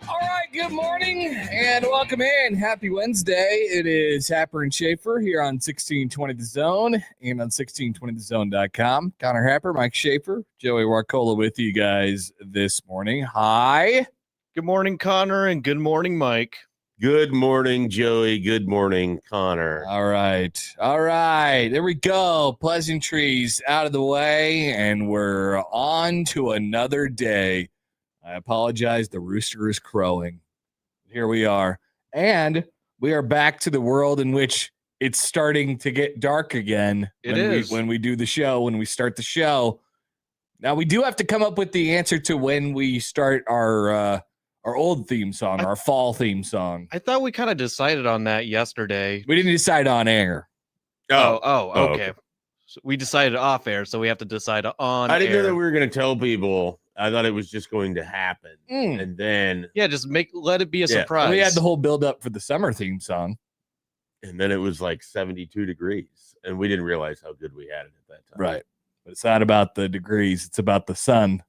All right, good morning and welcome in. Happy Wednesday. It is Happer and Schaefer here on 1620 The Zone and on 1620thezone.com. Connor Happer, Mike Schaefer, Joey Warcola with you guys this morning. Hi. Good morning, Connor, and good morning, Mike. Good morning, Joey. Good morning, Connor. All right. There we go. Pleasantries out of the way, and we're on to another day. I apologize. The rooster is crowing. Here we are. And we are back to the world in which it's starting to get dark again. When we do the show, when we start the show. Now, we do have to come up with the answer to when we start our old theme song, our fall theme song. I thought we kind of decided on that yesterday. We didn't decide on air. Okay. So we decided off air, so we have to decide on I didn't air. know that we were going to tell people. I thought it was just going to happen. And then... Yeah, just let it be a surprise. We had the whole build up for the summer theme song. And then it was like 72 degrees. And we didn't realize how good we had it at that time. Right. But it's not about the degrees. It's about the sun.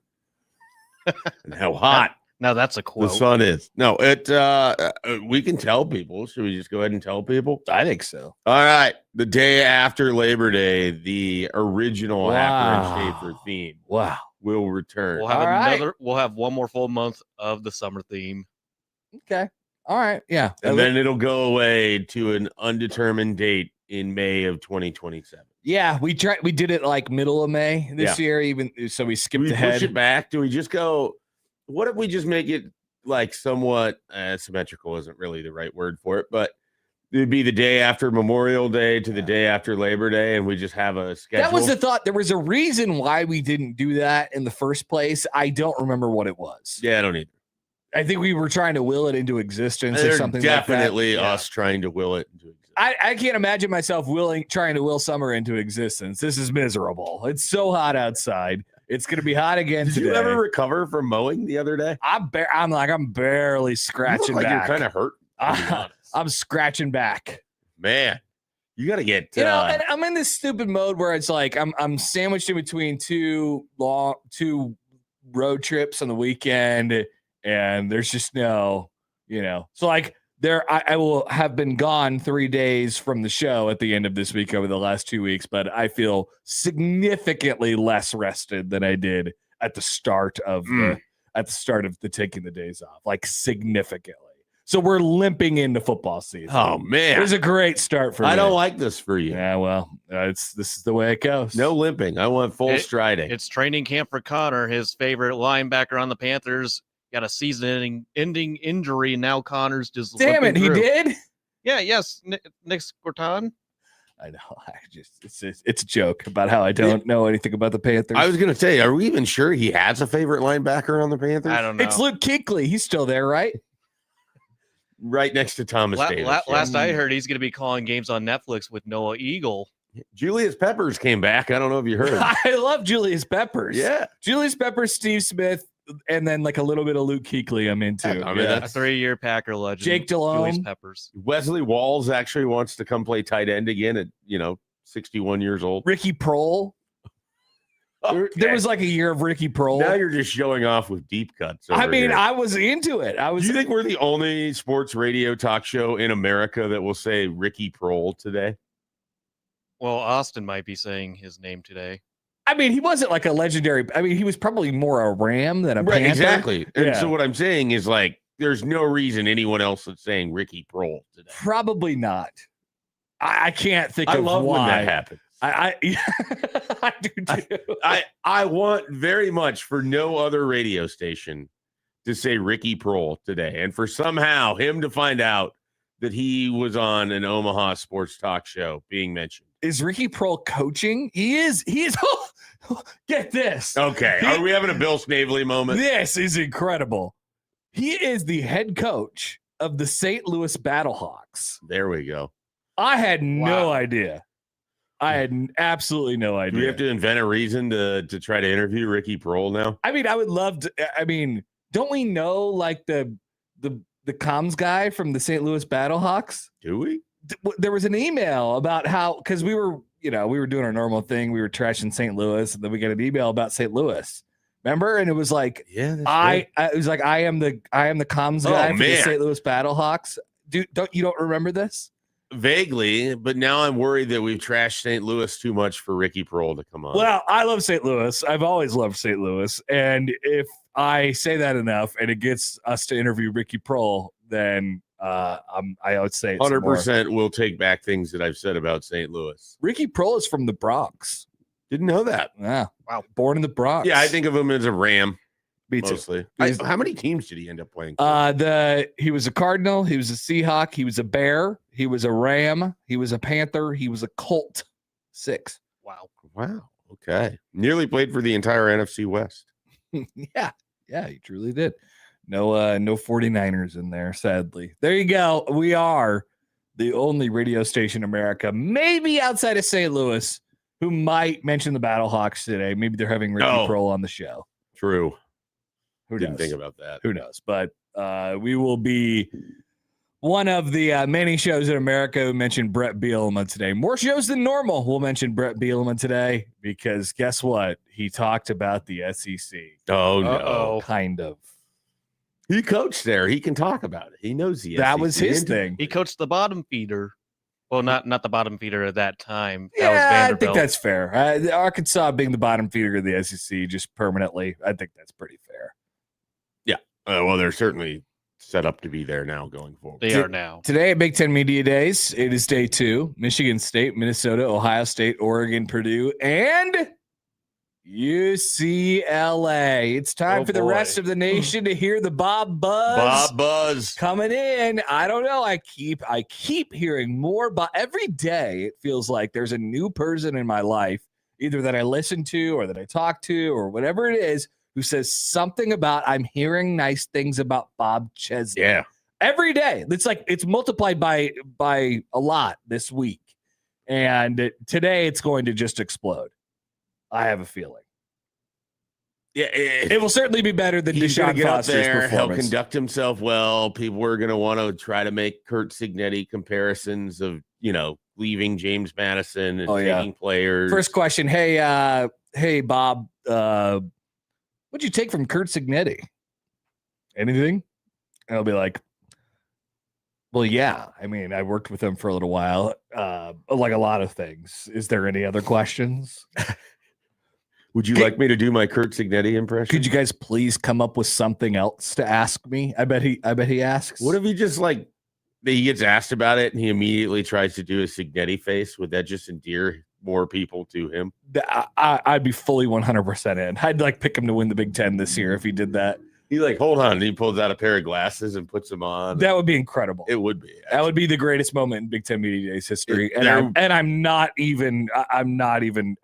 And how hot. Now that's a quote. The sun is. No, we can tell people. Should we just go ahead and tell people? I think so. All right. The day after Labor Day, the original Happer and Schaefer theme will return. We'll have one more full month of the summer theme. Okay. All right. Yeah. And then it'll go away to an undetermined date in May of 2027. Yeah, we did it like middle of May this year, even so we skipped ahead. Push it back? Do we just go? What if we just make it like somewhat symmetrical? Isn't really the right word for it, but it'd be the day after Memorial Day to the day after Labor Day, and we just have a schedule. That was the thought. There was a reason why we didn't do that in the first place. I don't remember what it was. Yeah, I don't either. I think we were trying to will it into existence There's or something definitely like that. us trying to will it into existence. I can't imagine myself trying to will summer into existence. This is miserable. It's so hot outside. It's going to be hot again today. Did you ever recover from mowing the other day? I'm barely scratching back. You're kind of hurt. I'm scratching back. Man, you got to get. And I'm in this stupid mode where it's like I'm sandwiched in between two road trips on the weekend, and there's just no, So like I will have been gone 3 days from the show at the end of this week over the last 2 weeks, but I feel significantly less rested than I did at the start of the taking the days off, like significantly. So we're limping into football season. Oh man, it was a great start for me. I don't like this for you. Yeah, well, this is the way it goes. No limping. I want full striding. It's training camp for Connor, his favorite linebacker on the Panthers. Got a season-ending injury, and now Connor's just damn it. Through. He did. Yeah. Yes. Nick Scorton. I know. It's a joke about how I don't know anything about the Panthers. I was going to say, are we even sure he has a favorite linebacker on the Panthers? I don't know. It's Luke Kuechly. He's still there, right? Right next to Thomas Davis. Last I heard, he's going to be calling games on Netflix with Noah Eagle. Julius Peppers came back. I don't know if you heard. I love Julius Peppers. Yeah. Julius Peppers, Steve Smith, and then like a little bit of Luke Kuechly I'm into. I mean, that's a 3-year Packer legend. Jake Delhomme. Julius Peppers. Wesley Walls actually wants to come play tight end again at 61 years old. Ricky Prohl. Okay. There was like a year of Ricky Prohl. Now you're just showing off with deep cuts. Here. I was into it. Do you think we're the only sports radio talk show in America that will say Ricky Prohl today? Well, Austin might be saying his name today. I mean, he wasn't like a legendary. I mean, he was probably more a Ram than a Panther. Exactly. And so what I'm saying is like, there's no reason anyone else is saying Ricky Prohl today. Probably not. I can't think of why. I love when that happens. I do too. I want very much for no other radio station to say Ricky Prohl today, and for somehow him to find out that he was on an Omaha sports talk show being mentioned. Is Ricky Prohl coaching? He is. Get this. Okay. Are we having a Bill Snavely moment? This is incredible. He is the head coach of the St. Louis Battlehawks. There we go. I had no idea. I had absolutely no idea. Do we have to invent a reason to try to interview Ricky Prohl now? I mean, I would love to. I mean, don't we know like the comms guy from the St. Louis Battlehawks? Do we? There was an email about how, because we were doing our normal thing. We were trashing St. Louis, and then we got an email about St. Louis Remember? And it was like, Yeah, that's it was like, I am the comms guy for the man. St. Louis Battlehawks. You don't remember this? vaguely, but now I'm worried that we've trashed St. Louis too much for Ricky Prohl to come on. Well, I love St. Louis. I've always loved St. Louis. And if I say that enough and it gets us to interview Ricky Prohl, then I would say 100% will take back things that I've said about St. Louis. Ricky Prohl is from the Bronx. Didn't know that. Yeah. Wow. Born in the Bronx. Yeah, I think of him as a Ram. Me too. Mostly. He's- How many teams did he end up playing? He was a Cardinal, he was a Seahawk, he was a Bear, he was a Ram, he was a Panther, he was a Colt. 6. Wow. Wow. Okay. Nearly played for the entire NFC West. Yeah, he truly did. No 49ers in there, sadly. There you go. We are the only radio station in America, maybe outside of St. Louis, who might mention the Battlehawks today. Maybe they're having Ricky Prohl on the show. True. Who Didn't knows? think about that. Who knows? But we will be one of the many shows in America who mentioned Bret Bielema today. More shows than normal. We'll mention Bret Bielema today because guess what? He talked about the SEC. Oh, no. Uh-oh. Kind of. He coached there. He can talk about it. He knows the That SEC was his intimately. thing. He coached the bottom feeder. Well, not the bottom feeder at that time. That was Yeah, I Vanderbilt. think that's fair. Arkansas being the bottom feeder of the SEC just permanently, I think that's pretty fair. Well, they're certainly set up to be there now going forward. They are now. Today at Big Ten Media Days, it is day 2. Michigan State, Minnesota, Ohio State, Oregon, Purdue, and UCLA. It's time for the rest of the nation to hear the Bob Buzz. Bob Buzz. Coming in. I don't know. I keep hearing more, but every day it feels like there's a new person in my life, either that I listen to or that I talk to or whatever it is, who says something about I'm hearing nice things about Bob Chesney. Yeah. Every day. It's like it's multiplied by a lot this week. And today it's going to just explode. I have a feeling. Yeah. It will certainly be better than He's going Deshaun to get up Foster's there. He'll performance. conduct himself well. People are going to want to try to make Kurt Signetti comparisons of, leaving James Madison and taking players. First question. Hey, Bob, what'd you take from Kurt Signetti? Anything? And I'll be like, well, yeah. I mean, I worked with him for a little while. Like a lot of things. Is there any other questions? Would you like me to do my Kurt Signetti impression? Could you guys please come up with something else to ask me? I bet he asks. What if he just he gets asked about it and he immediately tries to do a Signetti face? Would that just endear more people to him? I'd be fully 100% in. I'd pick him to win the Big Ten this year if he did that. He hold on, and he pulls out a pair of glasses and puts them on. That would be incredible. It would be. Actually. That would be the greatest moment in Big Ten Media Days history. I'm not even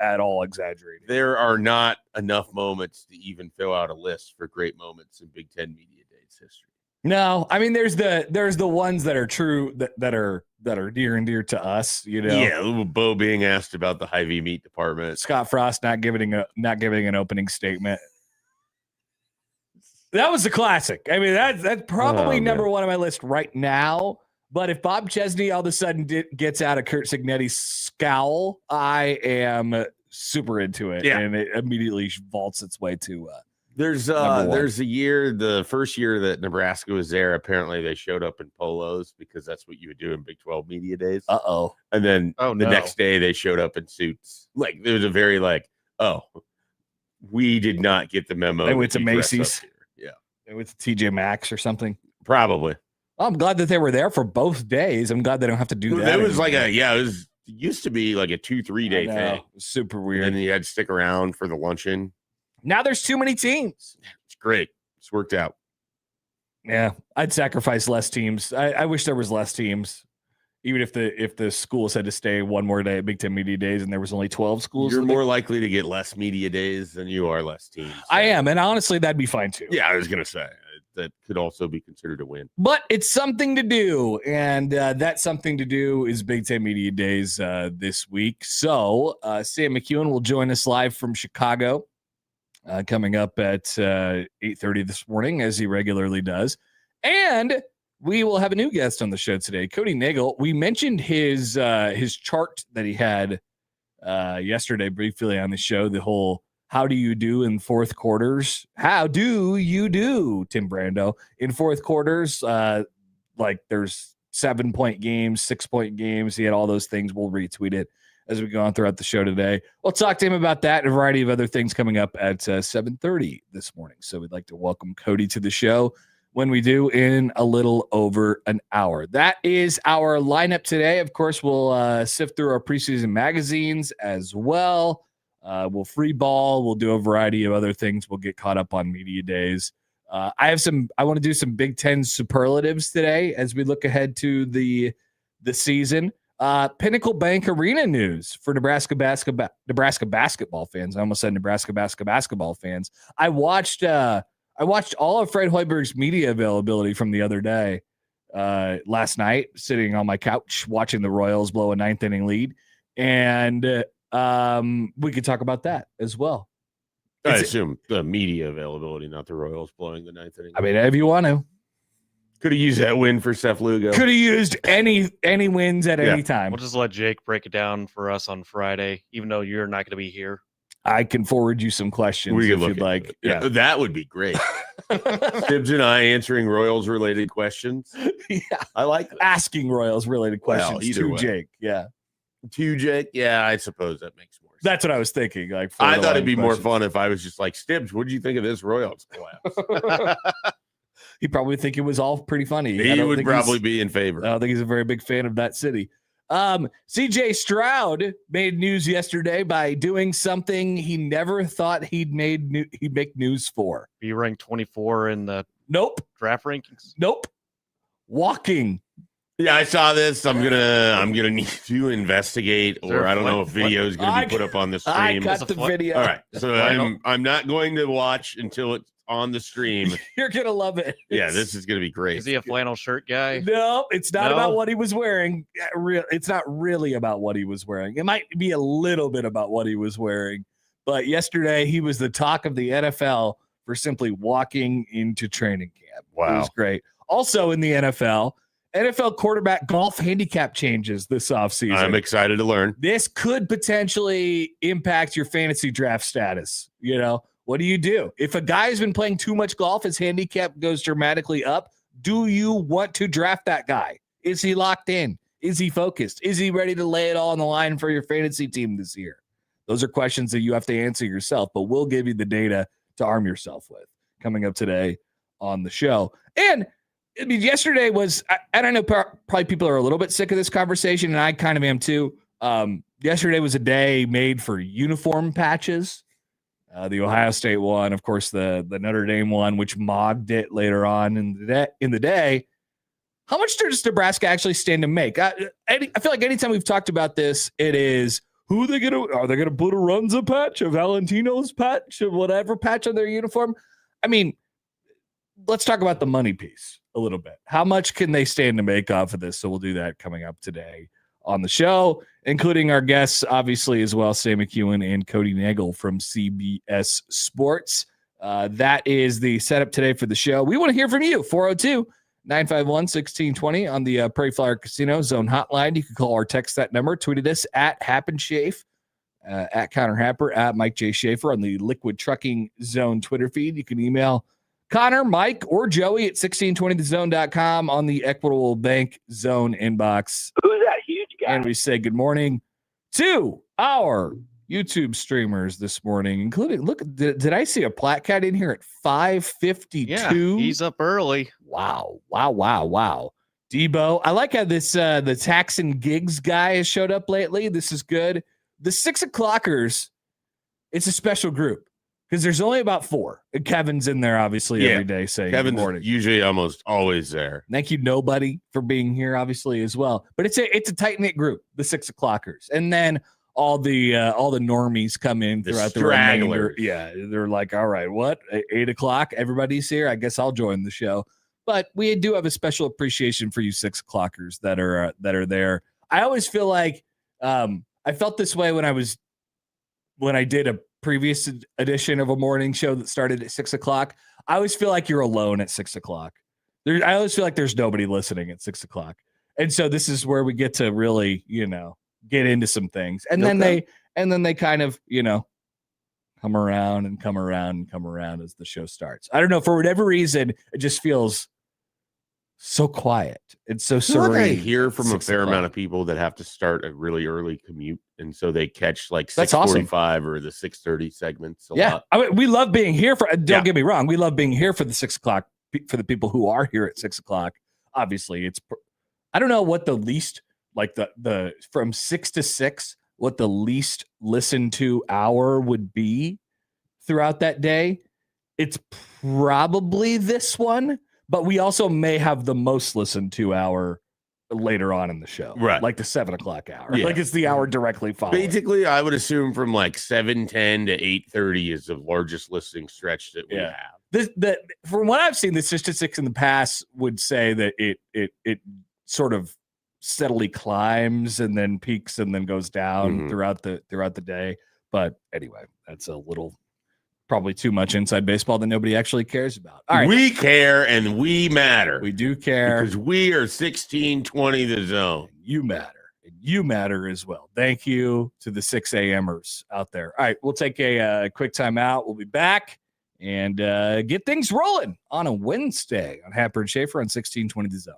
at all exaggerating. There are not enough moments to even fill out a list for great moments in Big Ten Media Days history. No, I mean there's the ones that are true that are near and dear to us, Yeah, Bo being asked about the Hy-Vee meat department. Scott Frost not giving an opening statement. That was a classic. I mean that's probably number one on my list right now. But if Bob Chesney all of a sudden gets out of Kurt Signetti's scowl, I am super into it, and it immediately vaults its way to. There's a year, the first year that Nebraska was there, apparently they showed up in polos because that's what you would do in Big 12 Media Days. Uh-oh. And then next day they showed up in suits. There was a very we did not get the memo. They went to Macy's. Yeah. They went to TJ Maxx or something. Probably. Well, I'm glad that they were there for both days. I'm glad they don't have to do that. It was it used to be like a 2-3 day thing. It was super weird. And then you had to stick around for the luncheon. Now there's too many teams. It's great. It's worked out. Yeah, I'd sacrifice less teams. I wish there was less teams. Even if the schools had to stay one more day at Big Ten Media Days and there was only 12 schools. You're more likely to get less media days than you are less teams. So. I am. And honestly, that'd be fine too. Yeah, I was going to say that could also be considered a win. But it's something to do. And that something to do is Big Ten Media Days this week. So Sam McEwen will join us live from Chicago. Coming up at 8:30 this morning, as he regularly does. And we will have a new guest on the show today, Cody Nagel. We mentioned his chart that he had yesterday briefly on the show, the whole how do you do in fourth quarters? How do you do, Tim Brando, in fourth quarters? Like there's 7-point games, 6-point games. He had all those things. We'll retweet it as we go on throughout the show today. We'll talk to him about that and a variety of other things coming up at 7:30 this morning. So we'd like to welcome Cody to the show when we do in a little over an hour. That is our lineup today. Of course, we'll sift through our preseason magazines as well. We'll free ball. We'll do a variety of other things. We'll get caught up on media days. I want to do some Big Ten superlatives today as we look ahead to the season. Pinnacle Bank Arena news for Nebraska basketball fans. I almost said Nebraska basketball fans. I watched all of Fred Hoiberg's media availability from the other day, last night, sitting on my couch watching the Royals blow a 9th inning lead, and we could talk about that as well. I assume the media availability, not the Royals blowing the 9th inning. I mean, if you want to. Could have used that win for Seth Lugo. Could have used any wins at any time. We'll just let Jake break it down for us on Friday, even though you're not going to be here. I can forward you some questions if you'd like. Yeah, that would be great. Tibbs and I answering Royals-related questions. Yeah, I like that. Asking Royals-related questions either to way. Jake. Yeah. To Jake? Yeah, I suppose that makes more sense. That's what I was thinking. Like, I thought it'd be more fun if I was just like, Stibbs, what did you think of this Royals collapse? He'd probably think it was all pretty funny. He would probably be in favor. I don't think he's a very big fan of that city. CJ Stroud made news yesterday by doing something he never thought he'd make news for. Be ranked 24 in the draft rankings. Walking. Yeah, I saw this. I'm gonna need to investigate, or I don't know if video is gonna be put up on the stream. I got the video. All right, so I'm not going to watch until it's on the stream. You're gonna love it. Yeah, this is gonna be great. Is he a flannel shirt guy? No, it's not about what he was wearing. It's not really about what he was wearing. It might be a little bit about what he was wearing, but yesterday he was the talk of the NFL for simply walking into training camp. Wow, it was great. Also in the NFL quarterback golf handicap changes this offseason. I'm excited to learn. This could potentially impact your fantasy draft status. You know, what do you do? If a guy's been playing too much golf, his handicap goes dramatically up. Do you want to draft that guy? Is he locked in? Is he focused? Is he ready to lay it all on the line for your fantasy team this year? Those are questions that you have to answer yourself, but we'll give you the data to arm yourself with coming up today on the show. And I mean, yesterday was, I don't know, probably people are a little bit sick of this conversation, and I kind of am too. Yesterday was a day made for uniform patches. The Ohio State one, of course, the Notre Dame one, which mogged it later on in the day. How much does Nebraska actually stand to make? I feel like anytime we've talked about this, it is, are they going to put a Runza patch, a Valentino's patch, or whatever patch on their uniform? I mean, let's talk about the money piece a little bit. How much can they stand to make off of this? So we'll do that coming up today on the show, including our guests, obviously, as well, Sam McEwen and Cody Nagel from CBS Sports. That is the setup today for the show. We want to hear from you, 402-951-1620 on the Prairie Flower Casino Zone hotline. You can call or text that number. Tweeted us at HappenSchafe, at Connor Happer, at Mike J. Schaefer on the Liquid Trucking Zone Twitter feed. You can email Connor, Mike, or Joey at 1620thezone.com on the Equitable Bank Zone inbox. Who's that huge guy? And we say good morning to our YouTube streamers this morning, including, look, did I see a Platt Cat in here at 5:52? Yeah, he's up early. Wow. Debo, I like how this the Tax and Gigs guy has showed up lately. This is good. The 6 o'clockers, it's a special group. Because there's only about 4. And Kevin's in there, obviously, every day saying Kevin's good morning. Usually almost always there. Thank you, Nobody, for being here, obviously, as well. But it's a tight-knit group, the 6 o'clockers. And then all the normies come in throughout the remainder. Yeah, they're like, all right, what? 8 o'clock? Everybody's here? I guess I'll join the show. But we do have a special appreciation for you 6 o'clockers that are there. I always feel like I felt this way when I did a previous edition of a morning show that started at 6 o'clock. I always feel like you're alone at 6 o'clock. I always feel like there's nobody listening at 6 o'clock. And so this is where we get to really, get into some things. And then they kind of, come around and come around and come around as the show starts. I don't know, for whatever reason, it just feels so quiet. It's so I feel like serene. I hear from a 6 fair o'clock. amount of people that have to start a really early commute, and so they catch like That's awesome. 6:45 or the 6:30 segments a Yeah, lot. I mean, we love being here for. Don't Yeah. get me wrong, we love being here for the 6 o'clock for the people who are here at 6 o'clock. Obviously, it's. I don't know what the least like the from 6 to 6 what the least listened to hour would be throughout that day. It's probably this one, but we also may have the most listened to hour later on in the show, Right. like the 7 o'clock hour. Yeah. Like it's the hour directly following. Basically, I would assume from like 7:10 to 8:30 is the largest listening stretch that we Yeah. have. From what I've seen, the statistics in the past would say that it sort of steadily climbs and then peaks and then goes down Mhm. throughout the day. But anyway, that's a little probably too much inside baseball that nobody actually cares about. All right, We care and we matter. we do care. Because we are 1620 the zone. You matter. And you matter as well. Thank you to the 6 a.m.ers out there. All right, we'll take a quick time out. We'll be back and get things rolling on a Wednesday on Happer and Schaefer on 1620 the zone.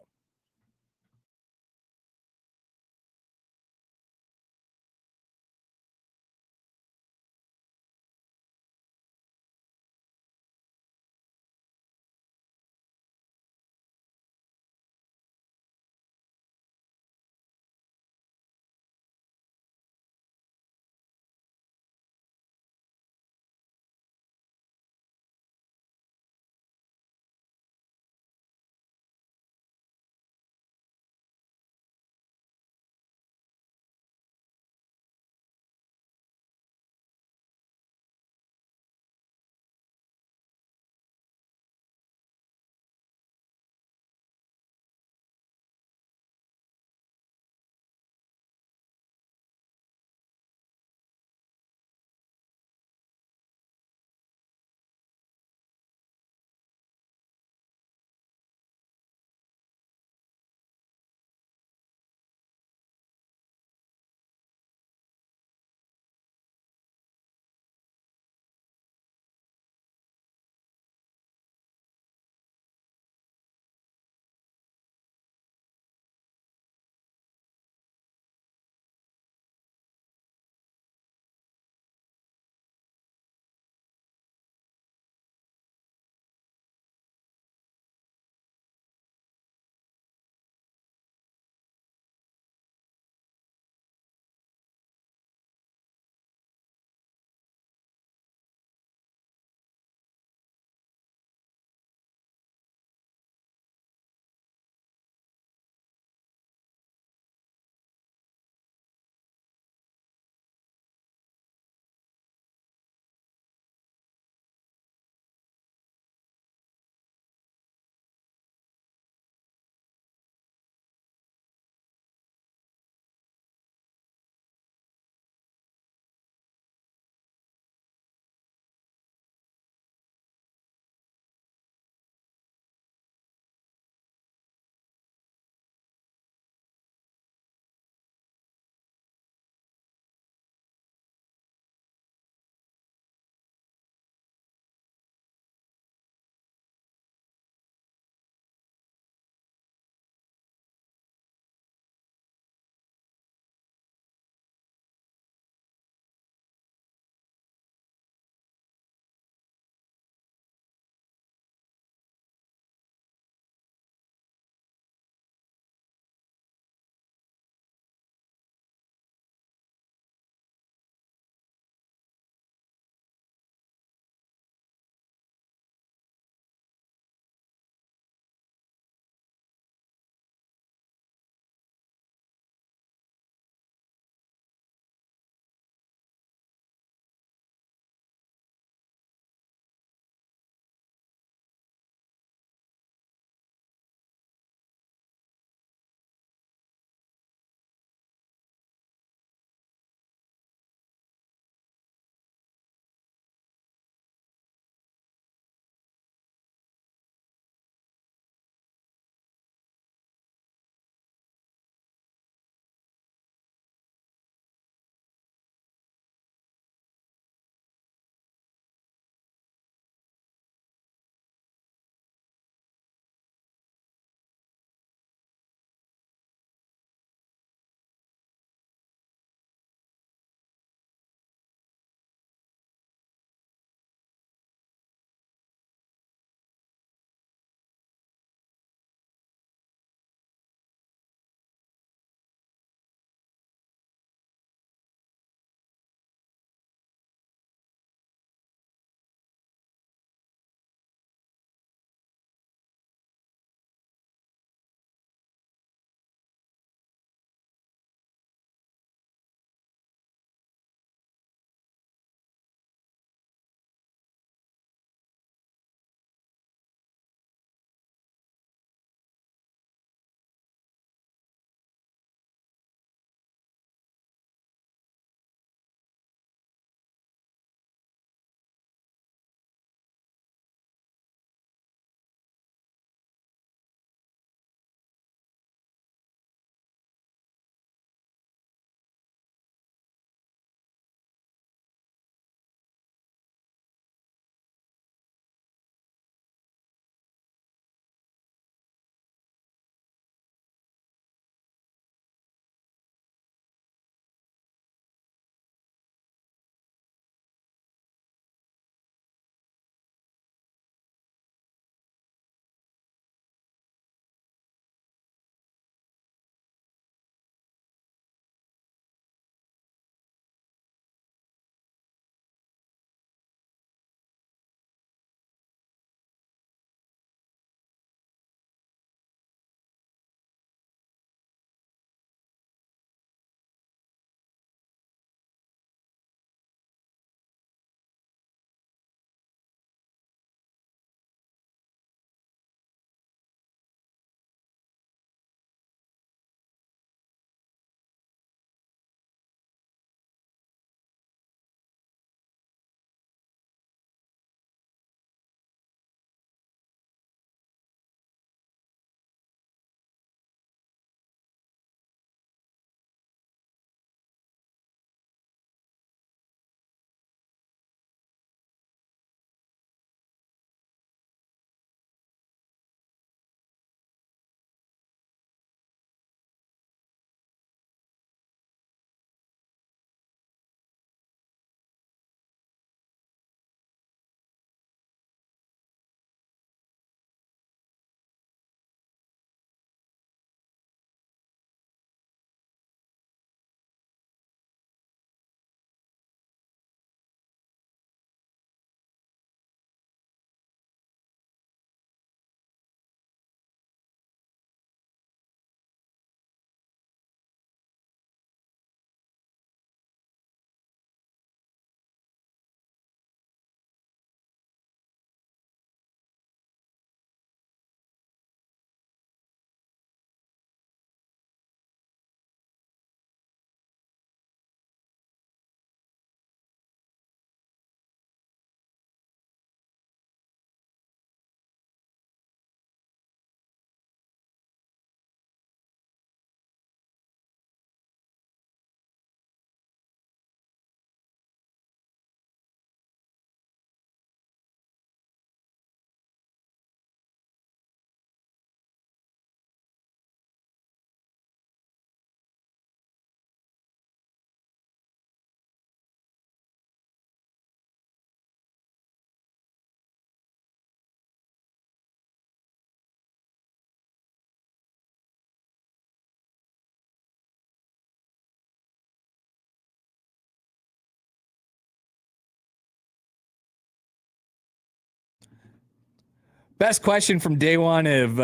Best question from day one of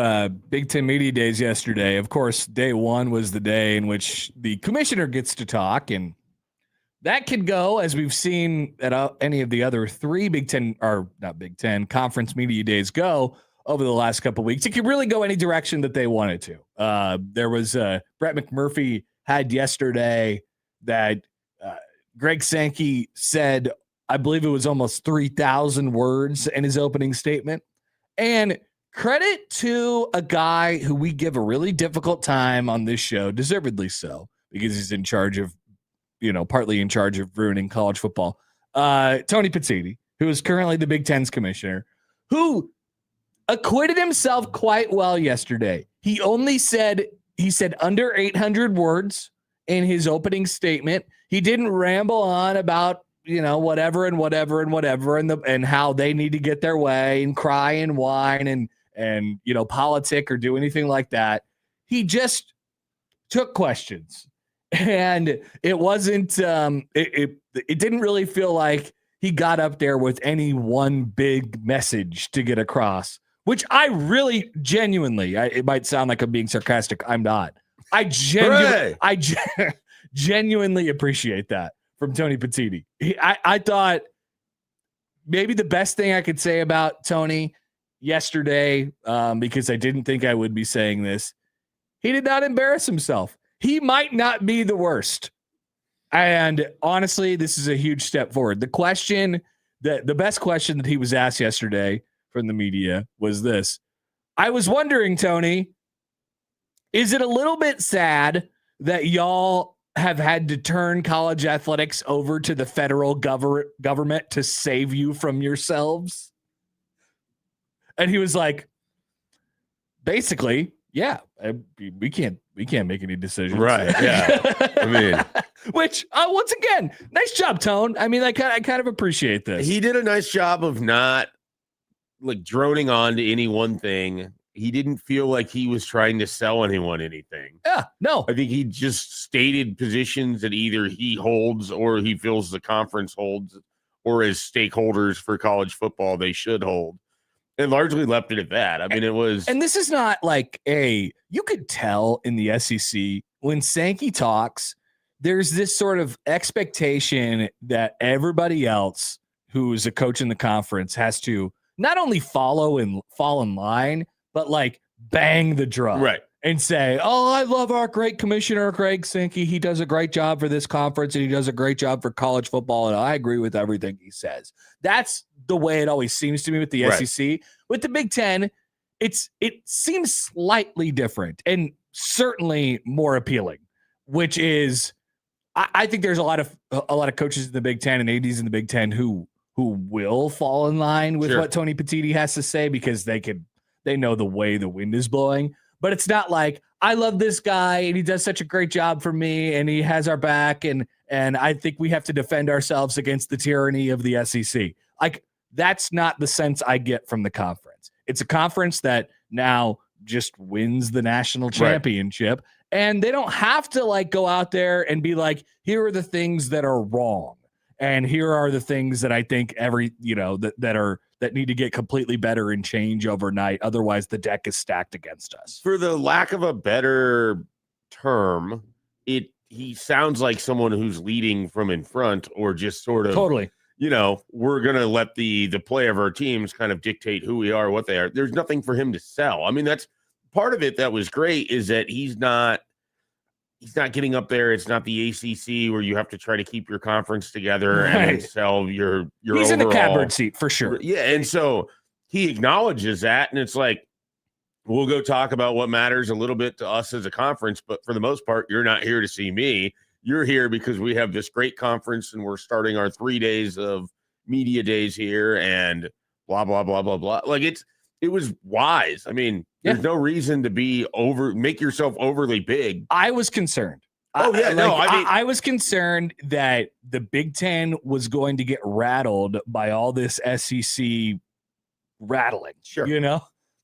Big Ten Media Days yesterday. Of course, day one was the day in which the commissioner gets to talk, and that could go, as we've seen at any of the other three Big Ten, or not Big Ten, conference media days go over the last couple of weeks. It could really go any direction that they wanted to. There was Brett McMurphy had yesterday that Greg Sankey said, I believe it was almost 3,000 words in his opening statement. And credit to a guy who we give a really difficult time on this show, deservedly so, because he's in charge of, partly in charge of ruining college football. Tony Petitti, who is currently the Big Ten's commissioner, who acquitted himself quite well yesterday. He said under 800 words in his opening statement. He didn't ramble on about, whatever and how they need to get their way and cry and whine and politic or do anything like that. He just took questions, and it wasn't it didn't really feel like he got up there with any one big message to get across, which I really genuinely, it might sound like I'm being sarcastic. I'm not. I genuinely appreciate that from Tony Petitti. I thought maybe the best thing I could say about Tony yesterday, because I didn't think I would be saying this, he did not embarrass himself. He might not be the worst. And honestly, this is a huge step forward. The question, the best question that he was asked yesterday from the media was this. I was wondering, Tony, is it a little bit sad that y'all have had to turn college athletics over to the federal government to save you from yourselves? And he was like, basically, yeah, we can't make any decisions. Right. Yeah. I mean, which once again, nice job, Tone. I mean, I kind of appreciate this. He did a nice job of not like droning on to any one thing. He didn't feel like he was trying to sell anyone anything. Yeah, no. I think he just stated positions that either he holds or he feels the conference holds, or as stakeholders for college football they should hold, and largely left it at that. I mean, it was. And this is not like you could tell in the SEC when Sankey talks, there's this sort of expectation that everybody else who is a coach in the conference has to not only fall in line, but like bang the drum, right, and say, "Oh, I love our great commissioner, Greg Sankey. He does a great job for this conference, and he does a great job for college football, and I agree with everything he says." That's the way it always seems to me with the SEC. With the Big Ten, it seems slightly different and certainly more appealing, which is, I think there's a lot of coaches in the Big Ten and ADs in the Big Ten who will fall in line with what Tony Petitti has to say, because they know the way the wind is blowing. But it's not like, I love this guy and he does such a great job for me and he has our back and I think we have to defend ourselves against the tyranny of the SEC. Like, that's not the sense I get from the conference. It's a conference that now just wins the national championship, and they don't have to like go out there and be like, here are the things that are wrong, and here are the things that I think that need to get completely better and change overnight. Otherwise, the deck is stacked against us. For the lack of a better term, he sounds like someone who's leading from in front, or just sort of totally. We're going to let the play of our teams kind of dictate who we are, what they are. There's nothing for him to sell. I mean, that's part of it that was great, is that he's not getting up there. It's not the ACC where you have to try to keep your conference together and sell your He's overall. in the catbird seat for sure. Yeah, and so he acknowledges that, and it's like, we'll go talk about what matters a little bit to us as a conference, but for the most part, you're not here to see me. You're here because we have this great conference and we're starting our 3 days of media days here and blah, blah, blah, blah, blah. Like, it was wise. I mean, there's no reason to make yourself overly big. I was concerned. I was concerned that the Big Ten was going to get rattled by all this SEC rattling. Sure.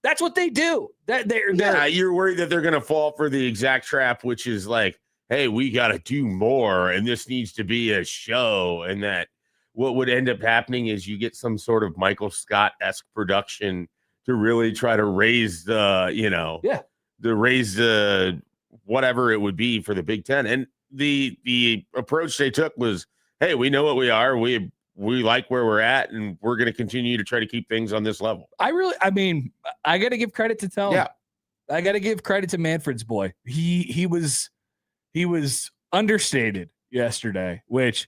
That's what they do. You're worried that they're going to fall for the exact trap, which is like, hey, we got to do more, and this needs to be a show. And that what would end up happening is you get some sort of Michael Scott-esque production to really try to raise the, raise the whatever it would be for the Big Ten. And the approach they took was, hey, we know what we are. We like where we're at, and we're going to continue to try to keep things on this level. I got to give credit to Tone. Yeah. I got to give credit to Manfred's boy. He was understated yesterday, which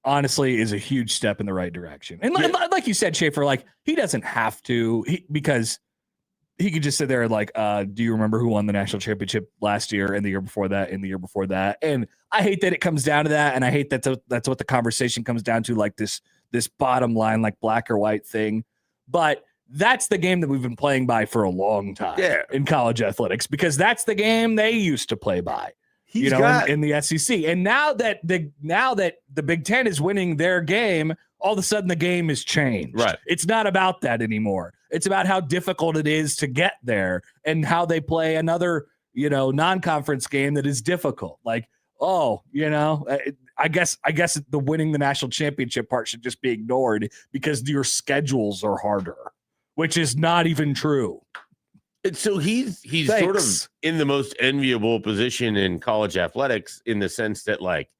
honestly is a huge step in the right direction. And like you said, Schaefer, like he doesn't have to, because he could just sit there and like, do you remember who won the national championship last year and the year before that and the year before that? And I hate that it comes down to that. And I hate that that's what the conversation comes down to, like this bottom line, like black or white thing. But that's the game that we've been playing by for a long time in college athletics, because that's the game they used to play by, in the SEC. And now that the Big Ten is winning their game, all of a sudden the game has changed. Right. It's not about that anymore. It's about how difficult it is to get there and how they play another, non-conference game that is difficult. Like, I guess the winning the national championship part should just be ignored because your schedules are harder, which is not even true. And so he's sort of in the most enviable position in college athletics, in the sense that, like,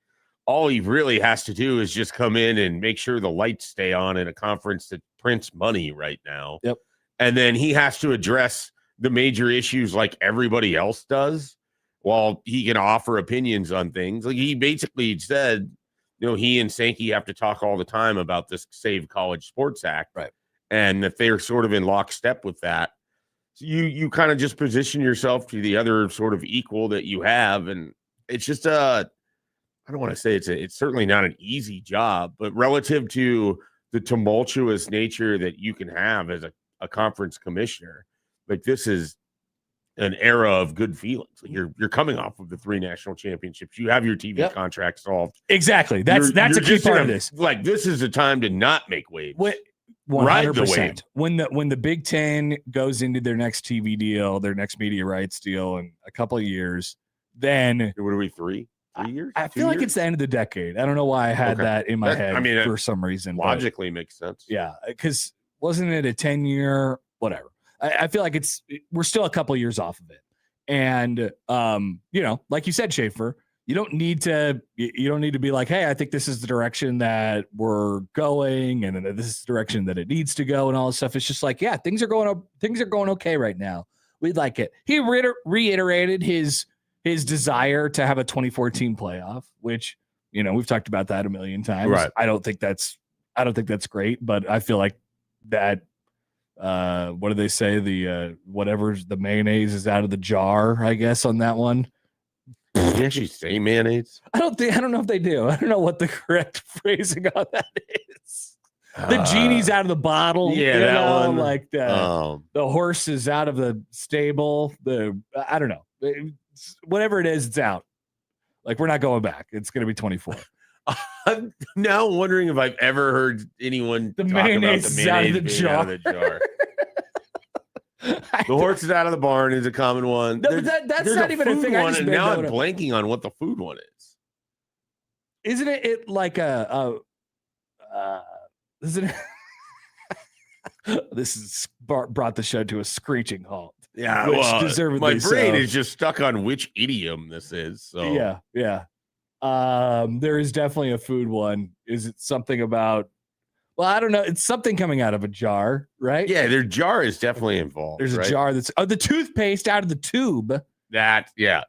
all he really has to do is just come in and make sure the lights stay on in a conference that prints money right now. Yep. And then he has to address the major issues like everybody else does, while he can offer opinions on things. Like he basically said, he and Sankey have to talk all the time about this Save College Sports Act. Right. And that they're sort of in lockstep with that. So you kind of just position yourself to the other sort of equal that you have. And it's just I don't want to say it's certainly not an easy job, but relative to the tumultuous nature that you can have as a conference commissioner, like this is an era of good feelings. Like you're coming off of the 3 national championships. You have your TV contract solved. Exactly. That's a key part of this. Like this is a time to not make waves. 100%. When the Big Ten goes into their next TV deal, their next media rights deal in a couple of years, then what are we, 3 years? I feel like it's the end of the decade. I don't know why I had that in my head for some reason. Logically makes sense. Yeah, because wasn't it a 10-year whatever? I feel like we're still a couple of years off of it. And like you said, Schaefer, you don't need to be like, hey, I think this is the direction that we're going, and this is the direction that it needs to go, and all this stuff. It's just like, yeah, things are going okay right now. We'd like it. He reiterated his desire to have a 2014 playoff, which we've talked about that a million times. Right. I don't think that's great, but I feel like that. What do they say? The whatever's the mayonnaise is out of the jar, I guess, on that one. Did you actually say mayonnaise? I don't know if they do. I don't know what the correct phrasing on that is. The genie's out of the bottle. Yeah, that one. Like the horse is out of the stable. I don't know. Whatever it is, it's out. Like we're not going back. It's going to be 24. I'm now wondering if I've ever heard anyone the talk mayonnaise about the mayonnaise out of the being jar. out of the jar. The horse is out of the barn is a common one. No, but that's not even a thing. One, and now I'm blanking on what the food one is. Isn't it like isn't it? This is brought the show to a screeching halt. Yeah, well, deservedly my brain so. is just stuck on which idiom this is. So yeah. There is definitely a food one. Is it something about? Well, I don't know. It's something coming out of a jar, right? Yeah, their jar is definitely involved. There's a jar that's the toothpaste out of the tube. Thank you,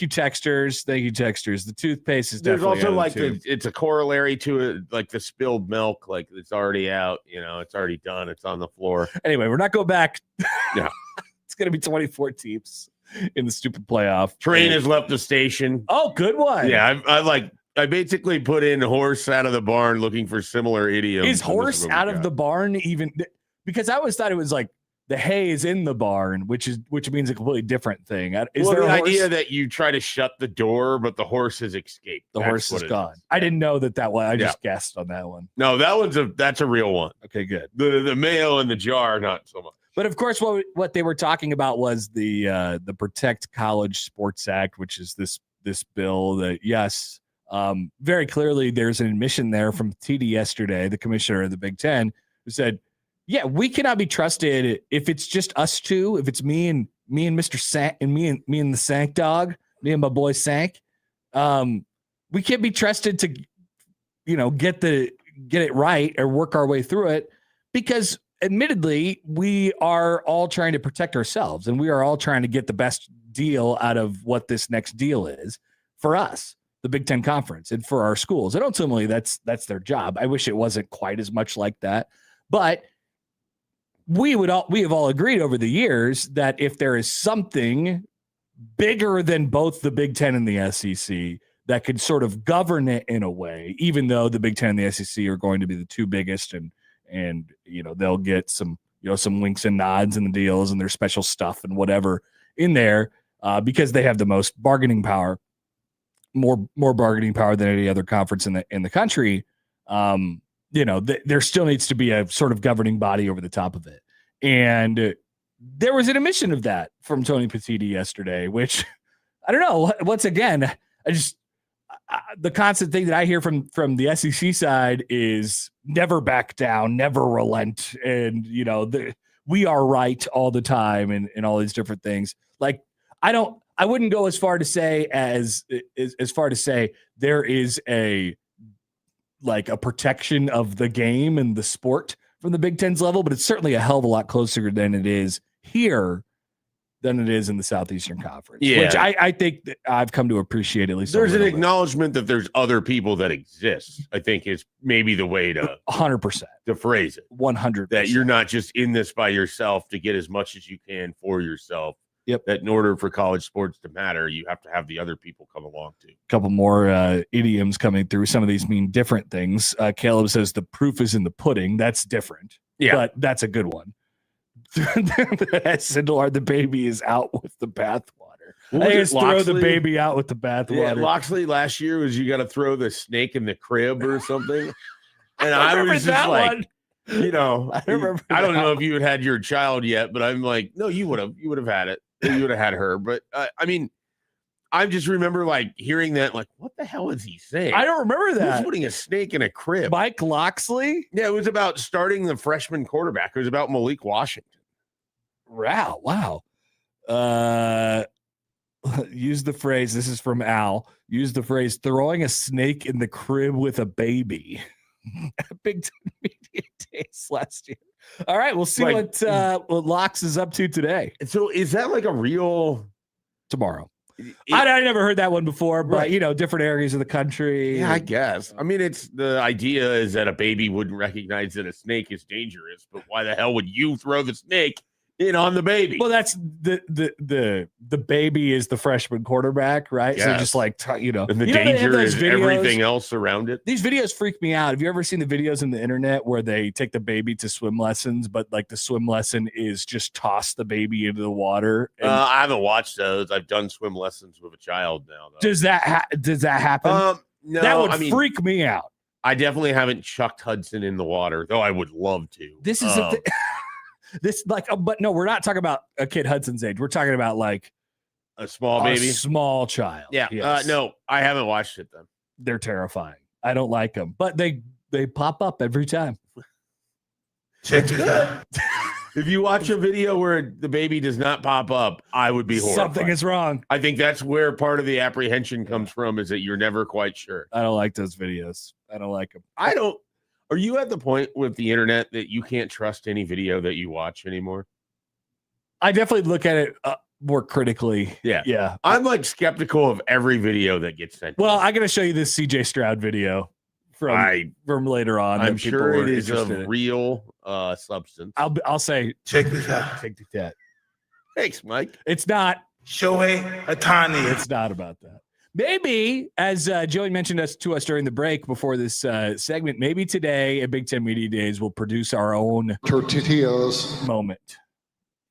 texters. The toothpaste is There's definitely also like it's a corollary to it, like the spilled milk, like it's already out. It's already done. It's on the floor. Anyway, we're not going back. Yeah, it's gonna be 24 teams in the stupid playoff. Train has left the station. Oh, good one. Yeah, I basically put in horse out of the barn looking for similar idioms. Is horse out of the barn even? Because I always thought it was like the hay is in the barn, which means a completely different thing. Is there the idea that you try to shut the door, but the horse has escaped? The horse is gone. I didn't know that one. I just guessed on that one. No, that's a real one. Okay, good. The mayo in the jar, not so much. But of course, what they were talking about was the Protect College Sports Act, which is this bill that very clearly there's an admission there from TD yesterday, the commissioner of the Big Ten, who said, Yeah, we cannot be trusted if it's just us two. If it's me and Mr. Sank and me and the Sank dog, me and my boy Sank, we can't be trusted to, get it right or work our way through it, because admittedly we are all trying to protect ourselves and we are all trying to get the best deal out of what this next deal is for us, the Big Ten Conference, and for our schools. And ultimately, that's their job. I wish it wasn't quite as much like that, but we have all agreed over the years that if there is something bigger than both the Big Ten and the SEC that could sort of govern it in a way, even though the Big Ten and the SEC are going to be the two biggest, and they'll get some winks and nods in the deals and their special stuff and whatever in there, because they have the most bargaining power, more bargaining power than any other conference in the country. There still needs to be a sort of governing body over the top of it. And there was an admission of that from Tony Petitti yesterday, which I don't know. Once again, the constant thing that I hear from the SEC side is never back down, never relent. And, we are right all the time and all these different things. Like, I wouldn't go as far to say there is a protection of the game and the sport from the Big Ten's level, but it's certainly a hell of a lot closer than it is here than it is in the Southeastern Conference, which I think that I've come to appreciate at least. There's an acknowledgement that there's other people that exist, I think, is maybe the way to 100% to phrase it. 100%. That you're not just in this by yourself to get as much as you can for yourself. Yep. That in order for college sports to matter, you have to have the other people come along too. A couple more idioms coming through. Some of these mean different things. Caleb says the proof is in the pudding. That's different. Yeah. But that's a good one. Sindelar, the baby is out with the bathwater. I just throw the baby out with the bathwater. Yeah, Loxley last year was you got to throw the snake in the crib or something. And I was just like, one. I don't know if you had your child yet, but I'm like, no, you would have had it. You would have had her. But I just remember hearing that, what the hell is he saying? I don't remember that. Who's putting a snake in a crib? Mike Loxley? Yeah, it was about starting the freshman quarterback. It was about Malik Washington. Wow. Use the phrase, this is from Al, use the phrase throwing a snake in the crib with a baby. Big Ten Media Days last year. All right, we'll see what Lox is up to today. So is that a real tomorrow? I never heard that one before, but different areas of the country. Yeah, I guess. It's the idea is that a baby wouldn't recognize that a snake is dangerous, but why the hell would you throw the snake in on the baby? Well, that's the baby is the freshman quarterback, right? Yes. So just and the danger is everything else around it. These videos freak me out. Have you ever seen the videos on the internet where they take the baby to swim lessons, but the swim lesson is just toss the baby into the water? I haven't watched those. I've done swim lessons with a child now, though. Does that happen? No, that would freak me out. I definitely haven't chucked Hudson in the water, though I would love to. This is but no, we're not talking about a kid Hudson's age. We're talking about a small baby, a small child. Yeah. Yes. No, I haven't watched it then. They're terrifying. I don't like them, but they pop up every time. Check it out. If you watch a video where the baby does not pop up, I would be horrified. Something is wrong. I think that's where part of the apprehension comes from, is that you're never quite sure. I don't like those videos. I don't like them. Are you at the point with the internet that you can't trust any video that you watch anymore? I definitely look at it more critically. Yeah. I'm skeptical of every video that gets sent. Well, I'm going to show you this CJ Stroud video from later on. I'm sure it is of real substance. I'll say, check this out. Take that. Thanks, Mike. It's not Shohei Ohtani. It's not about that. Maybe, as Joey mentioned to us during the break before this segment, maybe today at Big Ten Media Days we'll produce our own tortillas moment,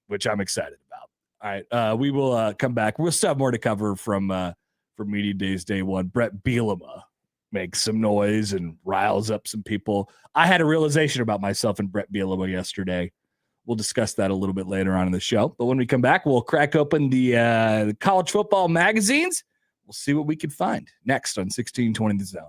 which I'm excited about. All right, we will come back. We'll still have more to cover from Media Days Day 1. Bret Bielema makes some noise and riles up some people. I had a realization about myself and Bret Bielema yesterday. We'll discuss that a little bit later on in the show. But when we come back, we'll crack open the college football magazines. We'll see what we can find next on 1620 The Zone.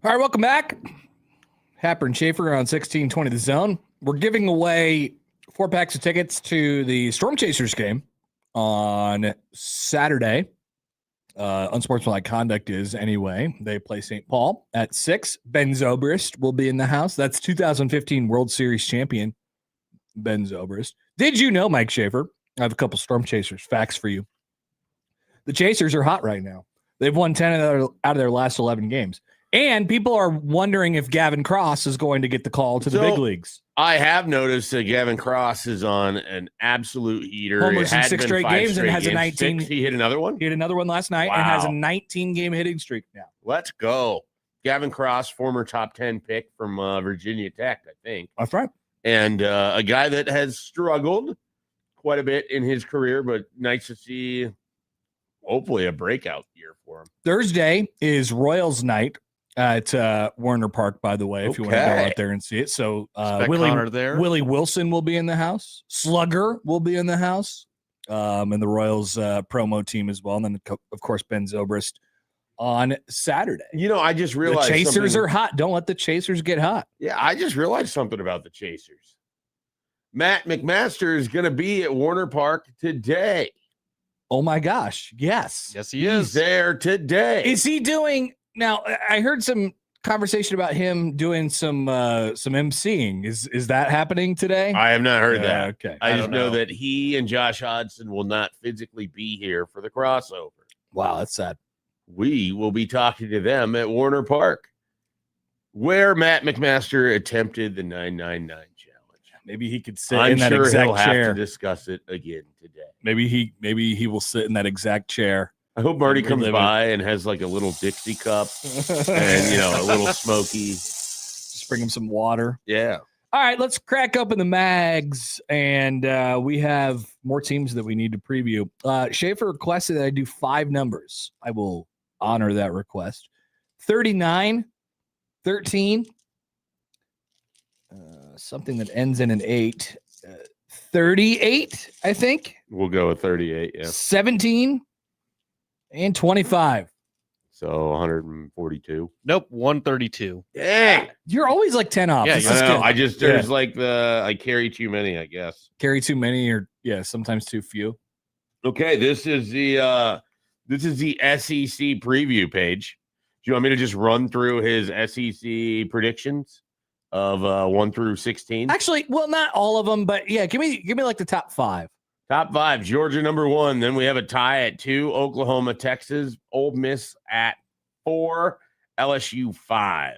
All right, welcome back. Happer and Schaefer on 1620 The Zone. We're giving away 4 packs of tickets to the Storm Chasers game on Saturday. Unsportsmanlike conduct is anyway. They play St. Paul at 6. Ben Zobrist will be in the house. That's 2015 World Series champion Ben Zobrist. Did you know, Mike Schaefer? I have a couple Storm Chasers facts for you. The Chasers are hot right now. They've won 10 out of their last 11 games. And people are wondering if Gavin Cross is going to get the call to the big leagues. I have noticed that Gavin Cross is on an absolute heater. Homers in 6 straight games and has a 19. He hit another one? He hit another one last night and has a 19-game hitting streak now. Let's go. Gavin Cross, former top 10 pick from Virginia Tech, I think. That's right. And a guy that has struggled quite a bit in his career, but nice to see hopefully a breakout year for him. Thursday is Royals night at Warner Park, by the way, if you want to go out there and see it. So Willie Wilson will be in the house. Slugger will be in the house. And the Royals promo team as well. And then, of course, Ben Zobrist on Saturday. You know, I just realized the Chasers are hot. Don't let the Chasers get hot. Yeah, I just realized something about the Chasers. Matt McMaster is going to be at Warner Park today. Oh, my gosh. Yes. Yes, he is. He's there today. Is he doing... Now, I heard some conversation about him doing some emceeing. Is that happening today? I have not heard that. Okay. I just know that he and Josh Hodgson will not physically be here for the crossover. Wow, that's sad. We will be talking to them at Warner Park, where Matt McMaster attempted the 999 challenge. Maybe he could sit in that exact chair. Have to discuss it again today. Maybe he will sit in that exact chair. I hope Marty comes by and has like a little Dixie cup and, you know, a little Smoky. Just bring him some water. Yeah. All right, let's crack open the mags. And we have more teams that we need to preview. Schaefer requested that I do 5 numbers. I will honor that request. 39, 13, something that ends in an 8, 38, I think. We'll go with 38, yeah. 17. And 25. So 142. Nope, 132. Dang. You're always like 10 off. Yeah, I know. There's like I carry too many, I guess. Carry too many or sometimes too few. Okay, this is the SEC preview page. Do you want me to just run through his SEC predictions of 1 through 16? Actually, well, not all of them, but yeah, give me like the top 5. Top 5, Georgia number 1. Then we have a tie at 2, Oklahoma, Texas, Ole Miss at 4, LSU 5.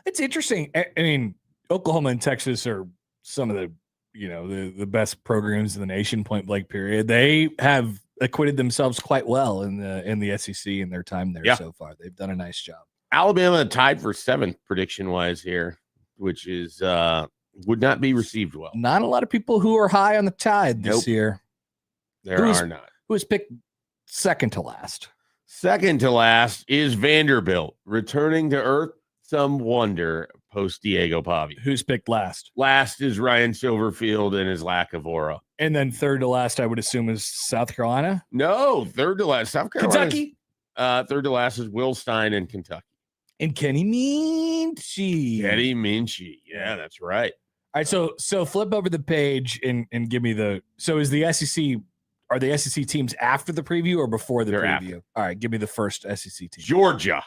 It's interesting. I mean, Oklahoma and Texas are some of the best programs in the nation, point blank period. They have acquitted themselves quite well in the SEC in their time there so far. They've done a nice job. Alabama tied for 7th prediction-wise here, which is would not be received well. Not a lot of people who are high on the Tide this year. There are not. Who was picked second to last? Second to last is Vanderbilt, returning to earth. Some wonder post Diego Pavia. Who's picked last? Last is Ryan Silverfield and his lack of aura. And then third to last, I would assume, is South Carolina. No, third to last. South Carolina. Kentucky. Third to last is Will Stein in Kentucky. And Kenny Minchie. Yeah, that's right. All right, so flip over the page and give me is the SEC, are the SEC teams after the preview or before the preview? After. All right, give me the first SEC team. Georgia.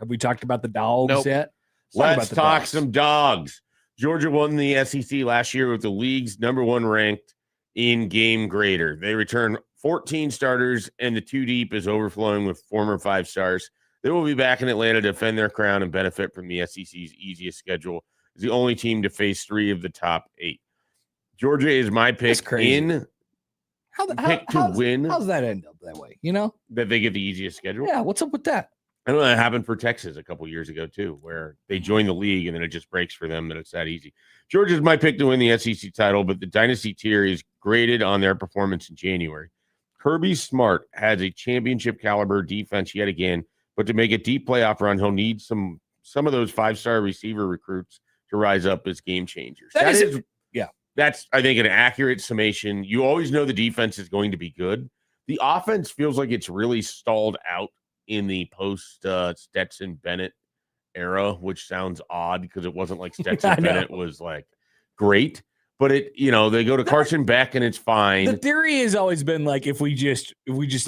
Have we talked about the dogs yet? Let's talk some dogs. Georgia won the SEC last year with the league's number 1 ranked in game grader. They return 14 starters, and the 2 deep is overflowing with former 5 stars. They will be back in Atlanta to defend their crown and benefit from the SEC's easiest schedule. Is the only team to face 3 of the top 8. Georgia is my pick in. To win. How's that end up that way? You know that they get the easiest schedule. Yeah, what's up with that? I know that happened for Texas a couple years ago too, where they joined the league and then it just breaks for them that it's that easy. Georgia's my pick to win the SEC title, but the dynasty tier is graded on their performance in January. Kirby Smart has a championship caliber defense yet again, but to make a deep Playoff run, he'll need some of those 5-star receiver recruits to rise up as game changers. That's, I think, an accurate summation. You always know the defense is going to be good. The offense feels like it's really stalled out in the post Stetson Bennett era, which sounds odd because it wasn't like Stetson Bennett was like great. But they go to Carson Beck and it's fine. The theory has always been like if we just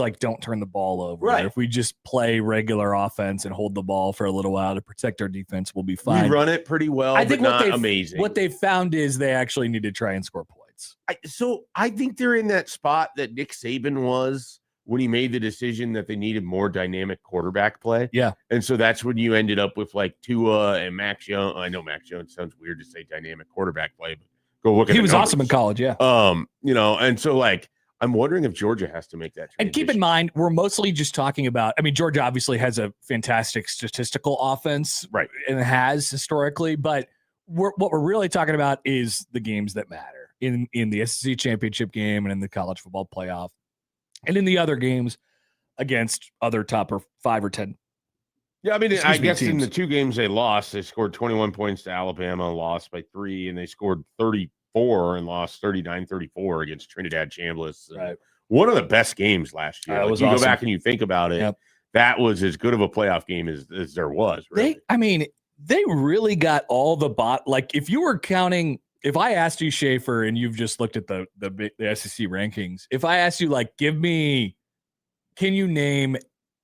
like don't turn the ball over, right? If we just play regular offense and hold the ball for a little while to protect our defense, we'll be fine. We run it pretty well, I think not amazing. What they found is they actually need to try and score points. So I think they're in that spot that Nick Saban was when he made the decision that they needed more dynamic quarterback play. Yeah. And so that's when you ended up with like Tua and Max Jones. I know Max Jones sounds weird to say dynamic quarterback play, but go look at He was awesome in college, yeah. And so like I'm wondering if Georgia has to make that transition. And keep in mind, we're mostly just talking about, Georgia obviously has a fantastic statistical offense, right? And has historically, but what we're really talking about is the games that matter in the SEC championship game and in the college football playoff. And in the other games against other top 5 or 10. Yeah, I guess teams. in the 2 games they lost, they scored 21 points to Alabama, lost by 3, and they scored 34 and lost 39-34 against Trinidad Chambliss. Right. One of the best games last year. Was you awesome. Go back and you think about it, that was as good of a playoff game as there was. Really. They really got all the like if you were counting. If I asked you, Schaefer, and you've just looked at the SEC rankings, if I asked you, like, can you name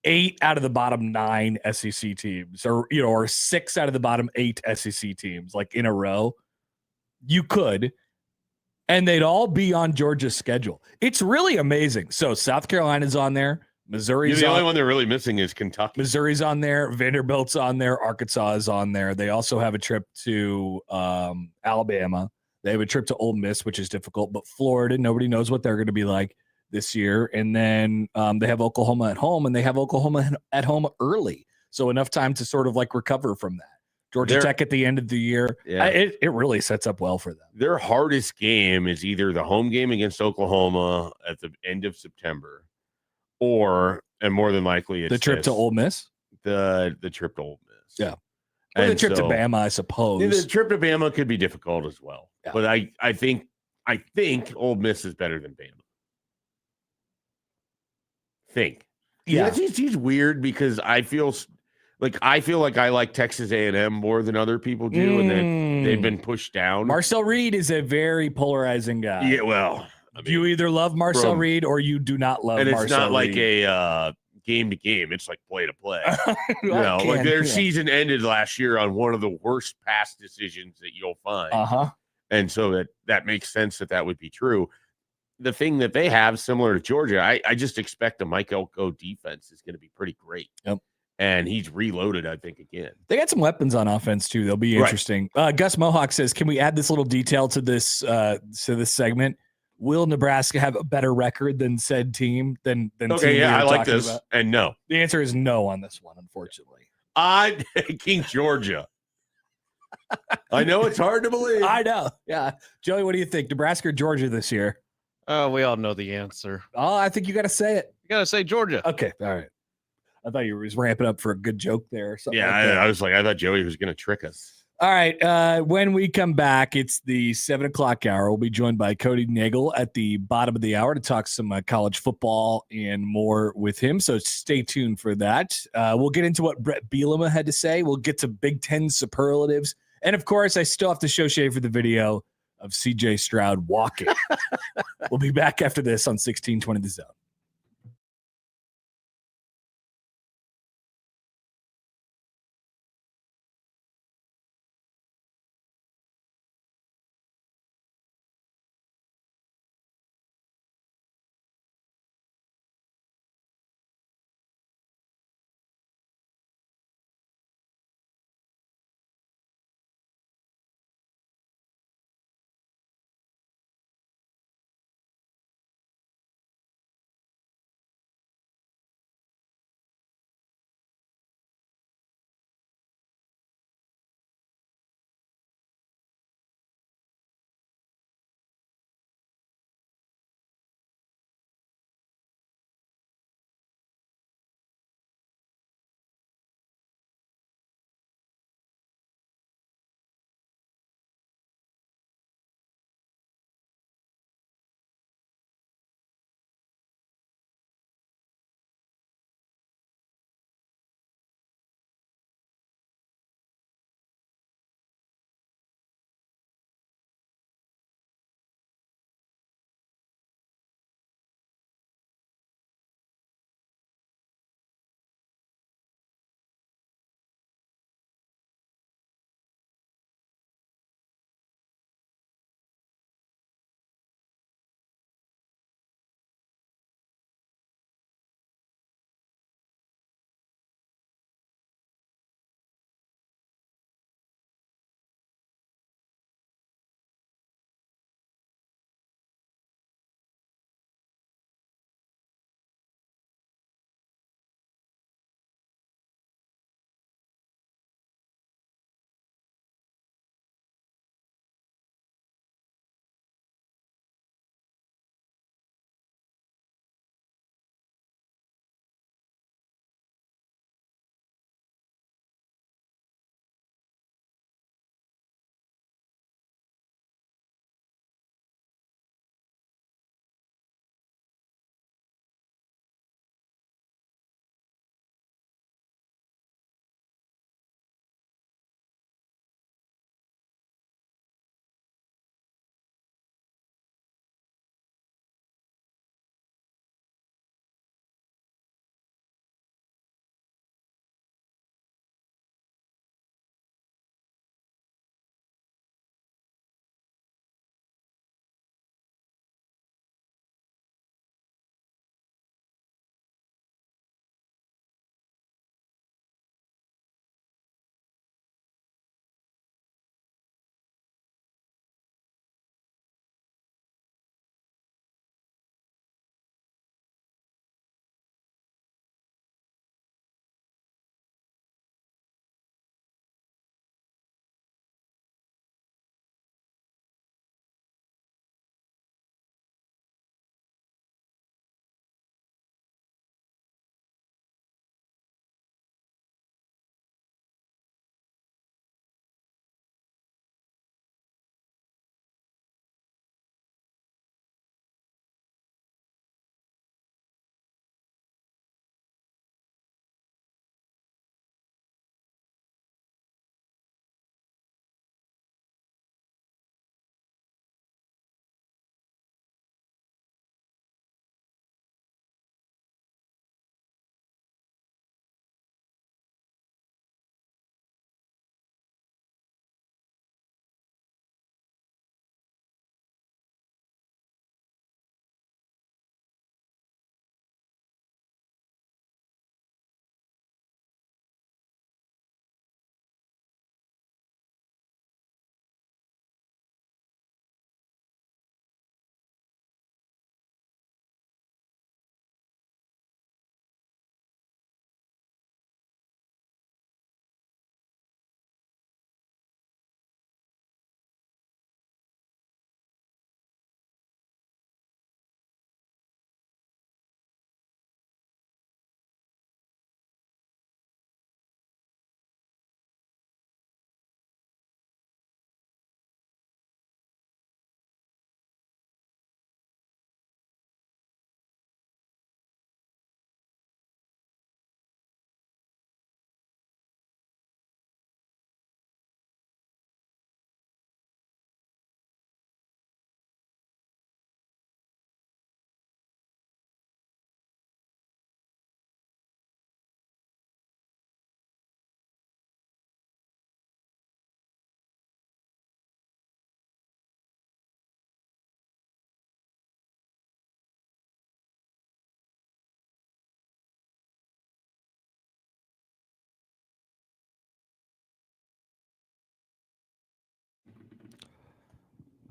8 out of the bottom 9 SEC teams, or 6 out of the bottom 8 SEC teams, like in a row, you could, and they'd all be on Georgia's schedule. It's really amazing. So South Carolina's on there. Missouri's the only one they're really missing is Kentucky. Missouri's on there. Vanderbilt's on there. Arkansas is on there. They also have a trip to Alabama. They have a trip to Ole Miss, which is difficult. But Florida, nobody knows what they're going to be like this year. And then they have Oklahoma at home, and they have Oklahoma at home early. So enough time to sort of like recover from that. Georgia Tech at the end of the year. Yeah. It really sets up well for them. Their hardest game is either the home game against Oklahoma at the end of September, and more than likely, it's the trip to Ole Miss. The trip to Ole Miss. Yeah. Or the trip to Bama, I suppose. The trip to Bama could be difficult as well. Yeah. But I think Ole Miss is better than Bama. Yeah. He's weird because I feel like I like Texas A&M more than other people do, and then they've been pushed down. Marcel Reed is a very polarizing guy. Yeah, well, you either love Marcel Reed or you do not love Marcel Reed. And it's not like a game to game. It's like play to play. Like their season ended last year on one of the worst pass decisions that you'll find. And so that makes sense that would be true. The thing that they have, similar to Georgia, I just expect the Mike Elko defense is going to be pretty great. Yep. And he's reloaded, I think, again. They got some weapons on offense, too. They'll be interesting. Right. Gus Mohawk says, can we add this little detail to this segment? Will Nebraska have a better record than said team? Than okay, yeah, I like this. About? And no. The answer is no on this one, unfortunately. I'm taking Georgia. I know it's hard to believe. I know. Yeah. Joey, what do you think? Nebraska or Georgia this year? We all know the answer. Oh, I think you got to say it. You got to say Georgia. Okay. All right. I thought you were ramping up for a good joke there or something. Yeah, like I thought Joey was going to trick us. All right. When we come back, it's the 7:00 hour. We'll be joined by Cody Nagel at the bottom of the hour to talk some college football and more with him. So stay tuned for that. We'll get into what Bret Bielema had to say. We'll get to Big Ten superlatives. And, of course, I still have to show Schaefer the video of C.J. Stroud walking. We'll be back after this on 1620 The Zone.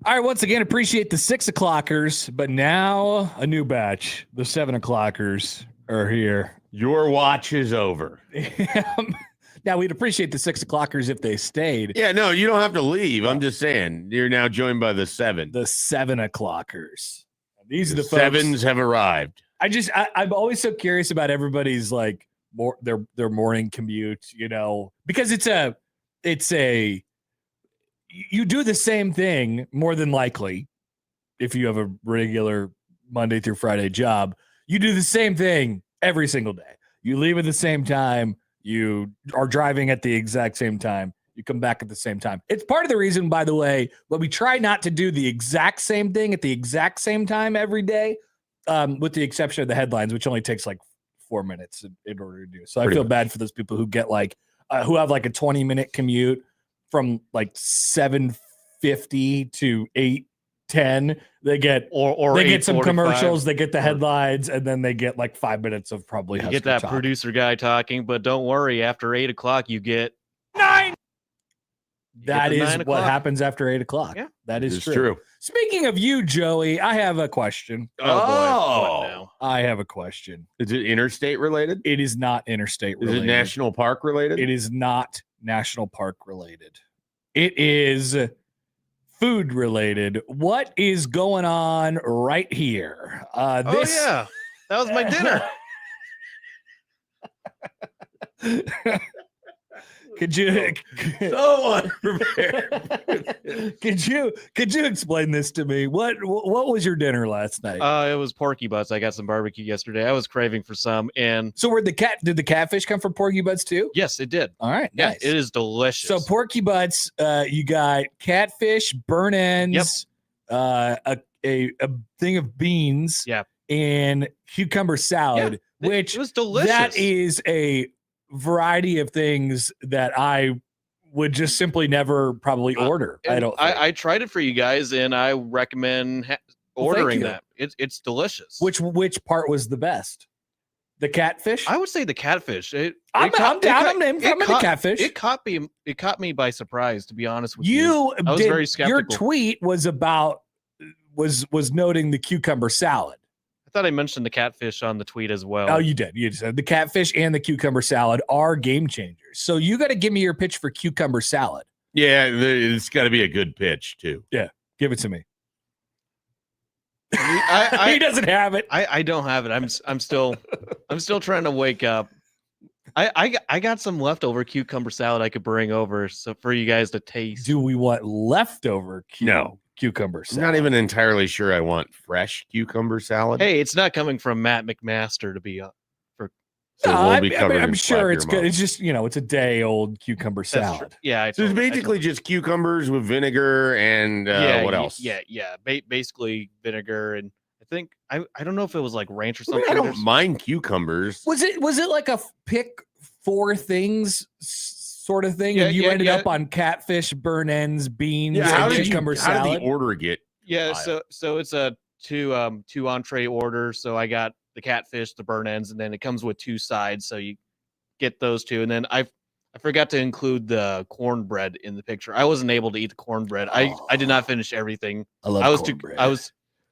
All right, once again, appreciate the 6 o'clockers, but now a new batch. The 7 o'clockers are here. Your watch is over. Now, we'd appreciate the 6 o'clockers if they stayed. Yeah, no, you don't have to leave. I'm just saying you're now joined by the 7. The 7 o'clockers. These are the folks. Sevens have arrived. I'm always so curious about everybody's like their morning commute, because it's a you do the same thing more than likely if you have a regular Monday through Friday job. You do the same thing every single day. You leave at the same time. You are driving at the exact same time. You come back at the same time. It's part of the reason, by the way, but we try not to do the exact same thing at the exact same time every day, with the exception of the headlines, which only takes like 4 minutes in order to do. So I feel bad for those people who get who have like a 20-minute commute from like 7:50 to 8:10. They get they get some commercials, they get the headlines, and then they get like 5 minutes of probably you get that talk. Producer guy talking. But don't worry, after 8 o'clock, you get 9. That is 9 what o'clock. happens after 8 o'clock. Yeah, that is It's true. true. Speaking of you, Joey, I have a question. boy, what now? I have a question. Is it interstate related? It is not interstate Is related. it national park related? It is not national park related. It is food related. What is going on right here? Oh yeah, that was my dinner. Could you So unprepared. could you explain this to me? What was your dinner last night? It was porky butts. I got some barbecue yesterday. I was craving for some, and So did the catfish come from Porky Butts too? yes, it did. All right, Yeah, nice. it is delicious. So Porky Butts, you got catfish, burn ends, a thing of beans, Yep. and cucumber salad, which it was delicious. that is a variety of things that I would just simply never probably order. And I don't. think. I tried it for you guys, and I recommend ordering you. that. It's delicious. Which part was the best? The catfish. I would say the catfish. I'm down. I'm into catfish. It caught me by surprise, to be honest with you. You I was did, very your skeptical. tweet was about was noting the cucumber salad. I thought I mentioned the catfish on the tweet as well. Oh, you did. You said the catfish and the cucumber salad are game changers. So you got to give me your pitch for cucumber salad. Yeah, it's got to be a good pitch too. Give it to me. He I doesn't have it. I don't have it. I'm still trying to wake up. I got some leftover cucumber salad I could bring over so for you guys to taste. Do we want leftover cucumber I'm salad? not even entirely sure I want fresh cucumber salad. Hey, it's not coming from Matt McMaster to be for. So it No, won't be covered I'm in sure it's slap your good. mouth. It's just, it's a day old cucumber That's true. salad. Yeah, So it's basically just cucumbers with vinegar and what else? Yeah. Basically vinegar, and I think I don't know if it was like ranch or I mean, something. I don't mind cucumbers. Was it like a pick 4 things sort of thing? Yeah, and you yeah, ended yeah. up on catfish, burn ends, beans, Yeah, how and did cucumber the salad. order get? Yeah, Wild. so it's a two entree order. So I got the catfish, the burn ends, and then it comes with 2 sides. So you get those 2, and then I forgot to include the cornbread in the picture. I wasn't able to eat the cornbread. I did not finish everything. I love I was too cornbread.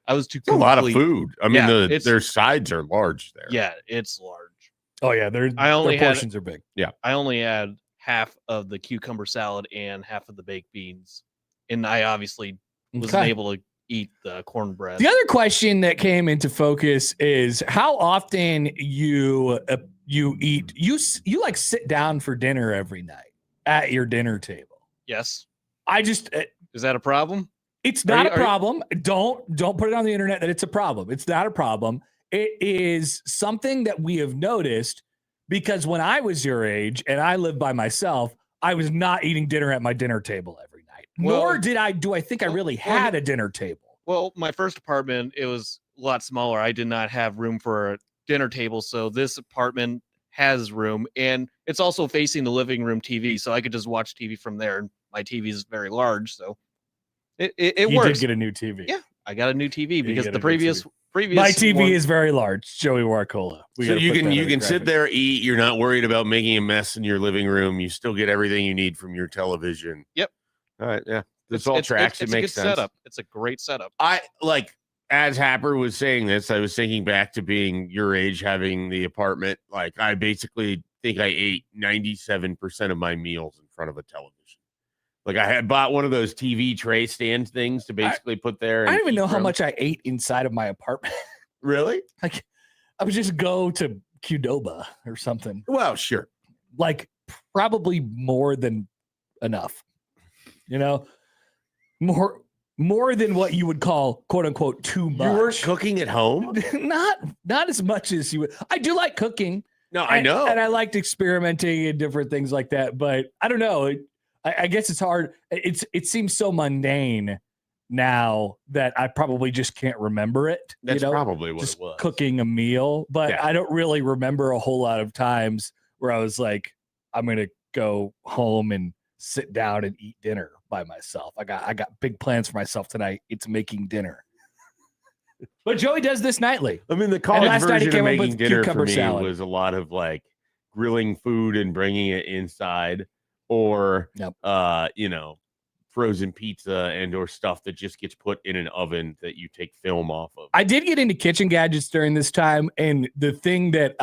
I was too It's a lot of complete. food. I mean, Yeah, their sides are large there. Yeah, it's large. Oh yeah, their portions are big. I only had half of the cucumber salad and half of the baked beans, and I obviously wasn't Okay. able to eat the cornbread. The other question that came into focus is how often you eat you like sit down for dinner every night at your dinner table. Yes, I just is that a problem? it's Are not you- a problem. Don't put it on the internet that it's a problem. It's not a problem. It is something that we have noticed because when I was your age and I lived by myself, I was not eating dinner at my dinner table every night. Well- Nor do I think I really had a dinner table. Well, my first apartment, it was a lot smaller. I did not have room for a dinner table, so this apartment has room, and it's also facing the living room TV, so I could just watch TV from there. And my TV is very large, so it You works. did get a new TV. Yeah, I got a new TV You because get the a new previous My TV one- is very large. Joey Warcola. So you can sit there, eat. You're not worried about making a mess in your living room. You still get everything you need from your television. Yep. All right. Yeah. This all tracks. It makes a good sense. setup. It's a great setup. I like, as Happer was saying this, I was thinking back to being your age, having the apartment. Like, I basically think I ate 97% of my meals in front of a television. Like, I had bought one of those TV tray stand things to basically put there. I don't even know how much I ate inside of my apartment. Really? Like, I would just go to Qdoba or something. Well, sure. Like, probably more than enough. You know, more than what you would call, quote unquote, too much. You weren't cooking at home? not as much as you would. I do like cooking. No, I know. And I liked experimenting and different things like that. But I don't know. I guess it's hard. It seems so mundane now that I probably just can't remember it. That's probably what just it was. Cooking a meal. But Yeah. I don't really remember a whole lot of times where I was like, I'm going to go home and sit down and eat dinner by myself. I got big plans for myself tonight. It's making dinner. But Joey does this nightly. I mean, the college last night he version came of up making with dinner for cucumber me salad. was a lot of like grilling food and bringing it inside, or Yep. frozen pizza and or stuff that just gets put in an oven that you take film off of. I did get into kitchen gadgets during this time, and the thing that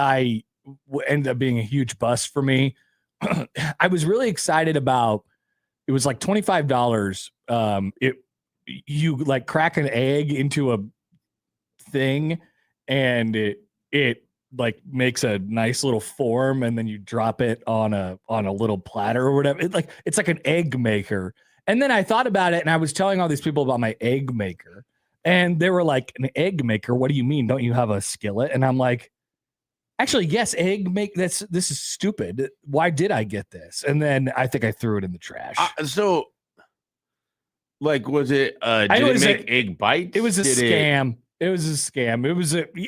ended up being a huge bust for me, I was really excited about. It was like $25. You like crack an egg into a thing, and it like makes a nice little form, and then you drop it on a little platter or whatever. It's like an egg maker. And then I thought about it, and I was telling all these people about my egg maker, and they were like, "An egg maker? What do you mean? Don't you have a skillet?" And I'm like, "Actually, yes, this is stupid. Why did I get this?" And then I think I threw it in the trash. So, like, was it? Did it make egg bites? It was a scam. It was a scam.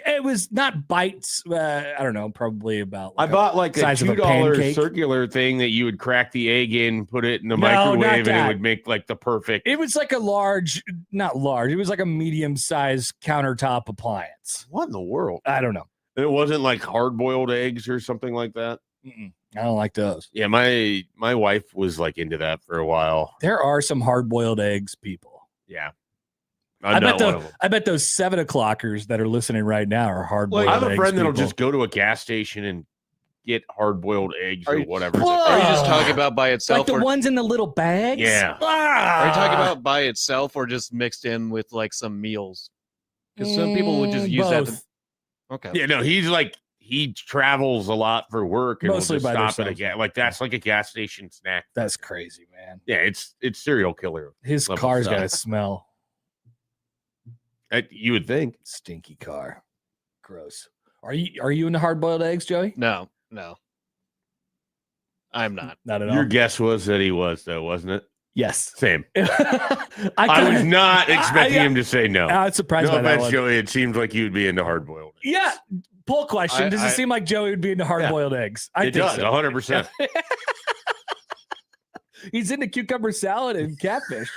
It was not bites. I don't know, probably about. I bought like a $2 pancake. circular thing that you would crack the egg in, put it in the microwave, and it would make like the perfect. It was like a not large. It was like a medium-sized countertop appliance. What in the world? I don't know. It wasn't like hard-boiled eggs or something like that. I don't like those. Yeah, my wife was like into that for a while. There are some hard-boiled eggs, people. Yeah. I bet those 7 o'clockers that are listening right now are hard-boiled eggs. I have a friend people. that'll just go to a gas station and get hard-boiled eggs or whatever. Are you just talking about by itself? Like the ones in the little bags? Yeah. Are you talking about by itself or just mixed in with like some meals? Because some people would just use both. that. Okay. Yeah, no, he travels a lot for work and Mostly will just by stop at a gas. Like that's like a gas station snack. That's crazy, man. Yeah, it's serial killer. His level car's stuff. got to smell. You would think. Stinky car. Gross. Are you into hard-boiled eggs, Joey? No. I'm not. Not at all. Your guess was that he was, though, wasn't it? Yes. Same. I was not expecting him to say no. I was surprised No by that offense, one. Joey. It seems like you'd be into hard-boiled. Yeah. Poll question. Does it seem like Joey would be into hard-boiled eggs? I It think does, so. 100%. He's into cucumber salad and catfish.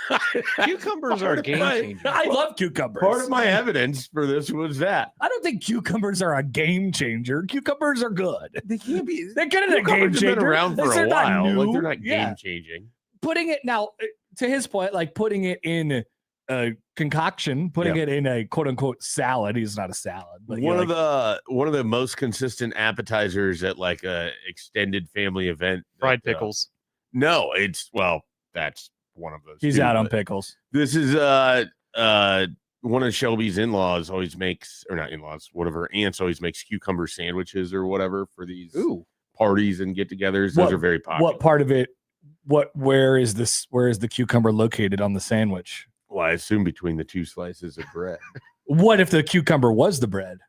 Cucumbers are a game changer. I love cucumbers. Part of my evidence for this was that. I don't think cucumbers are a game changer. Cucumbers are good. They can't be. They're kind of a game Cucumbers changer. have been around for They're a not while. new. Like they're not Yeah. game-changing. Putting it now, to his point, like putting it in a concoction, putting it in a quote-unquote salad. He's not a salad. But One of the most consistent appetizers at like a extended family event. Fried pickles. No, that's one of those. He's too, out on but pickles. This is one of Shelby's in-laws always makes, or not in-laws, one of her aunts always makes cucumber sandwiches or whatever for these parties and get-togethers. Those are very popular. What part of it? Where is the cucumber located on the sandwich? Well, I assume between the two slices of bread. What if the cucumber was the bread?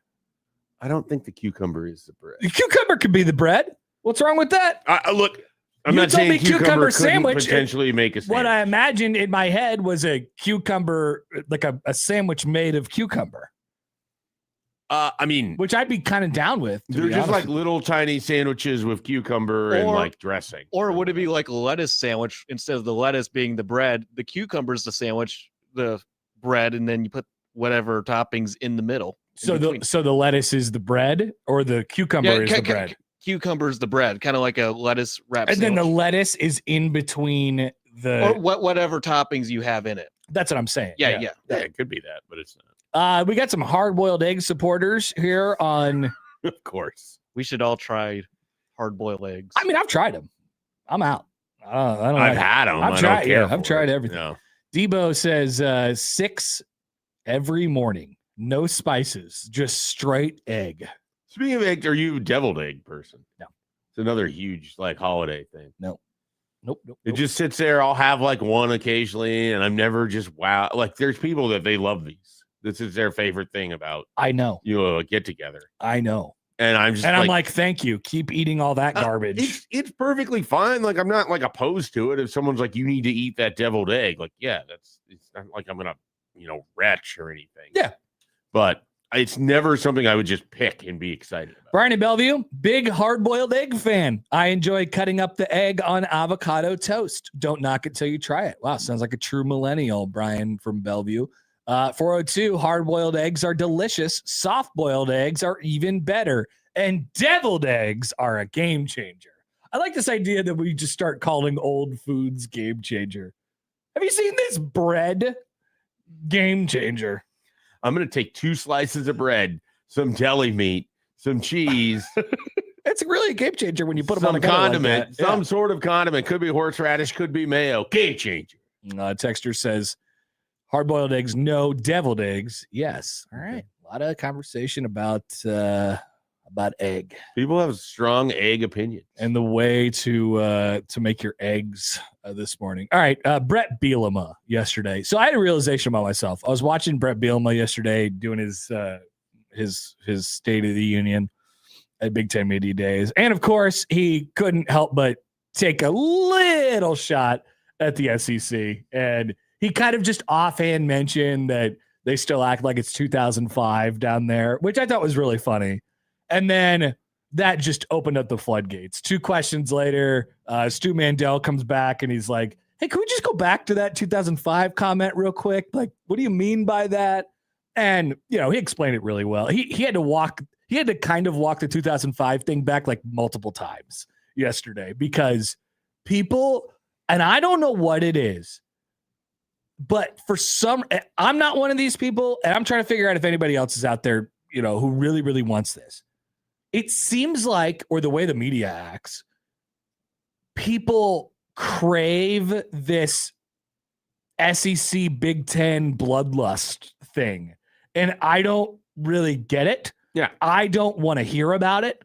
I don't think the cucumber is the bread. The cucumber could be the bread. What's wrong with that? Look, I'm You not told me saying cucumber sandwich. potentially make a sandwich. What I imagined in my head was a cucumber, like a sandwich made of cucumber. I mean, Which I'd be kind of down with. they're just like little tiny sandwiches with cucumber and like dressing. Or would it be like a lettuce sandwich instead of the lettuce being the bread? The cucumber's the sandwich, the bread, and then you put whatever toppings in the middle. So the lettuce is the bread, or the cucumber is the bread. Cucumber's the bread, kind of like a lettuce wrap. And sandwich. then the lettuce is in between or whatever toppings you have in it. That's what I'm saying. Yeah. Yeah, it could be that, but it's not. We got some hard-boiled egg supporters here on. Of course. We should all try hard-boiled eggs. I mean, I've tried them. I'm out. I don't I've like had them. I've tried. Yeah, I've tried everything. No. Debo says 6 every morning, no spices, just straight egg. Speaking of egg, are you a deviled egg person? No. It's another huge holiday thing. Nope. It just sits there. I'll have one occasionally, and I'm never just wow. Like there's people that they love these. This is their favorite thing about. I know. A get together. I know. And I'm just I'm like, thank you. Keep eating all that garbage. It's perfectly fine. Like I'm not opposed to it. If someone's like, you need to eat that deviled egg, it's not like I'm gonna retch or anything. Yeah. But it's never something I would just pick and be excited about. Brian in Bellevue, big hard-boiled egg fan. I enjoy cutting up the egg on avocado toast. Don't knock it till you try it. Wow, sounds like a true millennial, Brian from Bellevue. 402, hard-boiled eggs are delicious. Soft-boiled eggs are even better. And deviled eggs are a game changer. I like this idea that we just start calling old foods game changer. Have you seen this bread? Game changer. I'm going to take 2 slices of bread, some deli meat, some cheese. It's really a game changer when you put them on a condiment, like that. some sort of condiment. Could be horseradish, could be mayo. Game changer. Texter says, hard-boiled eggs, no. Deviled eggs, yes. All right. A lot of conversation about egg. People have strong egg opinions. And the way to make your eggs this morning. All right, Bret Bielema yesterday. So I had a realization about myself. I was watching Bret Bielema yesterday doing his State of the Union at Big Ten Media Days, and of course he couldn't help but take a little shot at the SEC, and he kind of just offhand mentioned that they still act like it's 2005 down there, which I thought was really funny. And then that just opened up the floodgates. 2 questions later, Stu Mandel comes back and he's like, hey, can we just go back to that 2005 comment real quick? Like, what do you mean by that? And, he explained it really well. He had to kind of walk the 2005 thing back like multiple times yesterday because people, and I don't know what it is, but I'm not one of these people, and I'm trying to figure out if anybody else is out there, who really, really wants this. It seems like, or the way the media acts, people crave this SEC Big Ten bloodlust thing. And I don't really get it. Yeah. I don't want to hear about it.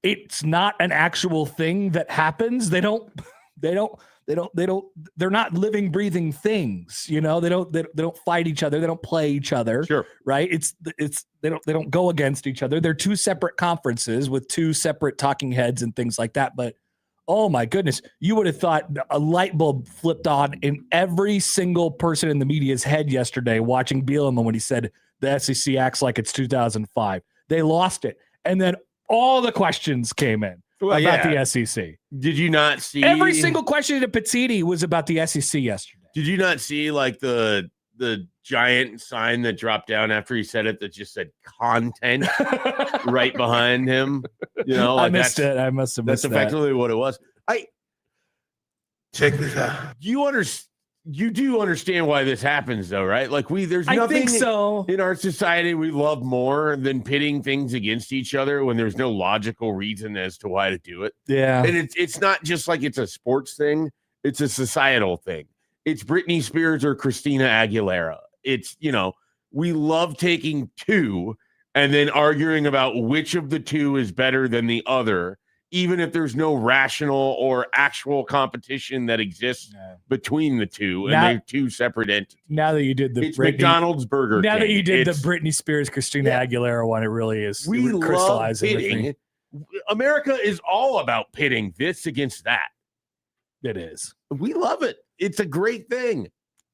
It's not an actual thing that happens. They're not living, breathing things, they don't fight each other. They don't play each other. Sure. Right. They don't go against each other. They're 2 separate conferences with 2 separate talking heads and things like that. But oh my goodness, you would have thought a light bulb flipped on in every single person in the media's head yesterday watching Bielema when he said the SEC acts like it's 2005. They lost it. And then all the questions came in. About the SEC. Did you not see every single question to Pizzini was about the SEC yesterday? Did you not see the giant sign that dropped down after he said it that just said content right behind him? I missed it. I must have missed That's effectively what it was. Check this out. You do understand why this happens, though, right? There's nothing I think so. in our society we love more than pitting things against each other when there's no logical reason as to why to do it. Yeah. And it's not just like it's a sports thing. It's a societal thing. It's Britney Spears or Christina Aguilera. It's, we love taking 2 and then arguing about which of the 2 is better than the other, even if there's no rational or actual competition that exists between the 2, and they're 2 separate entities. Now that you did the McDonald's Burger Now King, that you did the Britney Spears, Christina Aguilera one, it really is. We love crystallizing pitting. America is all about pitting this against that. It is. We love it. It's a great thing.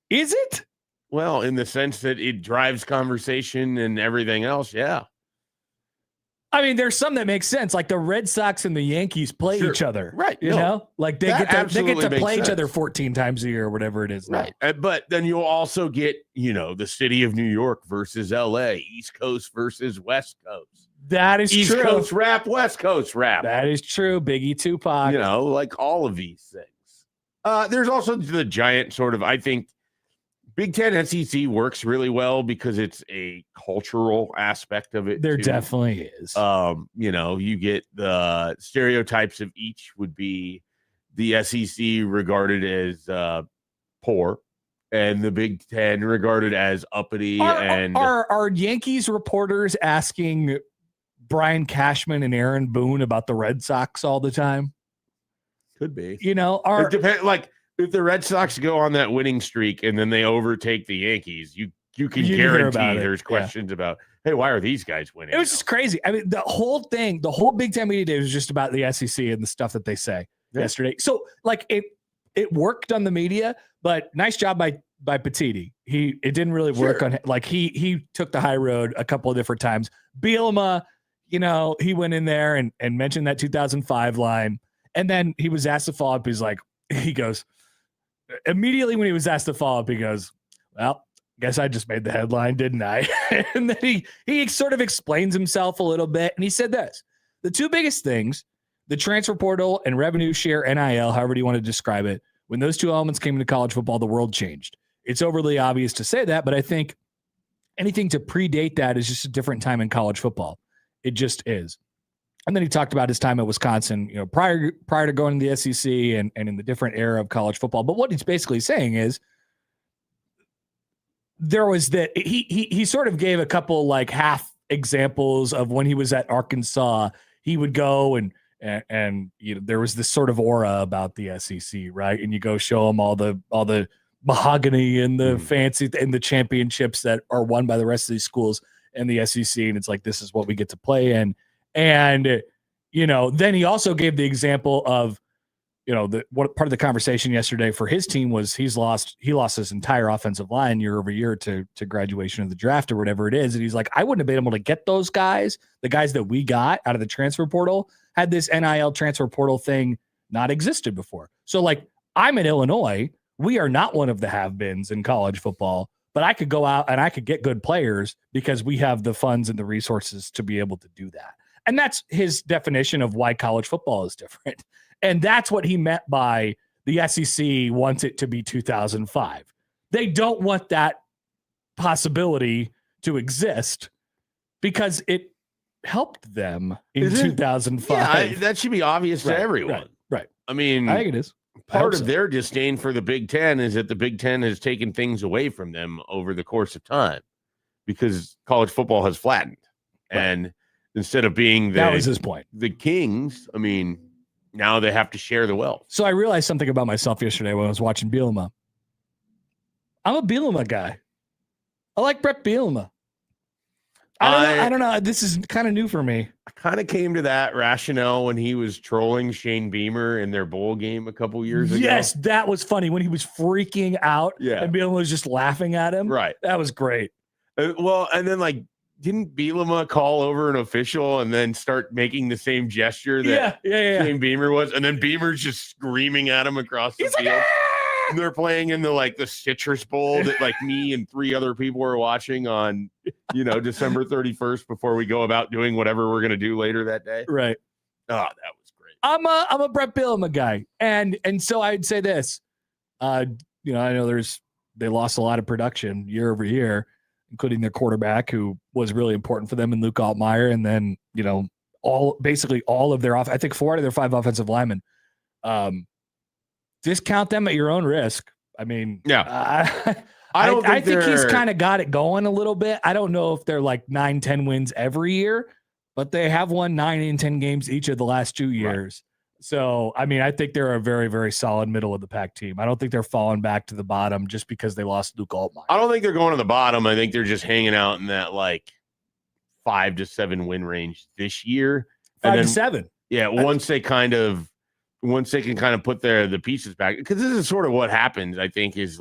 Is it? Well, in the sense that it drives conversation and everything else, yeah. I mean, there's some that make sense. Like the Red Sox and the Yankees play each other, right? You know, like they get to play each other 14 times a year or whatever it is. Right. But then you'll also get, the city of New York versus LA, East Coast versus West Coast. That is East true. East Coast rap, West Coast rap. That is true. Biggie, Tupac. Like all of these things. There's also the giant sort of, I think, Big Ten SEC works really well because it's a cultural aspect of it. There too. definitely is. You get the stereotypes of each would be the SEC regarded as poor, and the Big Ten regarded as uppity. Are Yankees reporters asking Brian Cashman and Aaron Boone about the Red Sox all the time? Could be. It depends. Like if the Red Sox go on that winning streak and then they overtake the Yankees, you can guarantee there's questions about, hey, why are these guys winning? It was just crazy. I mean, the whole Big Ten media day was just about the SEC and the stuff that they say yesterday. So like it worked on the media, but nice job by Petiti. It didn't really work on him. Like he took the high road a couple of different times. Bielema, he went in there and mentioned that 2005 line. And then he was asked to follow up. He goes, immediately when he was asked to follow up, he goes, well, guess I just made the headline, didn't I? And then he sort of explains himself a little bit. And he said this, the two biggest things, the transfer portal and revenue share, NIL, however you want to describe it, when those two elements came into college football, the world changed. It's overly obvious to say that, but I think anything to predate that is just a different time in college football. It just is. And then he talked about his time at Wisconsin, prior to going to the SEC and in the different era of college football. But what he's basically saying is there was that he sort of gave a couple like half examples of when he was at Arkansas, he would go and there was this sort of aura about the SEC, right? And you go show them all the mahogany and the fancy and the championships that are won by the rest of these schools in the SEC, and it's like, this is what we get to play in. And, then he also gave the example of, what part of the conversation yesterday for his team was he lost his entire offensive line year over year to graduation of the draft or whatever it is. And he's like, I wouldn't have been able to get those guys, the guys that we got out of the transfer portal, had this NIL transfer portal thing not existed before. So like, I'm in Illinois. We are not one of the have-beens in college football, but I could go out and I could get good players because we have the funds and the resources to be able to do that. And that's his definition of why college football is different. And that's what he meant by the SEC wants it to be 2005. They don't want that possibility to exist because it helped them in 2005. Yeah, that should be obvious to everyone. Right. I mean, I think it is. Part of their disdain for the Big Ten is that the Big Ten has taken things away from them over the course of time because college football has flattened. Right. And instead of being that was his point, the kings, I mean, now they have to share the wealth. So I realized something about myself yesterday when I was watching Bielema. I'm a Bielema guy. I like Bret Bielema. I don't know. This is kind of new for me. I kind of came to that rationale when he was trolling Shane Beamer in their bowl game a couple years ago. Yes, that was funny when he was freaking out. Yeah. And Bielema was just laughing at him. Right. That was great. And then didn't Bielema call over an official and then start making the same gesture that Shane Beamer was? And then Beamer's just screaming at him across the field. And they're playing in the Citrus Bowl that me and three other people were watching on, December 31st before we go about doing whatever we're going to do later that day. Right. Oh, that was great. I'm a Bret Bielema guy. And so I'd say this, I know they lost a lot of production year over year, including their quarterback who was really important for them in Luke Altmaier. And then, basically all of their I think 4 out of their 5 offensive linemen, discount them at your own risk. I mean, I think he's kind of got it going a little bit. I don't know if they're 9-10 wins every year, but they have won 9 and 10 games each of the last 2 years. Right. So, I mean, I think they're a very, very solid middle of the pack team. I don't think they're falling back to the bottom just because they lost Luke Altmaier. I don't think they're going to the bottom. I think they're just hanging out in that 5 to 7 win range this year. 5 to 7. Yeah. Once they can kind of put the pieces back, because this is sort of what happens, I think, is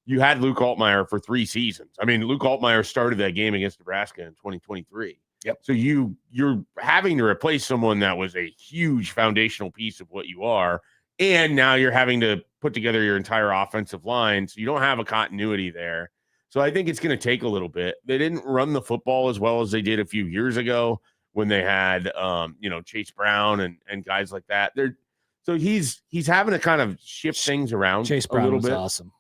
you had Luke Altmaier for 3 seasons. I mean, Luke Altmaier started that game against Nebraska in 2023. Yep. So you're having to replace someone that was a huge foundational piece of what you are, and now you're having to put together your entire offensive line, so you don't have a continuity there. So I think it's going to take a little bit. They didn't run the football as well as they did a few years ago when they had Chase Brown and guys like that. So he's having to kind of shift things around Chase a Brown little was bit. awesome.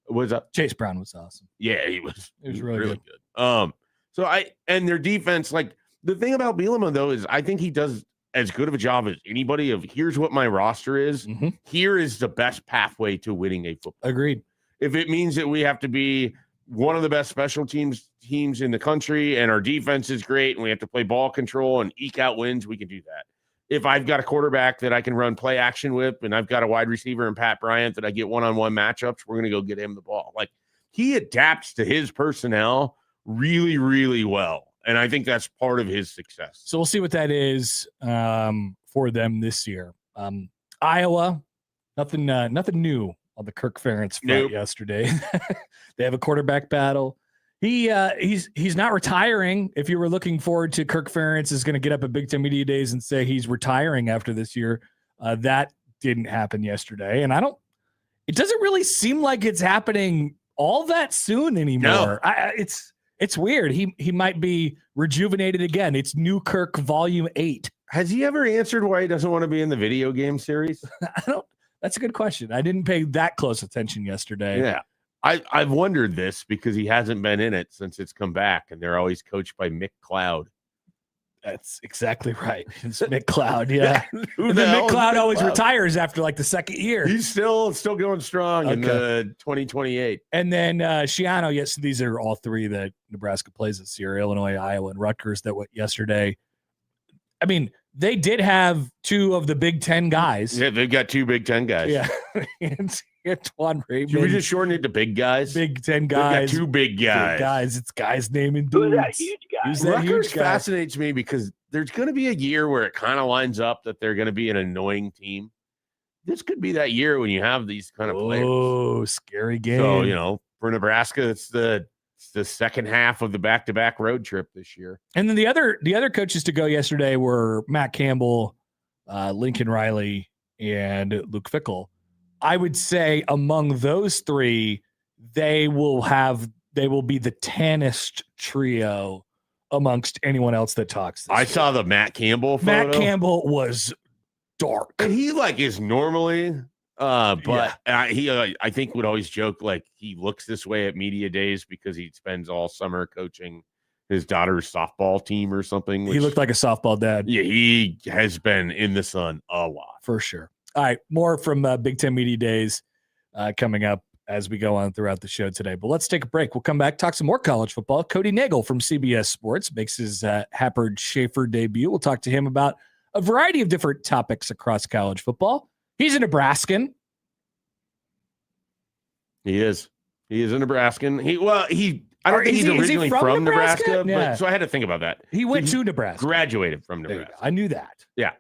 Was up? Chase Brown was awesome. Yeah, he was really good. So and their defense, like the thing about Bielema though is I think he does as good of a job as anybody of here's what my roster is. Mhm. Here is the best pathway to winning a football. Agreed. If it means that we have to be one of the best special teams in the country and our defense is great and we have to play ball control and eke out wins, we can do that. If I've got a quarterback that I can run play action with and I've got a wide receiver and Pat Bryant that I get one-on-one matchups, we're going to go get him the ball. Like he adapts to his personnel really, really well. And I think that's part of his success. So we'll see what that is for them this year. Iowa, nothing new on the Kirk Ferentz front yesterday. They have a quarterback battle. He's not retiring. If you were looking forward to Kirk Ferentz is going to get up at Big Ten Media Days and say he's retiring after this year, that didn't happen yesterday. And it doesn't really seem like it's happening all that soon anymore. No. It's weird. He might be rejuvenated again. It's New Kirk Volume 8. Has he ever answered why he doesn't want to be in the video game series? That's a good question. I didn't pay that close attention yesterday. Yeah. I've wondered this because he hasn't been in it since it's come back, and they're always coached by Mick Cloud. That's exactly right. It's Mick Cloud, yeah. And then Mick Cloud always retires after like the second year. He's still going strong in the 2028. And then Schiano, yes, these are all three that Nebraska plays this year, Illinois, Iowa, and Rutgers that went yesterday. I mean, they did have two of the Big Ten guys. Yeah, they've got two Big Ten guys. Yeah. And Antoine Raymond. Should we just shorten it to big guys? Big Ten guys. They've got two big guys. Big guys. It's guys naming dudes. Who's that huge guy? Who's that Rutgers huge guy? fascinates me because there's going to be a year where it kind of lines up that they're going to be an annoying team. This could be that year when you have these kind of players. Oh, scary game. So, for Nebraska, it's the second half of the back-to-back road trip this year. And then the other coaches to go yesterday were Matt Campbell, Lincoln Riley, and Luke Fickell. I would say among those three, they will be the tannest trio amongst anyone else that talks. I saw the Matt Campbell photo. Matt Campbell was dark. And he is normally, but I think would always joke like he looks this way at media days because he spends all summer coaching his daughter's softball team or something. He looked like a softball dad. Yeah, he has been in the sun a lot. For sure. All right, more from Big Ten Media Days coming up as we go on throughout the show today. But let's take a break. We'll come back, talk some more college football. Cody Nagel from CBS Sports makes his Happer Schaefer debut. We'll talk to him about a variety of different topics across college football. He's a Nebraskan. He is a Nebraskan. I don't think he's originally from Nebraska, yeah. but so I had to think about that. He went to Nebraska. Graduated from Nebraska. I knew that. Yeah.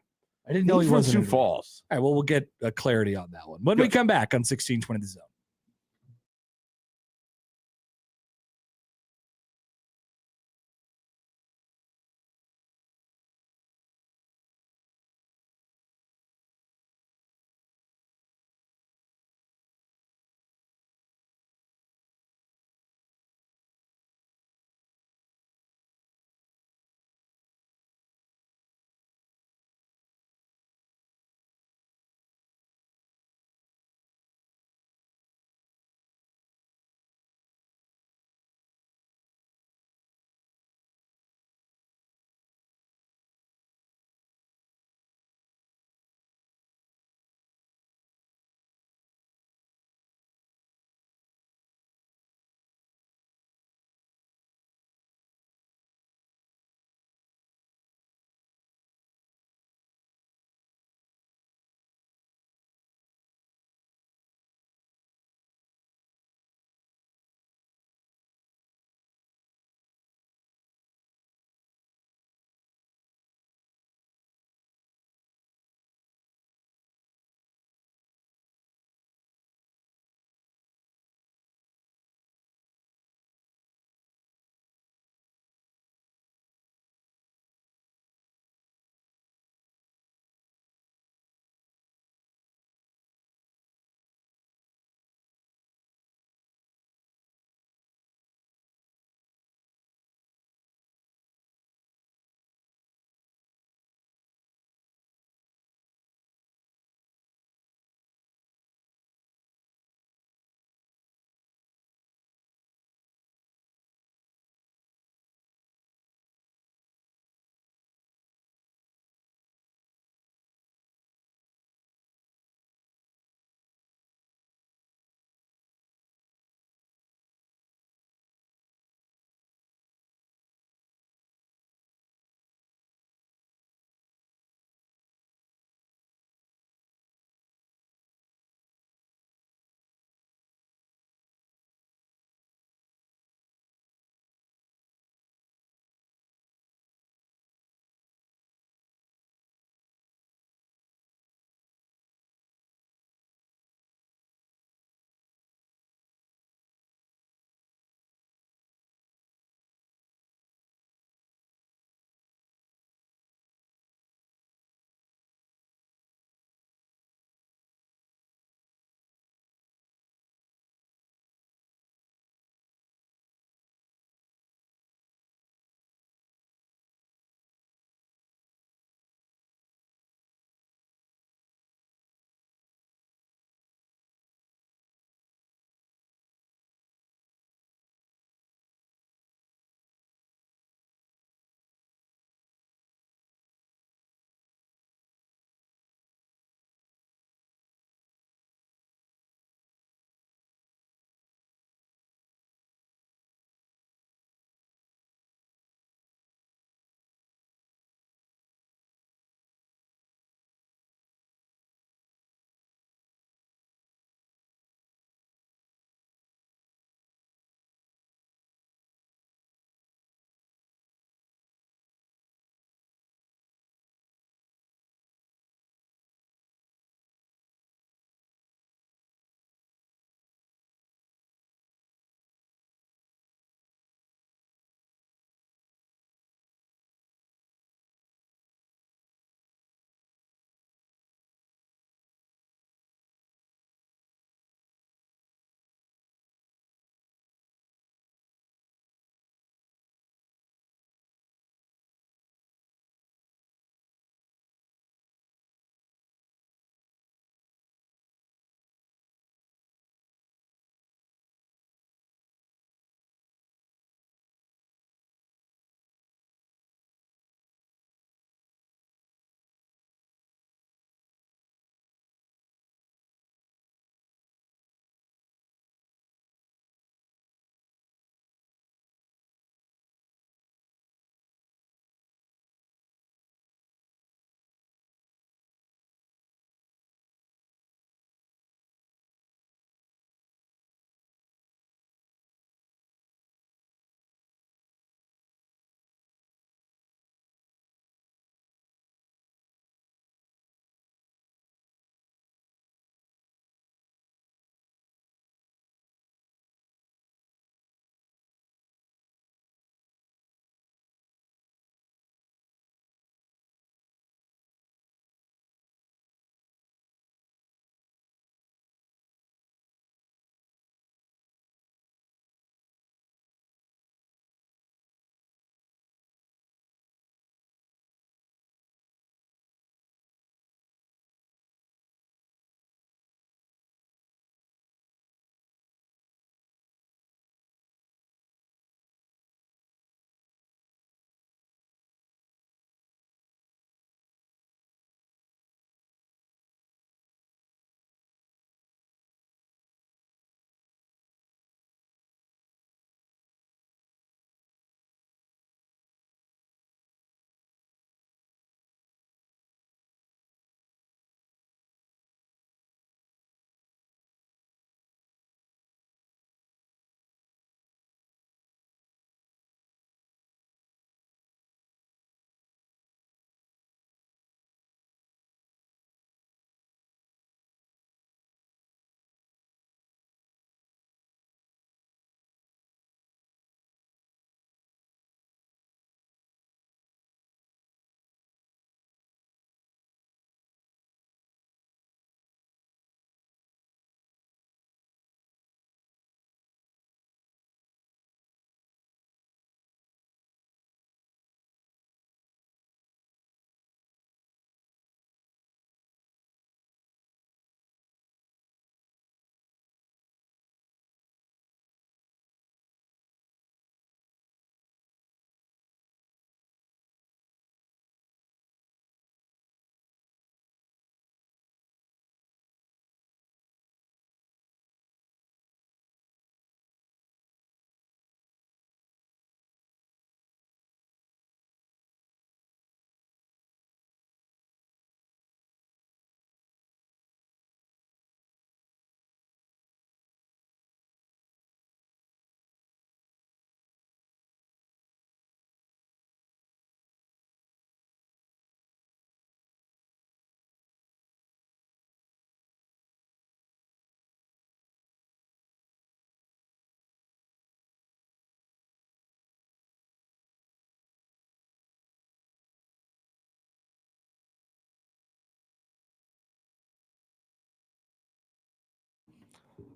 I didn't know he from was Sioux Falls. All right, well, we'll get clarity on that one when we come back on 1620 The Zone.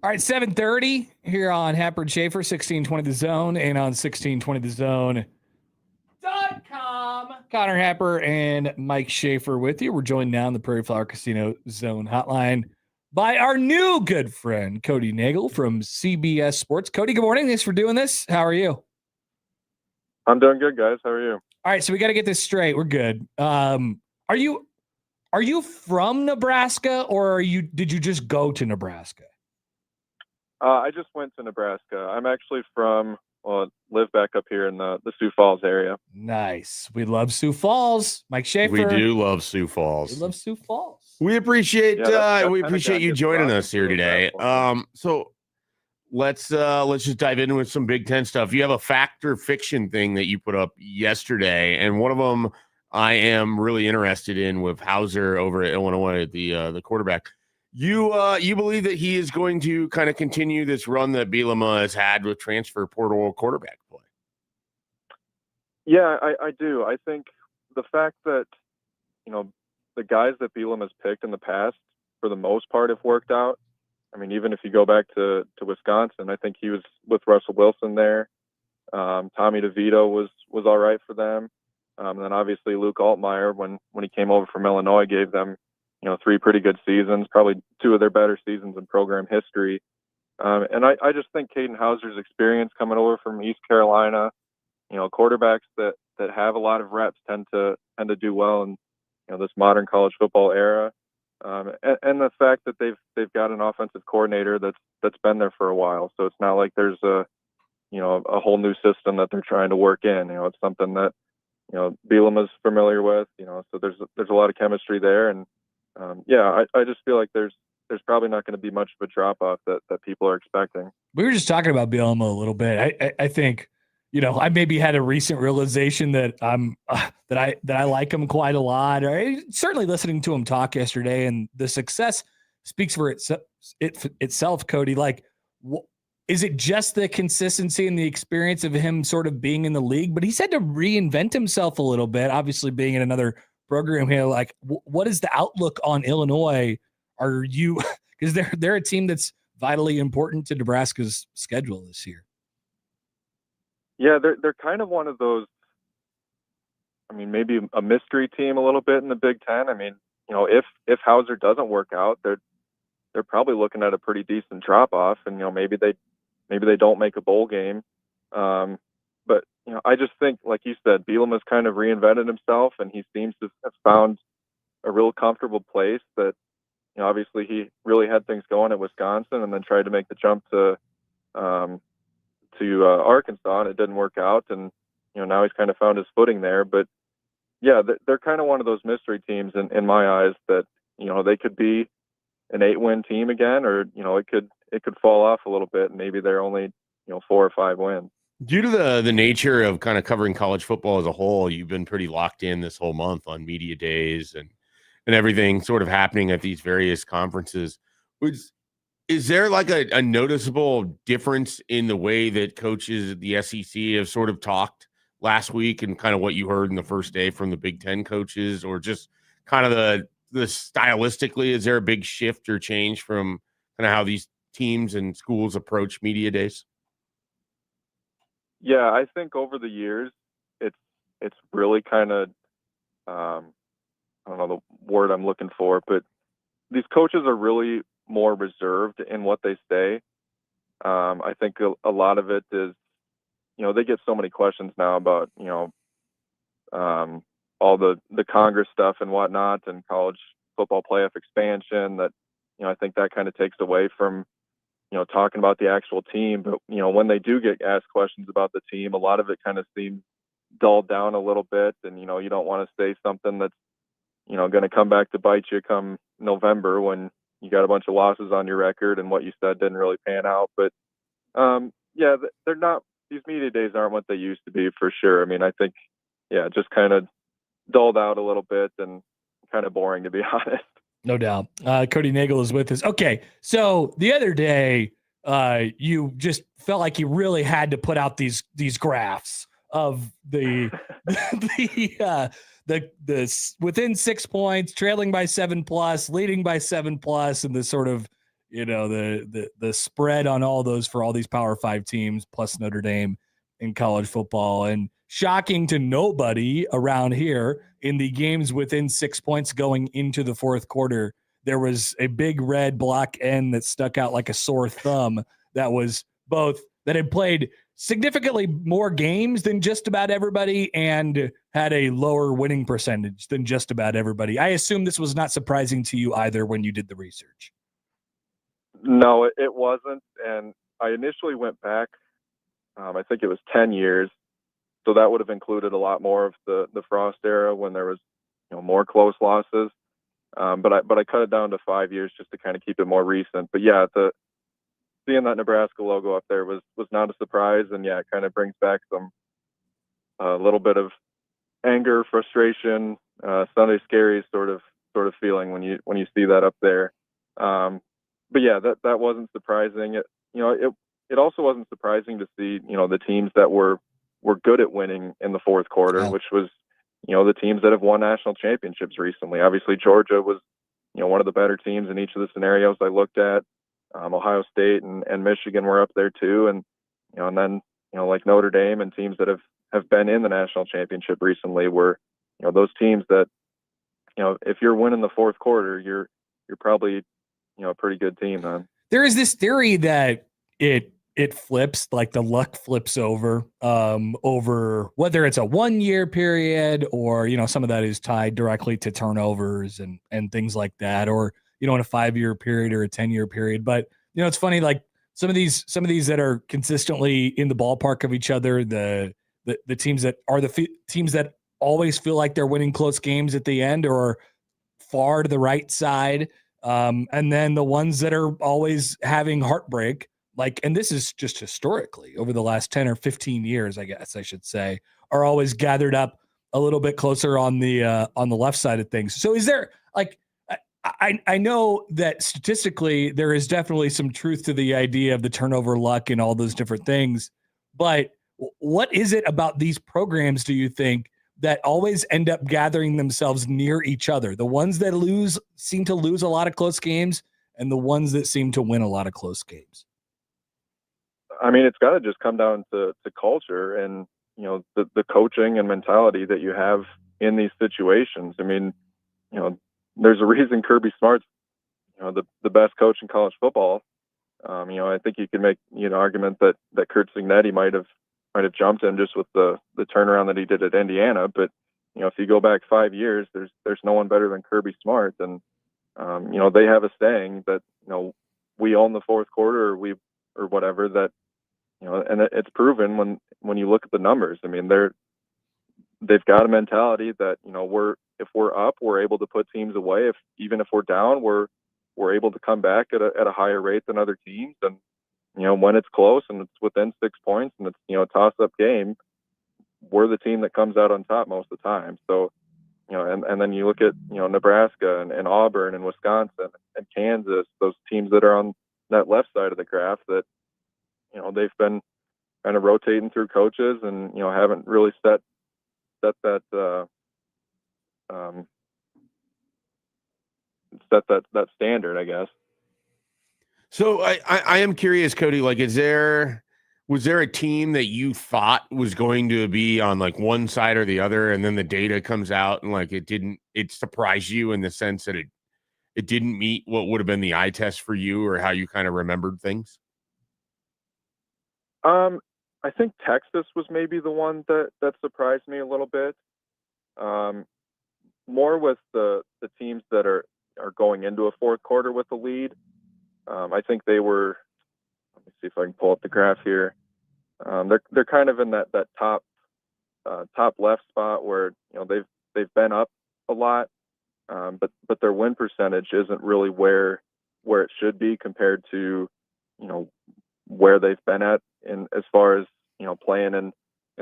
All right, 7:30 here on Happer and Schaefer, 1620 The Zone, and on 1620thezone.com. Connor Happer and Mike Schaefer with you. We're joined now in the Prairie Flower Casino Zone hotline by our new good friend, Cody Nagel from CBS Sports. Cody, good morning. Thanks for doing this. How are you? I'm doing good, guys. How are you? All right, so we got to get this straight. We're good. Are you from Nebraska, or did you just go to Nebraska? I just went to Nebraska. I'm actually live back up here in the Sioux Falls area. Nice. We love Sioux Falls. Mike Schaefer. We do love Sioux Falls. We love Sioux Falls. We appreciate that's we kinda appreciate you gets joining rocked us here into the today. platform. So let's just dive in with some Big Ten stuff. You have a fact or fiction thing that you put up yesterday, and one of them I am really interested in with Hauser over at Illinois, the quarterback. You believe that he is going to kind of continue this run that Bielema has had with transfer portal quarterback play? Yeah, I do. I think the fact that, the guys that Bielema has picked in the past, for the most part, have worked out. I mean, even if you go back to Wisconsin, I think he was with Russell Wilson there. Tommy DeVito was all right for them. And then obviously Luke Altmaier, when he came over from Illinois, gave them, 3 pretty good seasons, probably 2 of their better seasons in program history. And I just think Caden Hauser's experience coming over from East Carolina, quarterbacks that have a lot of reps tend to do well in this modern college football era. And the fact that they've got an offensive coordinator that's been there for a while, so it's not like there's a whole new system that they're trying to work in. It's something that Bielema's familiar with. So there's a lot of chemistry there, and I just feel like there's probably not going to be much of a drop off that people are expecting. We were just talking about Bielema a little bit. I think, I maybe had a recent realization that that I like him quite a lot. Or certainly listening to him talk yesterday, and the success speaks for itself. Cody, like, is it just the consistency and the experience of him sort of being in the league? But he's had to reinvent himself a little bit. Obviously, being in another program here, like, what is the outlook on Illinois? Are you, because they're a team that's vitally important to Nebraska's schedule this year? Yeah, they're kind of one of those. I mean, maybe a mystery team a little bit in the Big Ten. I mean, if Hauser doesn't work out, they're probably looking at a pretty decent drop off, and maybe they don't make a bowl game. But I just think, like you said, Bielema's kind of reinvented himself, and he seems to have found a real comfortable place that, obviously he really had things going at Wisconsin and then tried to make the jump to Arkansas, and it didn't work out. And, now he's kind of found his footing there. But yeah, they're kind of one of those mystery teams in my eyes that, they could be an 8-win team again, or, it could fall off a little bit, and maybe they're only, 4 or 5 wins. Due to the nature of kind of covering college football as a whole, you've been pretty locked in this whole month on media days and everything sort of happening at these various conferences. Is there like a noticeable difference in the way that coaches at the SEC have sort of talked last week, and kind of what you heard in the first day from the Big Ten coaches, or just kind of the stylistically, is there a big shift or change from kind of how these teams and schools approach media days? Yeah, I think over the years, it's really kind of, I don't know the word I'm looking for, but these coaches are really more reserved in what they say. I think a lot of it is, they get so many questions now about, all the Congress stuff and whatnot, and college football playoff expansion, that, I think that kind of takes away from, talking about the actual team. But, when they do get asked questions about the team, a lot of it kind of seems dulled down a little bit. And, you don't want to say something that's, going to come back to bite you come November, when you got a bunch of losses on your record and what you said didn't really pan out. But, yeah, they're not, these media days aren't what they used to be, for sure. I mean, I think, yeah, just kind of dulled out a little bit and kind of boring, to be honest. No doubt. Cody Nagel is with us. Okay, so the other day, you just felt like you really had to put out these graphs of the within 6 points, trailing by 7+, leading by 7+, and the sort of the spread on all those for all these Power 5 teams plus Notre Dame in college football. And shocking to nobody around here, in the games within 6 points going into the fourth quarter, there was a big red block N that stuck out like a sore thumb that had played significantly more games than just about everybody and had a lower winning percentage than just about everybody. I assume this was not surprising to you either when you did the research. No, it wasn't. And I initially went back, I think it was 10 years. So that would have included a lot more of the Frost era when there was more close losses. But I cut it down to 5 years just to kind of keep it more recent. But yeah, seeing that Nebraska logo up there was not a surprise, and yeah, it kind of brings back some little bit of anger, frustration, Sunday scary sort of feeling when you see that up there. But yeah, that wasn't surprising. It also wasn't surprising to see the teams that were good at winning in the fourth quarter, which was the teams that have won national championships recently. Obviously, Georgia was one of the better teams in each of the scenarios I looked at. Ohio State and Michigan were up there too, and then like Notre Dame and teams that have been in the national championship recently were those teams that if you're winning the fourth quarter, you're probably a pretty good team then. There is this theory that it flips, like the luck flips over whether it's a 1 year period or some of that is tied directly to turnovers and things like that, or in a 5 year period or a 10-year period. But it's funny, like some of these that are consistently in the ballpark of each other, the teams that are teams that always feel like they're winning close games at the end or far to the right side, and then the ones that are always having heartbreak, and this is just historically over the last 10 or 15 years, I guess I should say, are always gathered up a little bit closer on the left side of things. So is there I know that statistically there is definitely some truth to the idea of the turnover luck and all those different things, but what is it about these programs, do you think, that always end up gathering themselves near each other? The ones that seem to lose a lot of close games, and the ones that seem to win a lot of close games. I mean, it's got to just come down to culture and the coaching and mentality that you have in these situations. I mean, there's a reason Kirby Smart's the best coach in college football. I think you can make an argument that Kurt Cignetti might have jumped him just with the turnaround that he did at Indiana. But if you go back 5 years, there's no one better than Kirby Smart. And they have a saying that we own the fourth quarter or whatever, that and it's proven when you look at the numbers. I mean, they've got a mentality that if we're up, we're able to put teams away. Even if we're down, we're able to come back at a higher rate than other teams. And when it's close and it's within 6 points and it's a toss-up game, we're the team that comes out on top most of the time. So and then you look at Nebraska and Auburn and Wisconsin and Kansas, those teams that are on that left side of the graph that they've been kind of rotating through coaches and haven't really set that standard, I guess. So I am curious, Cody, was there a team that you thought was going to be on one side or the other, and then the data comes out and it surprised you in the sense that it didn't meet what would have been the eye test for you or how you kind of remembered things? I think Texas was maybe the one that surprised me a little bit. More with the teams that are going into a fourth quarter with the lead. I think they were. Let me see if I can pull up the graph here. They're kind of in that top left spot where they've been up a lot, but their win percentage isn't really where it should be compared to where they've been at in as far as playing in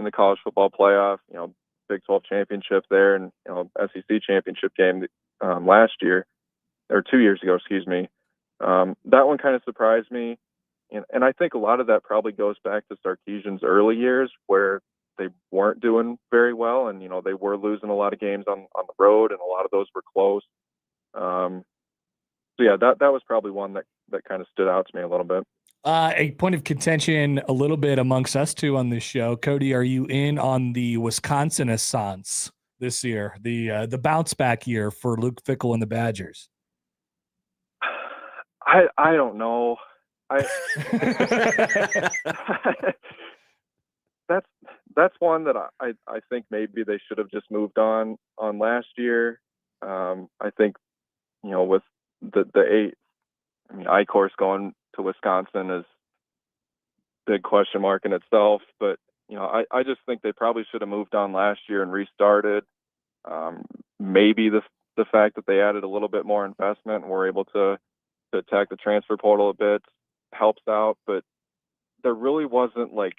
the college football playoff, Big 12 championship there, and SEC championship game last year or 2 years ago, excuse me. That one kind of surprised me, and I think a lot of that probably goes back to Sarkisian's early years where they weren't doing very well, and they were losing a lot of games on the road, and a lot of those were close. So yeah, that was probably one that that kind of stood out to me a little bit. A point of contention a little bit amongst us two on this show. Cody, are you in on the Wisconsin Assance this year, the bounce back year for Luke Fickell and the Badgers? I don't know. That's one that I think maybe they should have just moved on last year. I think, with the eight, I-course going to Wisconsin is big question mark in itself, but I just think they probably should have moved on last year and restarted. Maybe the fact that they added a little bit more investment and were able to attack the transfer portal a bit helps out, but there really wasn't like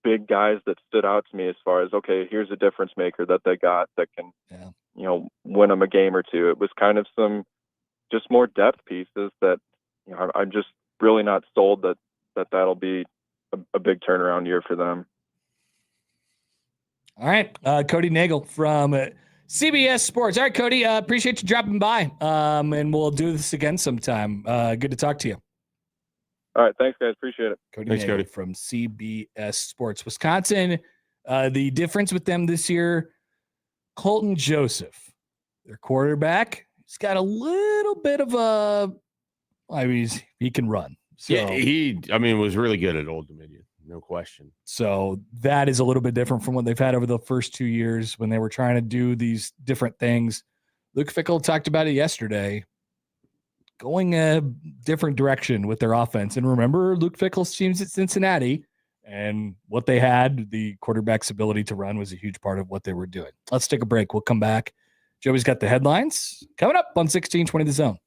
big guys that stood out to me as far as, okay, here's a difference maker that they got that can win them a game or two. It was kind of some just more depth pieces that I'm just really not sold that'll be a big turnaround year for them. All right. Cody Nagel from CBS Sports. All right, Cody, appreciate you dropping by. And we'll do this again sometime. Good to talk to you. All right. Thanks, guys. Appreciate it. Thanks, Nagel Cody. from CBS Sports. Wisconsin, the difference with them this year, Colton Joseph, their quarterback, he's got a little bit of he can run. So, yeah, he was really good at Old Dominion. No question. So that is a little bit different from what they've had over the first 2 years when they were trying to do these different things. Luke Fickell talked about it yesterday, going a different direction with their offense. And remember Luke Fickell's teams at Cincinnati and what they had, the quarterback's ability to run was a huge part of what they were doing. Let's take a break. We'll come back. Joey's got the headlines coming up on 1620 The Zone.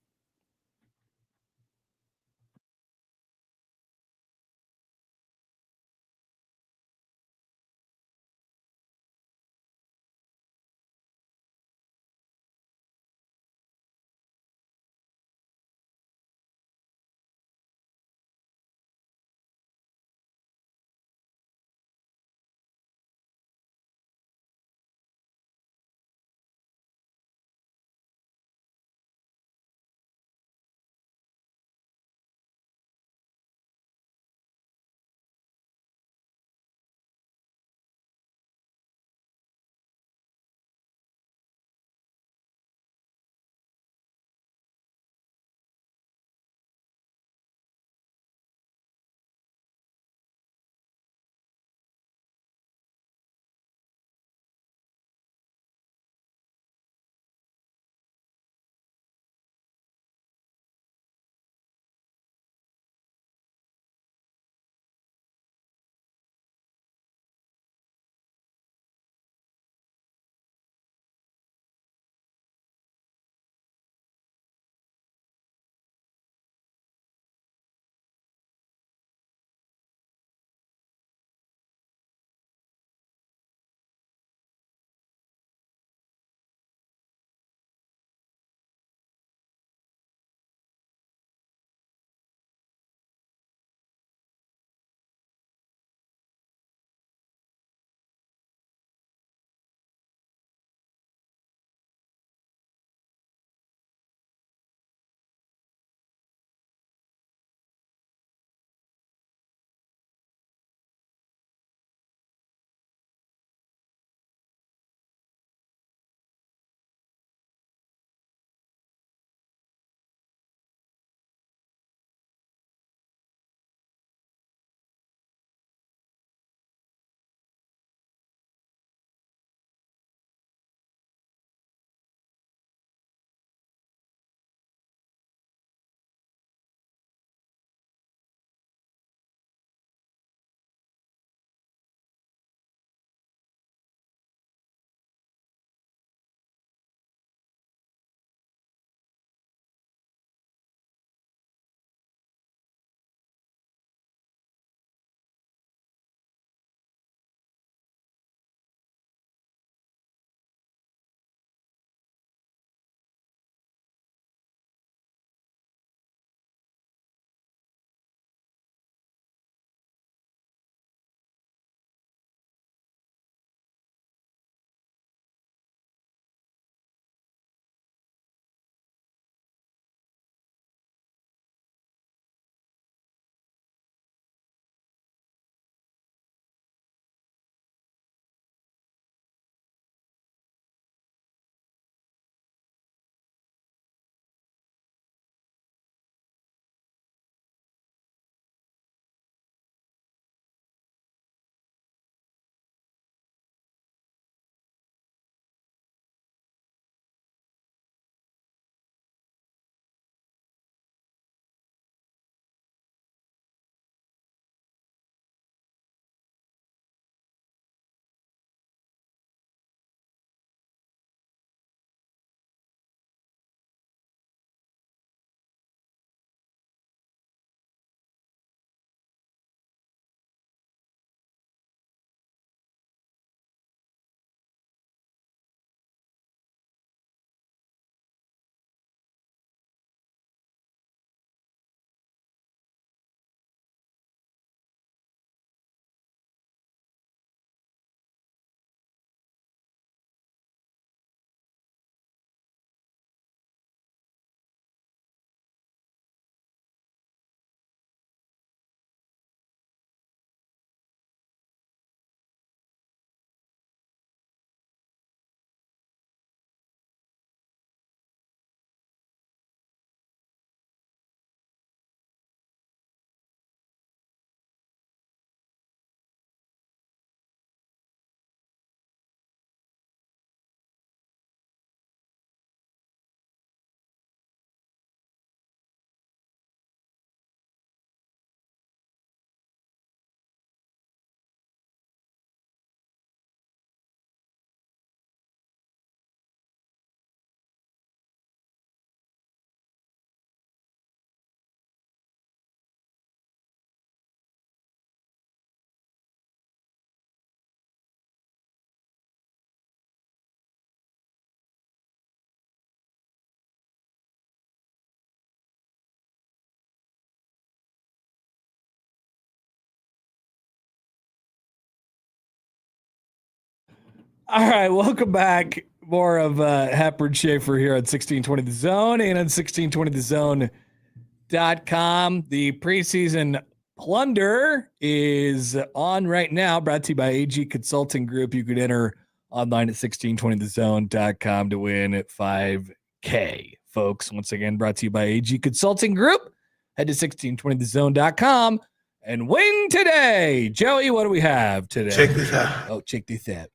All right, welcome back. More of Happer and Schaefer here on 1620 The Zone and on 1620thezone.com. The preseason plunder is on right now, brought to you by AG Consulting Group. You could enter online at 1620thezone.com to win at $5K, folks. Once again, brought to you by AG Consulting Group. Head to 1620thezone.com and win today. Joey, what do we have today? Check this out. Oh, check this out.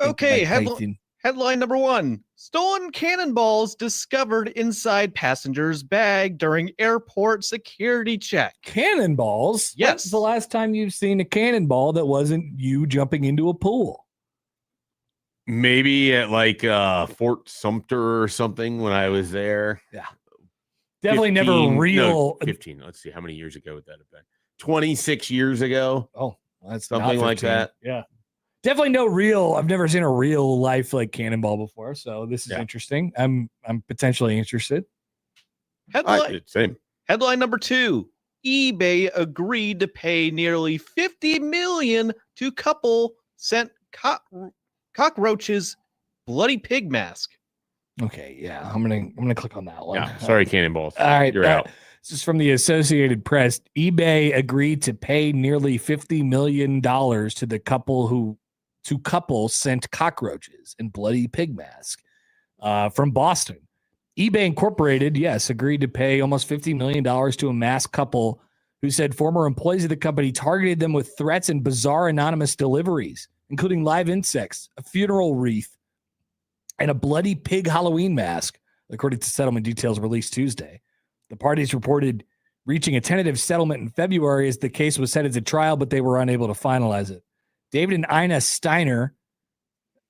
Okay, Mike Tyson. headline number 1. Stolen cannonballs discovered inside passenger's bag during airport security check. Cannonballs? Yes. When's the last time you've seen a cannonball that wasn't you jumping into a pool? Maybe at like Fort Sumter or something when I was there. Yeah. Definitely 15, never real. 15. Let's see. How many years ago would that have been? 26 years ago. Oh, that's Something not like 15. that. Yeah. Definitely no real. I've never seen a real life like cannonball before. So this is interesting. I'm potentially interested. Same. Headline number 2. eBay agreed to pay nearly $50 million to couple sent cockroaches bloody pig mask. Okay, yeah. I'm gonna click on that one. Yeah. Sorry, cannonballs. All right. You're out. This is from the Associated Press. eBay agreed to pay nearly $50 million to the couple sent cockroaches and bloody pig mask from Boston. eBay Incorporated, yes, agreed to pay almost $50 million to a masked couple who said former employees of the company targeted them with threats and bizarre anonymous deliveries, including live insects, a funeral wreath, and a bloody pig Halloween mask, according to settlement details released Tuesday. The parties reported reaching a tentative settlement in February as the case was set as a trial, but they were unable to finalize it. David and Ina Steiner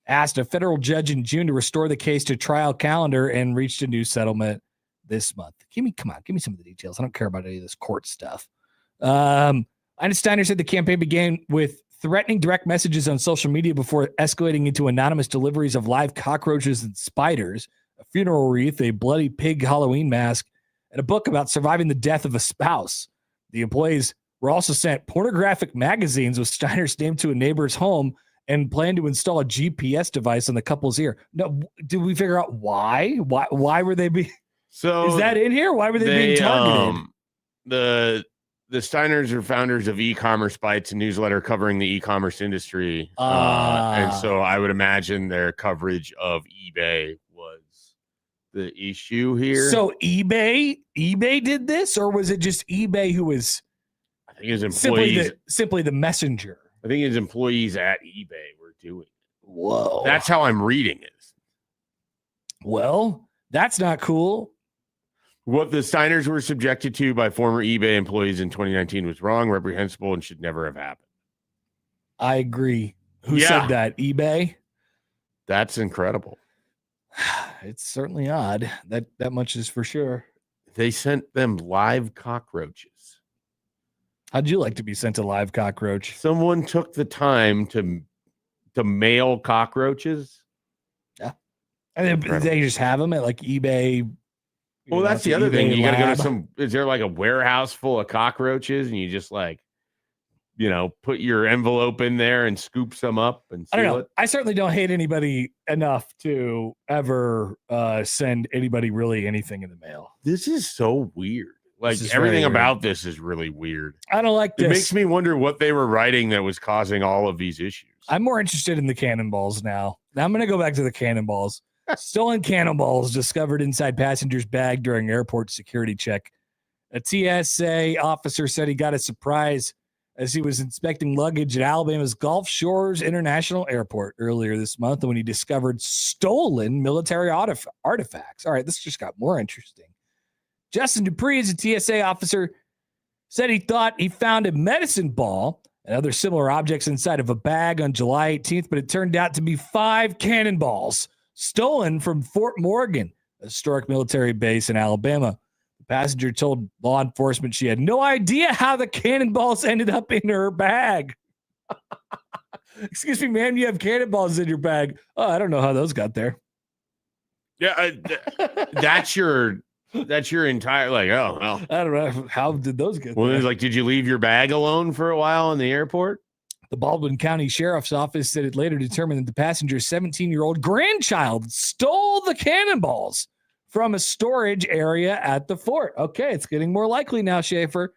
asked a federal judge in June to restore the case to trial calendar and reached a new settlement this month. Give me some of the details. I don't care about any of this court stuff. Ina Steiner said the campaign began with threatening direct messages on social media before escalating into anonymous deliveries of live cockroaches and spiders, a funeral wreath, a bloody pig Halloween mask, and a book about surviving the death of a spouse. The employees were also sent pornographic magazines with Steiner's name to a neighbor's home and planned to install a GPS device on the couple's ear. No, did we figure out why? Why were they being? So is that in here? Why were they being targeted? The Steiners are founders of e-commerce bites, a newsletter covering the e-commerce industry, and so I would imagine their coverage of eBay was the issue here. So eBay did this, or was it just eBay who was? I think his employees, simply the messenger. I think his employees at eBay were doing it. Whoa, that's how I'm reading it. Well, that's not cool. What the Steiners were subjected to by former eBay employees in 2019 was wrong, reprehensible, and should never have happened. I agree. Who said that? eBay? That's incredible. It's certainly odd. That much is for sure. They sent them live cockroaches. How'd you like to be sent a live cockroach? Someone took the time to mail cockroaches. Yeah. And they just have them at like eBay. Well, that's the other thing. You got to go to is there like a warehouse full of cockroaches and you just like, put your envelope in there and scoop some up and seal I don't know. it? I certainly don't hate anybody enough to ever send anybody really anything in the mail. This is so weird. Like everything about this is really weird. I don't like this. It makes me wonder what they were writing that was causing all of these issues. I'm more interested in the cannonballs now. Now I'm going to go back to the cannonballs. Stolen cannonballs discovered inside passenger's bag during airport security check. A TSA officer said he got a surprise as he was inspecting luggage at Alabama's Gulf Shores International Airport earlier this month when he discovered stolen military artifacts. All right, this just got more interesting. Justin Dupree is a TSA officer, said he thought he found a medicine ball and other similar objects inside of a bag on July 18th, but it turned out to be 5 cannonballs stolen from Fort Morgan, a historic military base in Alabama. The passenger told law enforcement she had no idea how the cannonballs ended up in her bag. Excuse me, ma'am, you have cannonballs in your bag. Oh, I don't know how those got there. Yeah, that's your entire I don't know. How did those get there? Well, it's like, did you leave your bag alone for a while in the airport? The Baldwin County Sheriff's Office said it later determined that the passenger's 17-year-old grandchild stole the cannonballs from a storage area at the fort. Okay, it's getting more likely now, Schaefer.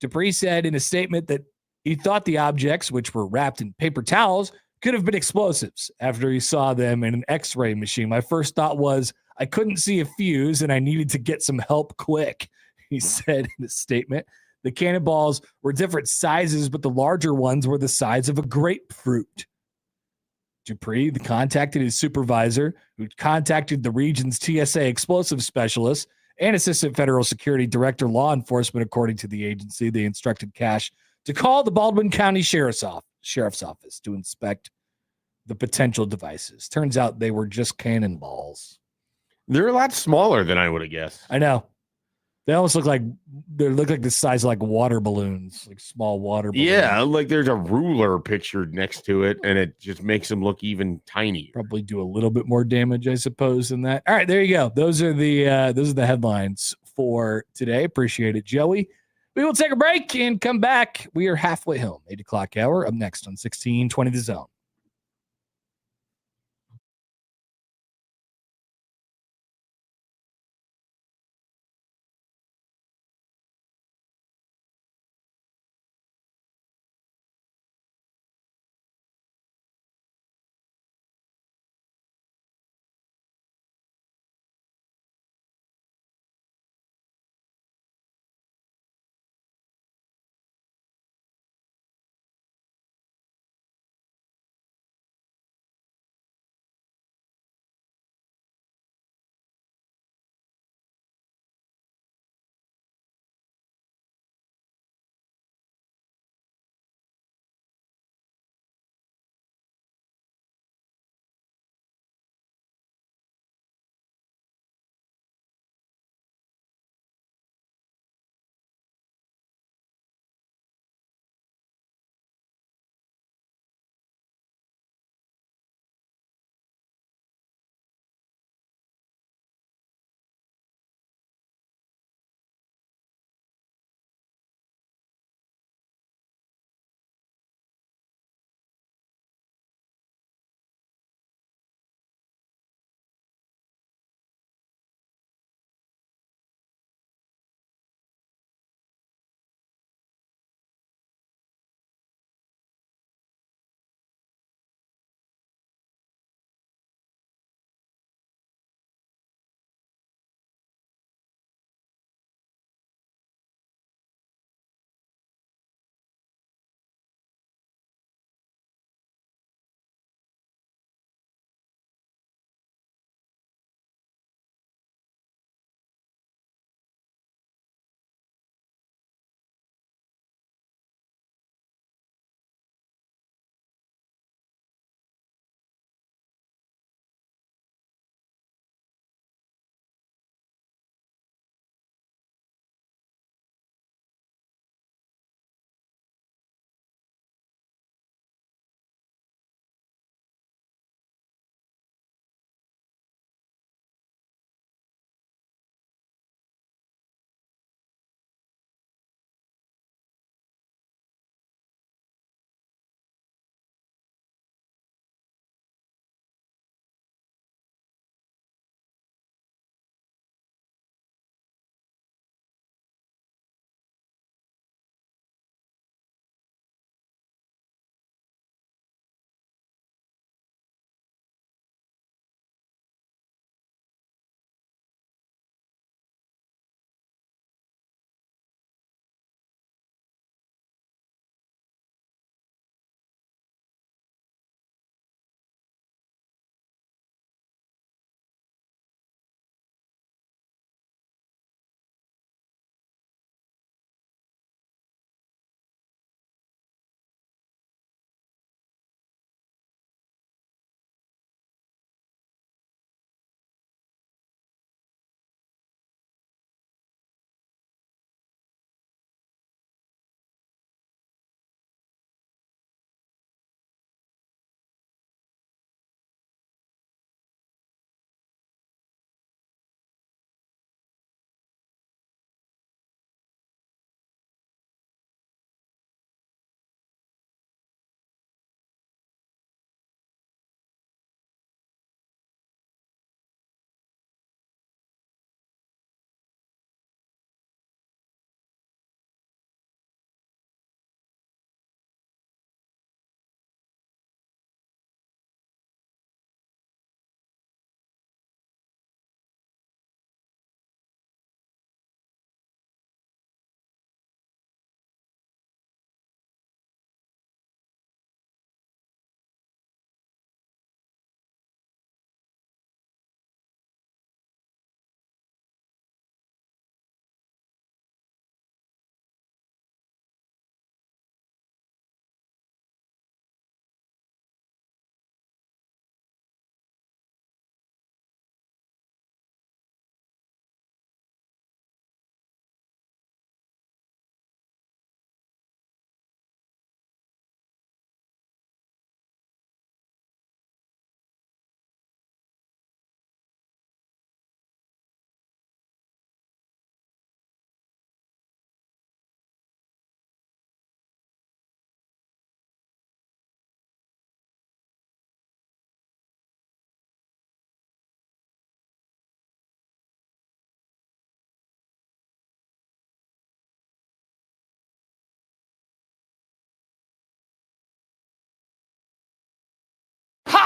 Dupree said in a statement that he thought the objects, which were wrapped in paper towels, could have been explosives after he saw them in an x-ray machine. My first thought was, I couldn't see a fuse and I needed to get some help quick, he said in a statement. The cannonballs were different sizes, but the larger ones were the size of a grapefruit. Dupree contacted his supervisor, who contacted the region's TSA explosive specialist and Assistant Federal Security Director Law Enforcement. According to the agency, they instructed Cash to call the Baldwin County Sheriff's Office to inspect the potential devices. Turns out they were just cannonballs. They're a lot smaller than I would have guessed. I know. They almost look like the size of like water balloons, like small water balloons. Yeah, like there's a ruler pictured next to it, and it just makes them look even tinier. Probably do a little bit more damage, I suppose, than that. All right, there you go. Those are the headlines for today. Appreciate it, Joey. We will take a break and come back. We are halfway home. 8 o'clock hour. Up next on 1620 The Zone.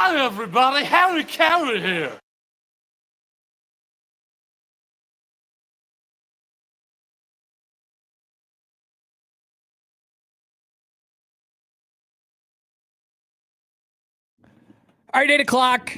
Hi, everybody. Harry Carey here. All right, 8 o'clock.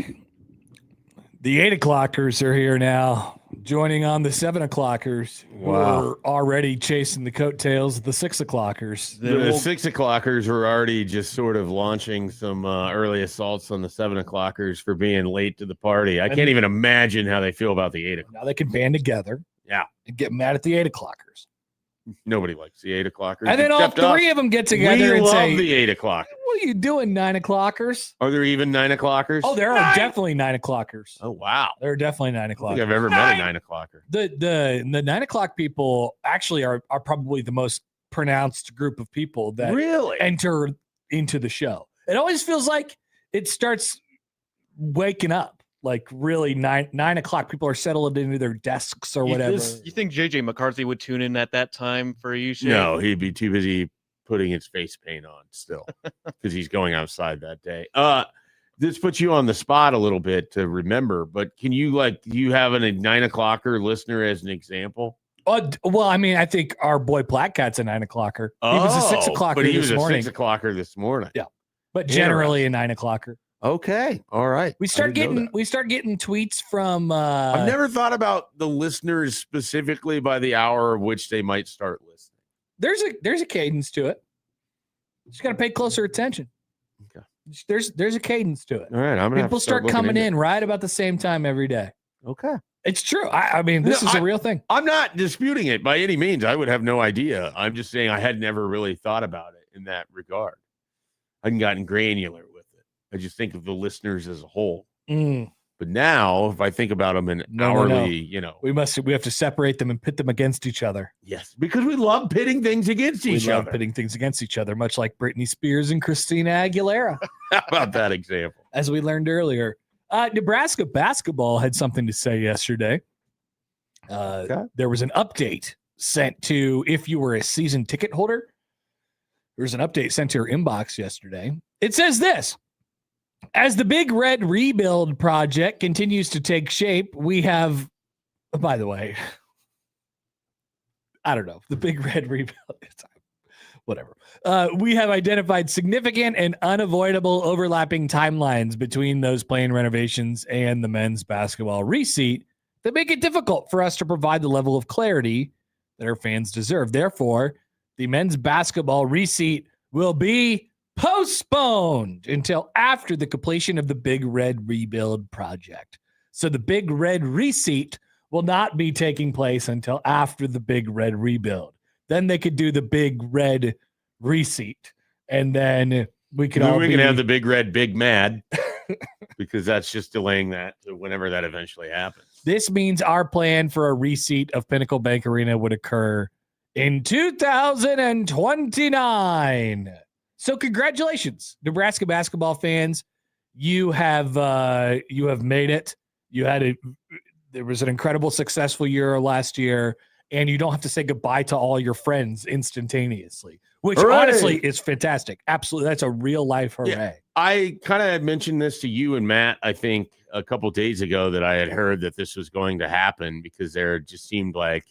The 8 o'clockers are here now, joining on the 7 o'clockers. Wow. Who are already chasing the coattails of the 6 o'clockers. The 6 o'clockers were already just sort of launching some early assaults on the 7 o'clockers for being late to the party. I can't even imagine how they feel about the 8 o'clock. Now they can band together. Yeah. And get mad at the 8 o'clockers. Nobody likes the 8 o'clockers. And then all three of them get together and love say, the 8 o'clock. what are you doing, 9 o'clockers? Are there even 9 o'clockers? Oh, there are definitely 9 o'clockers. Oh, wow. There are definitely 9 I don't o'clockers. think I've ever met a 9 o'clocker. The 9 o'clock people actually are probably the most pronounced group of people that Really? enter into the show. It always feels like it starts waking up. Like really 9 o'clock, people are settled into their desks or whatever. You think JJ McCarthy would tune in at that time for you? Shay? No, he'd be too busy putting his face paint on still because he's going outside that day. This puts you on the spot a little bit to remember, but can you do you have a 9 o'clocker listener as an example? Well, I mean, I think our boy Blackcat's a 9 o'clocker. He was a 6 o'clocker but he was this morning. a 6 o'clocker this morning. Yeah. But generally a 9 o'clocker. Okay. All right. We start getting tweets from I've never thought about the listeners specifically by the hour of which they might start listening. There's a cadence to it. Just got to pay closer attention. Okay. There's a cadence to it. All right. I'm gonna People start coming in right about the same time every day. Okay. It's true. I mean, this is a real thing. I'm not disputing it by any means. I would have no idea. I'm just saying I had never really thought about it in that regard. I hadn't gotten granular with it. I just think of the listeners as a whole. But now, if I think about them in hourly, we have to separate them and pit them against each other. Yes, because we love pitting things against each We other. love pitting things against each other, much like Britney Spears and Christina Aguilera, How about that example? as we learned earlier. Nebraska basketball had something to say yesterday. There was an update sent to, if you were a season ticket holder, there was an update sent to your inbox yesterday. It says this: as the Big Red Rebuild project continues to take shape, we have, by the way, I don't know, the Big Red Rebuild, whatever. We have identified significant and unavoidable overlapping timelines between those plane renovations and the men's basketball reseat that make it difficult for us to provide the level of clarity that our fans deserve. Therefore, the men's basketball reseat will be postponed until after the completion of the Big Red Rebuild project. So the Big Red reseat will not be taking place until after the Big Red Rebuild. Then they could do the Big Red reseat, and then we can have the Big Red Big Mad because that's just delaying that to whenever that eventually happens. This means our plan for a reseat of Pinnacle Bank Arena would occur in 2029. So congratulations, Nebraska basketball fans. You have made it. There was an incredible, successful year last year, and you don't have to say goodbye to all your friends instantaneously, which honestly is fantastic. Absolutely. That's a real life hooray. Yeah. I kind of mentioned this to you and Matt, I think a couple days ago, that I had heard that this was going to happen because there just seemed like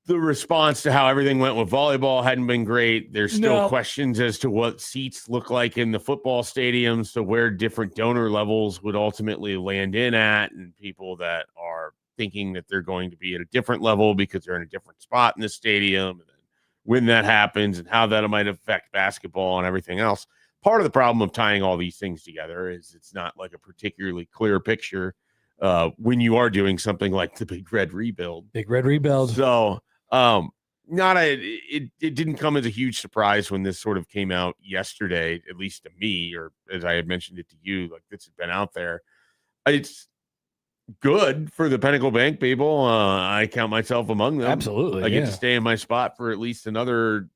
the response to how everything went with volleyball hadn't been great. There's still questions as to what seats look like in the football stadiums, so where different donor levels would ultimately land in at, and people that are thinking that they're going to be at a different level because they're in a different spot in the stadium, and then when that happens and how that might affect basketball and everything else. Part of the problem of tying all these things together is it's not like a particularly clear picture when you are doing something like the Big Red Rebuild. Big Red Rebuild. So it didn't come as a huge surprise when this sort of came out yesterday, at least to me, or as I had mentioned it to you, like this has been out there. It's good for the Pinnacle Bank people. I count myself among them. Absolutely. I get to stay in my spot for at least another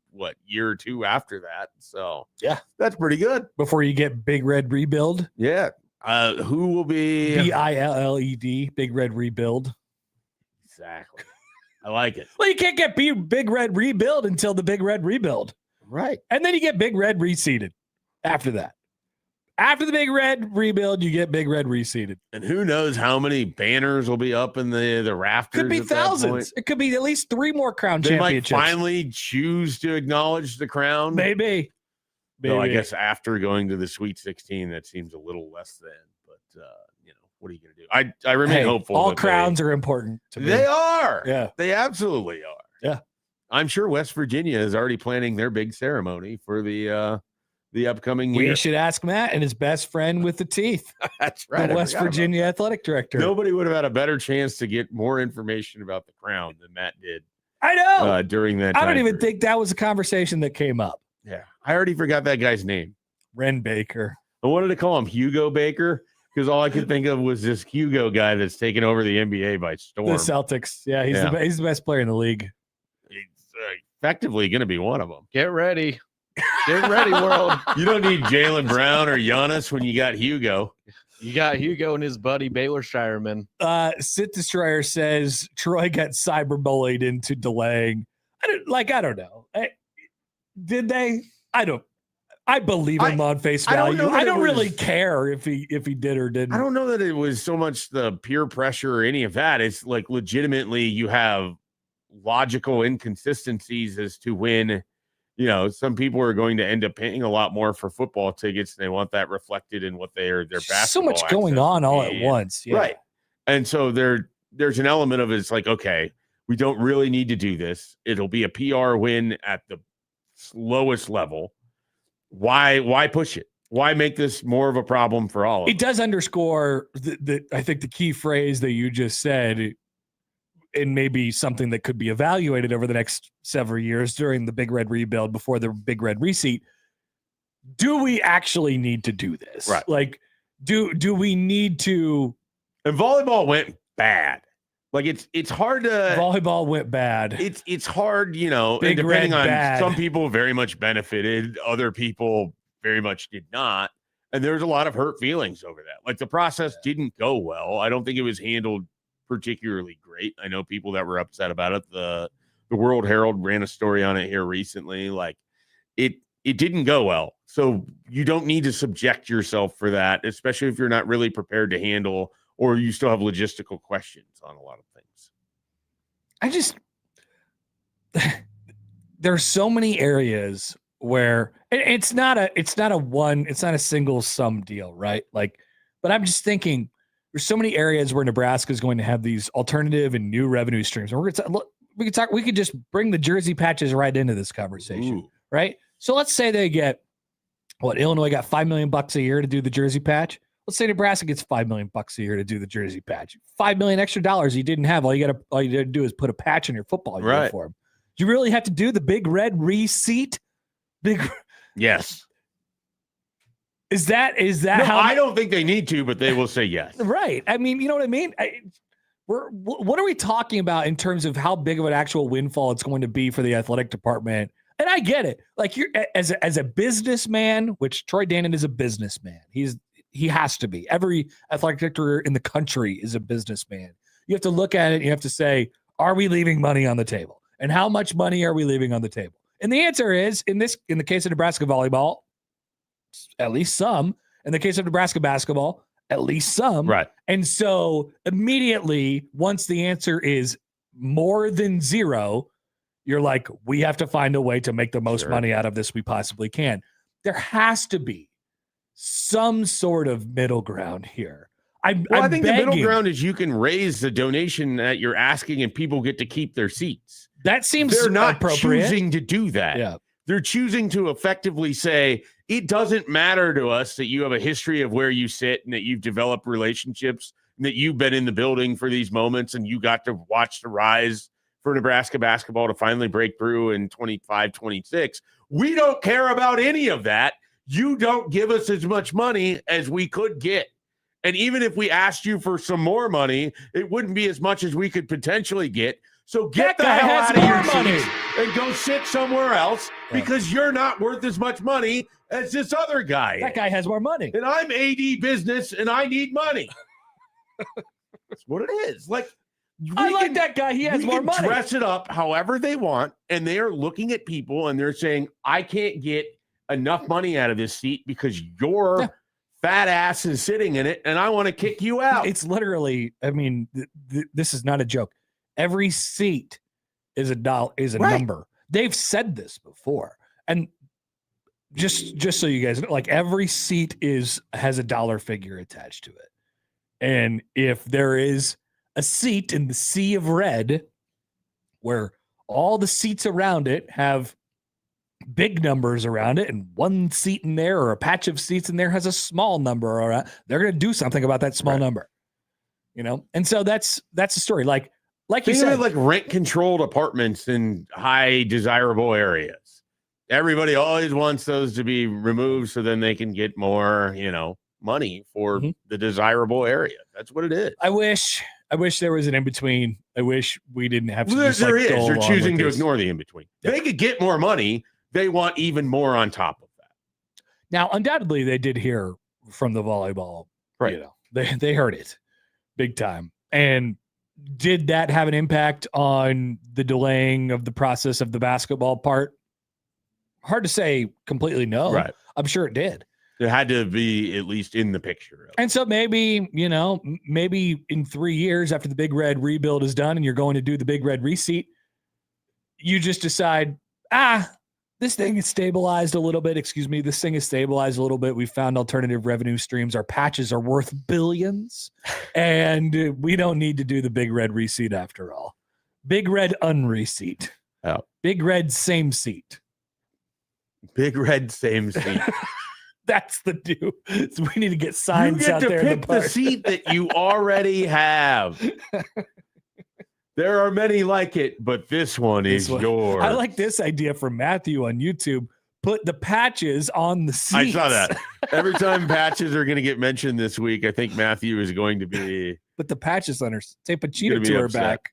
year or two after that. So yeah, that's pretty good. Before you get Big Red Rebuild. Yeah. Who will be BILLED, Big Red Rebuild. Exactly. I like it. Well, you can't get Big Red Rebuild until the Big Red Rebuild. Right. And then you get Big Red reseated after that. After the Big Red rebuild, you get Big Red reseated. And who knows how many banners will be up in the rafters. Could be at that thousands. point. It could be at least 3 more crown They might championships. finally choose to acknowledge the crown. Maybe. Though I guess after going to the Sweet 16, that seems a little less than. But what are you going to do? I remain hopeful. All that crowns are important to me. They are. Yeah. They absolutely are. Yeah. I'm sure West Virginia is already planning their big ceremony for the upcoming year. We should ask Matt and his best friend with the teeth. That's right. The West Virginia athletic director. Nobody would have had a better chance to get more information about the crown than Matt did. I know. During that I don't time even period. think that was a conversation that came up. Yeah. I already forgot that guy's name. Ren Baker. I wanted to call him Hugo Baker because all I could think of was this Hugo guy that's taken over the NBA by storm. The Celtics. Yeah, he's the best player in the league. He's effectively going to be one of them. Get ready. Get ready, world. You don't need Jaylen Brown or Giannis when you got Hugo. You got Hugo and his buddy Baylor Shireman. Sit Destroyer says Troy got cyberbullied into delaying. I don't know. Did they? I believe him on face value. I don't really care if he did or didn't. I don't know that it was so much the peer pressure or any of that. It's like legitimately you have logical inconsistencies as to when, some people are going to end up paying a lot more for football tickets. And they want that reflected in what their basketball. So much going on all at once. Yeah. Right. And so there's an element of it's like, okay, we don't really need to do this. It'll be a PR win at the lowest level. Why push it? Why make this more of a problem for all of us? It does underscore I think the key phrase that you just said, and maybe something that could be evaluated over the next several years during the Big Red rebuild before the Big Red reseat. Do we actually need to do this? Right. Like, do we need to? And volleyball went bad. Like it's hard to volleyball went bad. It's hard, and Big depending Red on bad. Some people very much benefited, other people very much did not. And there's a lot of hurt feelings over that. Like the process didn't go well. I don't think it was handled particularly great. I know people that were upset about it. The World Herald ran a story on it here recently. Like it didn't go well. So you don't need to subject yourself for that, especially if you're not really prepared to handle or you still have logistical questions on a lot of things. There's so many areas where it's not a single sum deal, right? Like, but I'm just thinking there's so many areas where Nebraska is going to have these alternative and new revenue streams. And we could just bring the jersey patches right into this conversation, right? So let's say they get Illinois got $5 million a year to do the jersey patch. Let's say Nebraska gets $5 million a year to do the jersey patch. $5 million extra dollars you didn't have. All you got to do is put a patch in your football uniform. You really have to do the Big Red reseat? Yes. Is that no, how? I don't think they need to, but they will say yes. Right. I mean, you know what I mean? What are we talking about in terms of how big of an actual windfall it's going to be for the athletic department? And I get it. Like you're as a businessman, which Troy Danon is a businessman. He has to be. Every athletic director in the country is a businessman. You have to look at it and you have to say, are we leaving money on the table? And how much money are we leaving on the table? And the answer is, in the case of Nebraska volleyball, at least some. In the case of Nebraska basketball, at least some. Right. And so immediately, once the answer is more than zero, you're like, we have to find a way to make the most money out of this we possibly can. There has to be some sort of middle ground here. I think the middle ground is you can raise the donation that you're asking and people get to keep their seats. That seems they're not appropriate. Choosing to do that. Yeah. They're choosing to effectively say, it doesn't matter to us that you have a history of where you sit and that you've developed relationships and that you've been in the building for these moments and you got to watch the rise for Nebraska basketball to finally break through in 25, 26. We don't care about any of that. You don't give us as much money as we could get. And even if we asked you for some more money, it wouldn't be as much as we could potentially get. So get the hell out of your money and go sit somewhere else because you're not worth as much money as this other guy. That guy has more money. And I'm AD business and I need money. That's what it is. Like, I like that guy. He has more money. Dress it up however they want. And they are looking at people and they're saying, I can't get enough money out of this seat because you're fat ass is sitting in it, and I want to kick you out. It's literally, I mean, this is not a joke. Every seat is a number. They've said this before. And just so you guys know, like every seat has a dollar figure attached to it. And if there is a seat in the sea of red where all the seats around it have big numbers around it, and one seat in there or a patch of seats in there has a small number around, they're going to do something about that small number, you know? And so that's the story. Like you said, like rent controlled apartments in high desirable areas. Everybody always wants those to be removed so then they can get more, money for the desirable area. That's what it is. I wish there was an in-between. I wish we didn't have to. Well, there is. They're They're choosing to ignore the in-between. Yeah. They could get more money. They want even more on top of that. Now, undoubtedly, they did hear from the volleyball. Right. They heard it big time. And did that have an impact on the delaying of the process of the basketball part? Hard to say completely no. Right. I'm sure it did. It had to be at least in the picture. And so maybe in 3 years after the Big Red rebuild is done and you're going to do the Big Red reseat, you just decide, this thing is stabilized a little bit. This thing is stabilized a little bit. We found alternative revenue streams. Our patches are worth billions, and we don't need to do the Big Red reseat after all. Big Red unreseat. Oh. Big Red same seat. Big Red same seat. That's the do. So we need to get signs out there. You get to pick the seat that you already have. There are many like it, but this one is yours. I like this idea from Matthew on YouTube. Put the patches on the seats. I saw that. Every time patches are going to get mentioned this week, I think Matthew is going to be. Put the patches on her. Tape a cheetah to her back.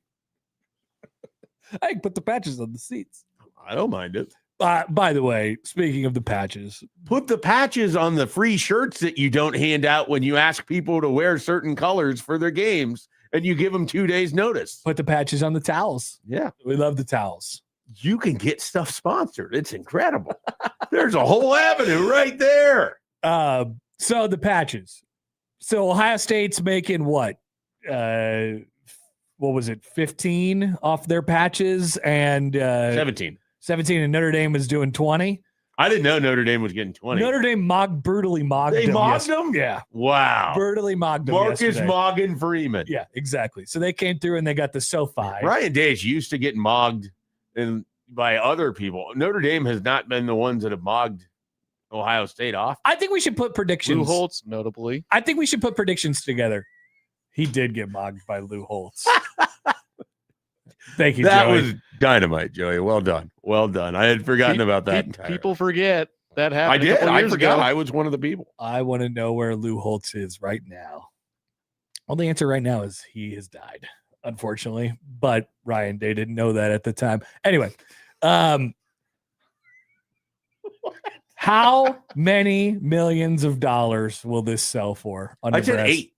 I can put the patches on the seats. I don't mind it. By the way, speaking of the patches, put the patches on the free shirts that you don't hand out when you ask people to wear certain colors for their games. And you give them 2 days notice. Put the patches on the towels. Yeah. We love the towels. You can get stuff sponsored. It's incredible. There's a whole avenue right there. So the patches. So Ohio State's making what? What was it? 15 off their patches and 17. 17, and Notre Dame was doing 20. I didn't know Notre Dame was getting 20. Notre Dame brutally mogged them. They mogged them? Yeah. Wow. Brutally mogged them. Marcus Morgan Freeman. Yeah, exactly. So they came through and they got the SoFi. Ryan Day's used to getting mogged by other people. Notre Dame has not been the ones that have mogged Ohio State off. I think we should put predictions. Lou Holtz, notably. I think we should put predictions together. He did get mogged by Lou Holtz. Thank you, that Joey. was dynamite, Joey. Well done. Well done. I had forgotten about that entirely. People forget that happened. I did. I forgot. Ago. I was one of the people. I want to know where Lou Holtz is right now. Well, the answer right now is he has died, unfortunately. But Ryan Day didn't know that at the time. Anyway, how many millions of dollars will this sell for? I said 8.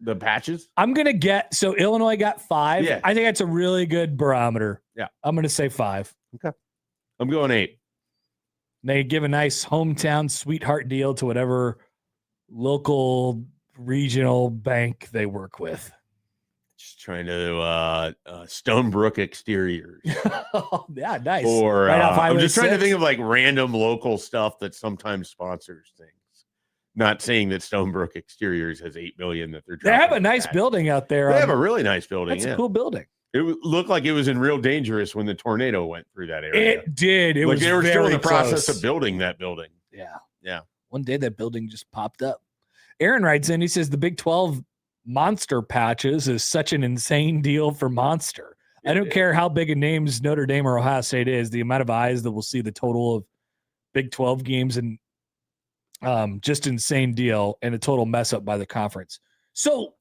The patches? I'm going to get, so Illinois got 5. Yeah. I think that's a really good barometer. Yeah. I'm going to say 5. Okay. I'm going 8. They give a nice hometown sweetheart deal to whatever local regional bank they work with. Just trying to Stonebrook Exteriors. Yeah, nice. Or right off I'm just 6. trying to think of like random local stuff that sometimes sponsors things. Not saying that Stonebrook Exteriors has $8 million that they're. They have a nice building out there. They have a really nice building. That's a cool building. It looked like it was in real dangerous when the tornado went through that area. It did. It like was they were still in the process close. of building that building. Yeah. Yeah. One day that building just popped up. Aaron writes in, he says the Big 12 Monster patches is such an insane deal for Monster. I don't care how big a names Notre Dame or Ohio State is, the amount of eyes that will see the total of Big 12 games and just insane deal and a total mess up by the conference. So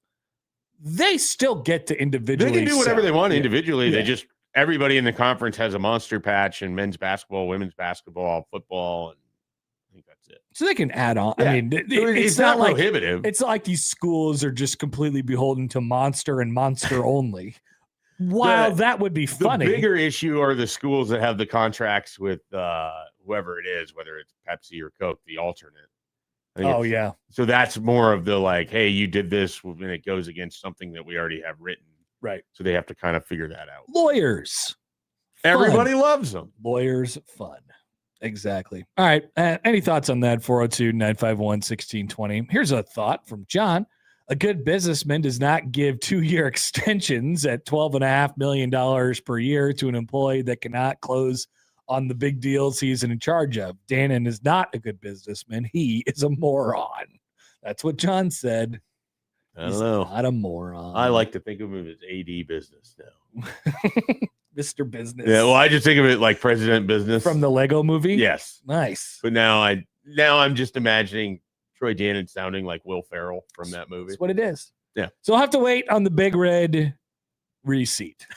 they still get to individually. They can do whatever they want individually. Yeah. They just everybody in the conference has a Monster patch and men's basketball, women's basketball, football, and I think that's it. So they can add on. Yeah. I mean, it's not like prohibitive. It's not like these schools are just completely beholden to Monster and Monster only. While that would be funny. The bigger issue are the schools that have the contracts with whoever it is, whether it's Pepsi or Coke, the alternate. Oh, yeah. So that's more of the like, hey, you did this, and it goes against something that we already have written. Right. So they have to kind of figure that out. Lawyers. Everybody loves them. Lawyers, fun. Exactly. All right. Any thoughts on that? 402-951-1620. Here's a thought from John. A good businessman does not give 2-year extensions at $12.5 million per year to an employee that cannot close on the big deals he's in charge of. Dannon is not a good businessman. He is a moron. That's what John said. I don't know. Not a moron. I like to think of him as AD business now. Mr. Business. Yeah, well, I just think of it like President Business. From the Lego movie? Yes. Nice. But now I'm just imagining Troy Dannon sounding like Will Ferrell from that movie. That's what it is. Yeah. So I'll have to wait on the Big Red reseat.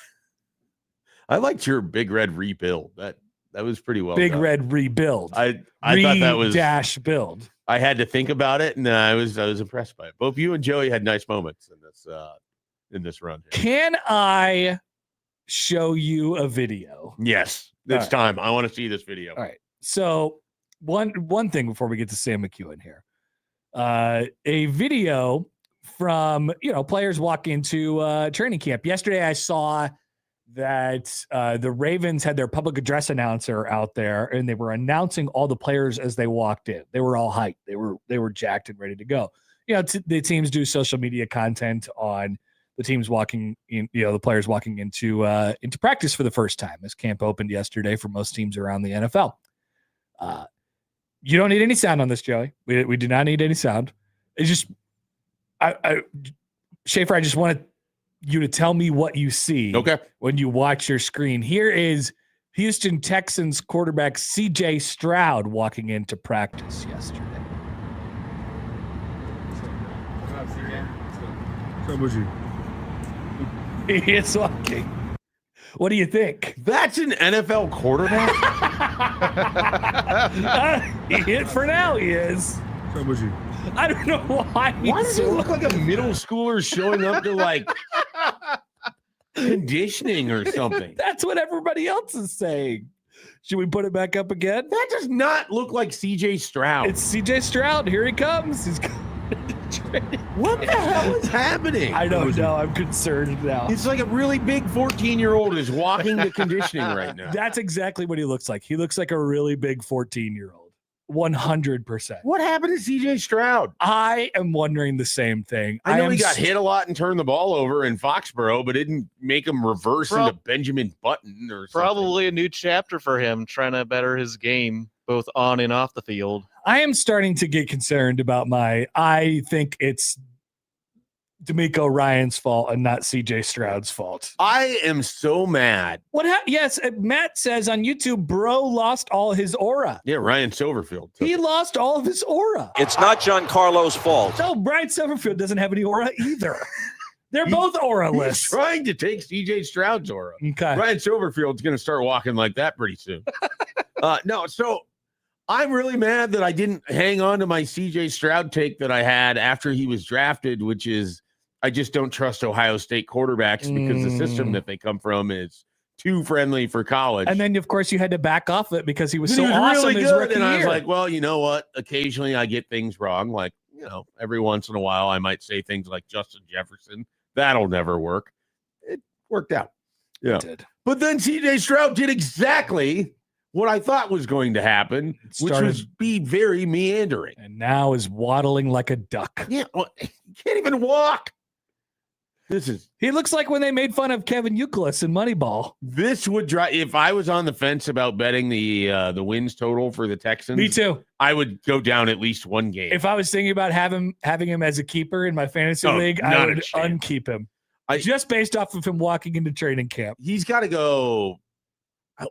I liked your Big Red rebuild. That was pretty well Big done. Red rebuild. I thought that was dash build. I had to think about it, and I was impressed by it. Both you and Joey had nice moments in this run. Can I show you a video? Yes, it's time. I want to see this video. All right. So one thing before we get to Sam McEwen here, a video from players walk into training camp. Yesterday, I saw that the Ravens had their public address announcer out there, and they were announcing all the players as they walked in. They were all hyped. They were jacked and ready to go. The teams do social media content on the teams walking in, the players walking into practice for the first time as camp opened yesterday for most teams around the NFL. You don't need any sound on this, Joey. We do not need any sound. It's just, Schaefer, I just wanted you to tell me what you see when you watch your screen. Here is Houston Texans quarterback CJ Stroud walking into practice yesterday. He is walking. What do you think? That's an NFL quarterback? For now, he is. I don't know why. Why does he look like a middle schooler showing up to like conditioning or something? That's what everybody else is saying. Should we put it back up again? That does not look like CJ Stroud. It's CJ Stroud. Here he comes. He's what the hell is happening? I don't know. I'm concerned now. It's like a really big 14-year-old is walking to conditioning right now. That's exactly what he looks like. He looks like a really big 14-year-old. 100%. What happened to CJ Stroud? I am wondering the same thing. I know he got hit a lot and turned the ball over in Foxborough, but it didn't make him reverse into Benjamin Button or something. Probably a new chapter for him, trying to better his game, both on and off the field. I am starting to get concerned about I think it's D'Amico Ryan's fault and not CJ Stroud's fault. I am so mad. Yes, Matt says on YouTube, bro lost all his aura. Yeah, Ryan Silverfield. He lost all of his aura. It's not Giancarlo's fault. No, Brian Silverfield doesn't have any aura either. They're both aura-less. He's trying to take CJ Stroud's aura. Okay. Ryan Silverfield's going to start walking like that pretty soon. So I'm really mad that I didn't hang on to my CJ Stroud take that I had after he was drafted, which is I just don't trust Ohio State quarterbacks because the system that they come from is too friendly for college. And then, of course, you had to back off it because he was so awesome really his good. rookie And I was year. like, well, you know what? Occasionally I get things wrong. Like, every once in a while I might say things like Justin Jefferson. That'll never work. It worked out. Yeah. It did. But then CJ Stroud did exactly what I thought was going to happen, which was be very meandering. And now is waddling like a duck. Yeah. Well, he can't even walk. He looks like when they made fun of Kevin Youkilis in Moneyball. This would drive if I was on the fence about betting the wins total for the Texans. Me too. I would go down at least one game. If I was thinking about having him as a keeper in my fantasy league, I would unkeep him. Just based off of him walking into training camp. He's got to go.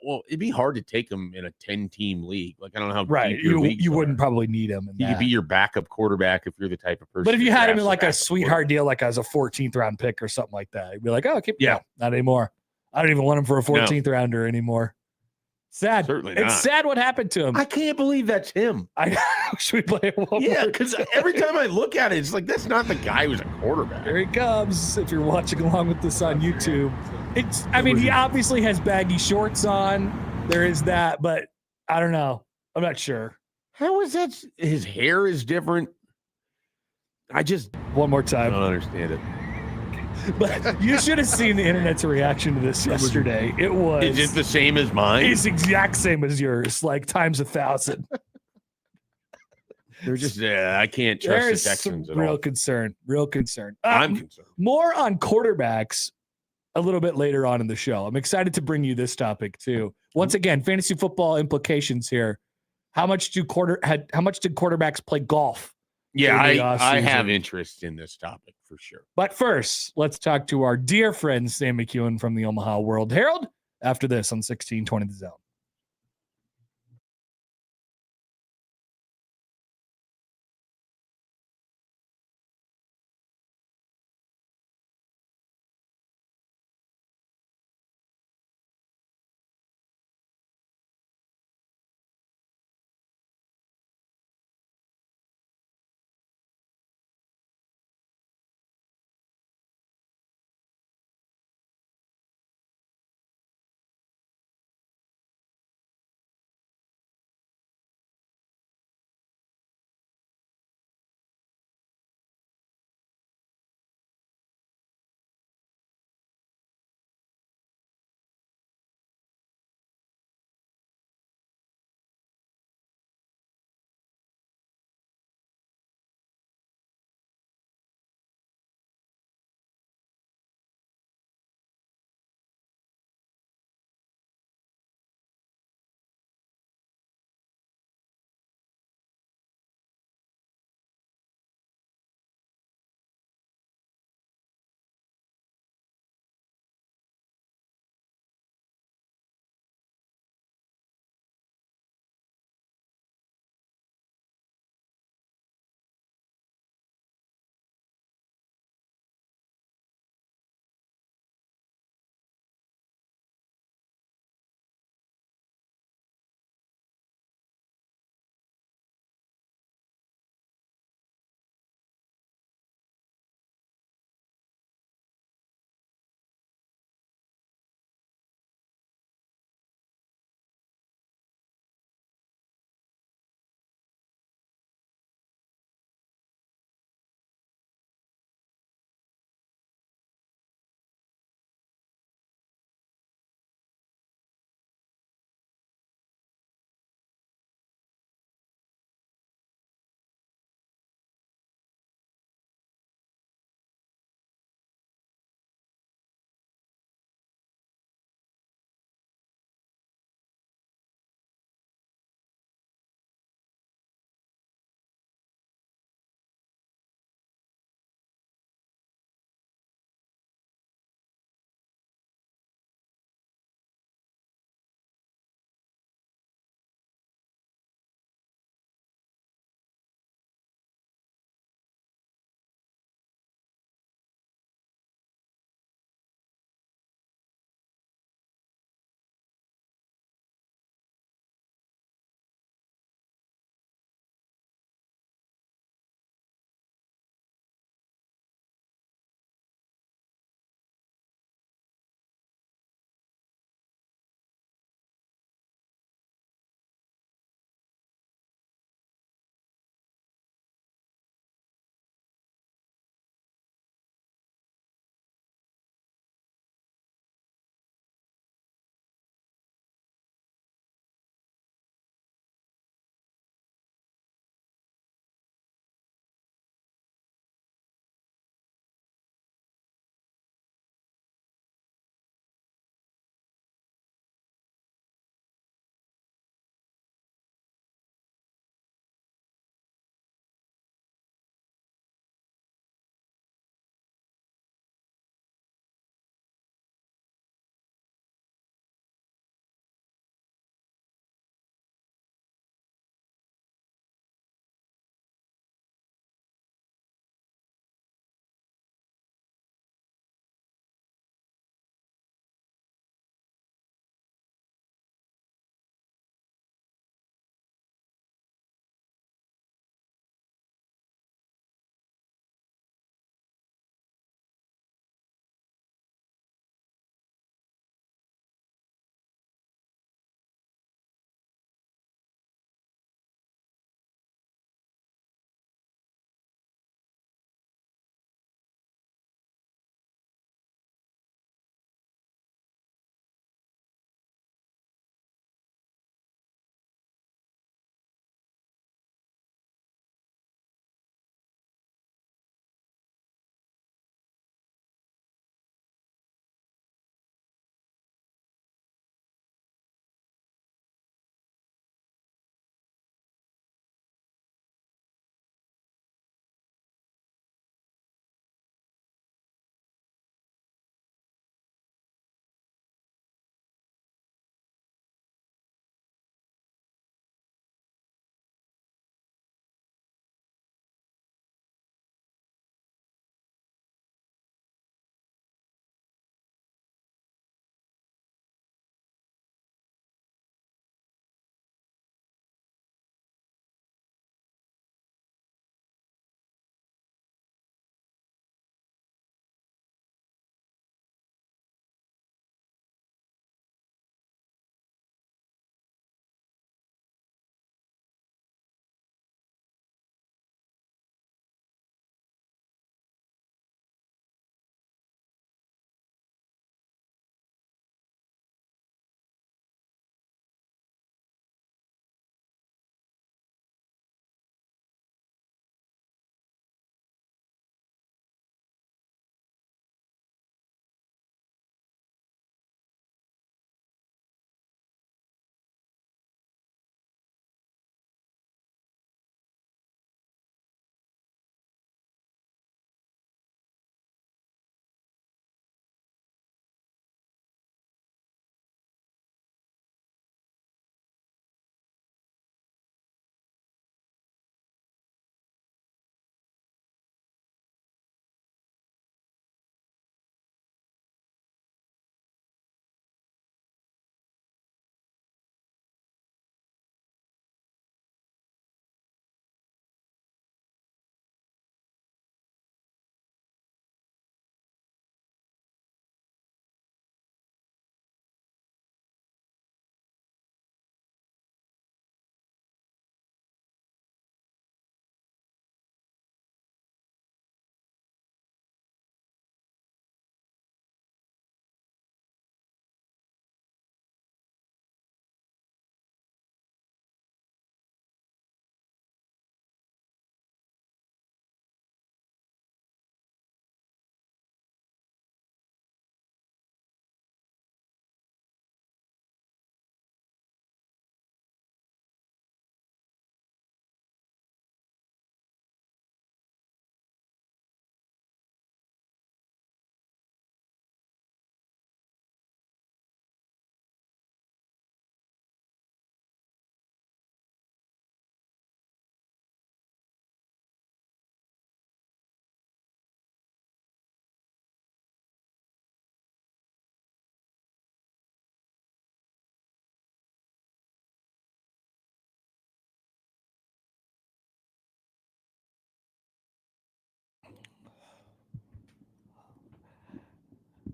Well, it'd be hard to take him in a 10-team league. Like, I don't know how right. deep your leagues You are. wounuld probably need him. He could be your backup quarterback if you're the type of person. But if you had him in like a backup sweetheart deal, like as a 14th round pick or something like that, you'd be like, oh, yeah, not anymore. I don't even want him for a 14th rounder anymore. Sad. Certainly not. It's sad what happened to him. I can't believe that's him. Should we play one Yeah, more? because every time I look at it, it's like, that's not the guy who's a quarterback. Here he comes. If you're watching along with this on YouTube, he obviously has baggy shorts on. There is that, but I don't know. I'm not sure. How is that? His hair is different. I just One more I time. don't understand it. But you should have seen the internet's reaction to this yesterday. It was. Is it the same as mine? It's exact same as yours, like times 1,000. They're just, I can't trust There's the Texans some at real all. concern. Real concern. I'm concerned. More on quarterbacks a little bit later on in the show. I'm excited to bring you this topic too. Once again, fantasy football implications here. How much did quarterbacks play golf? Yeah, during the I have offseason? interest in this topic for sure. But first, let's talk to our dear friend Sam McEwen from the Omaha World Herald after this on 1620 The Zone.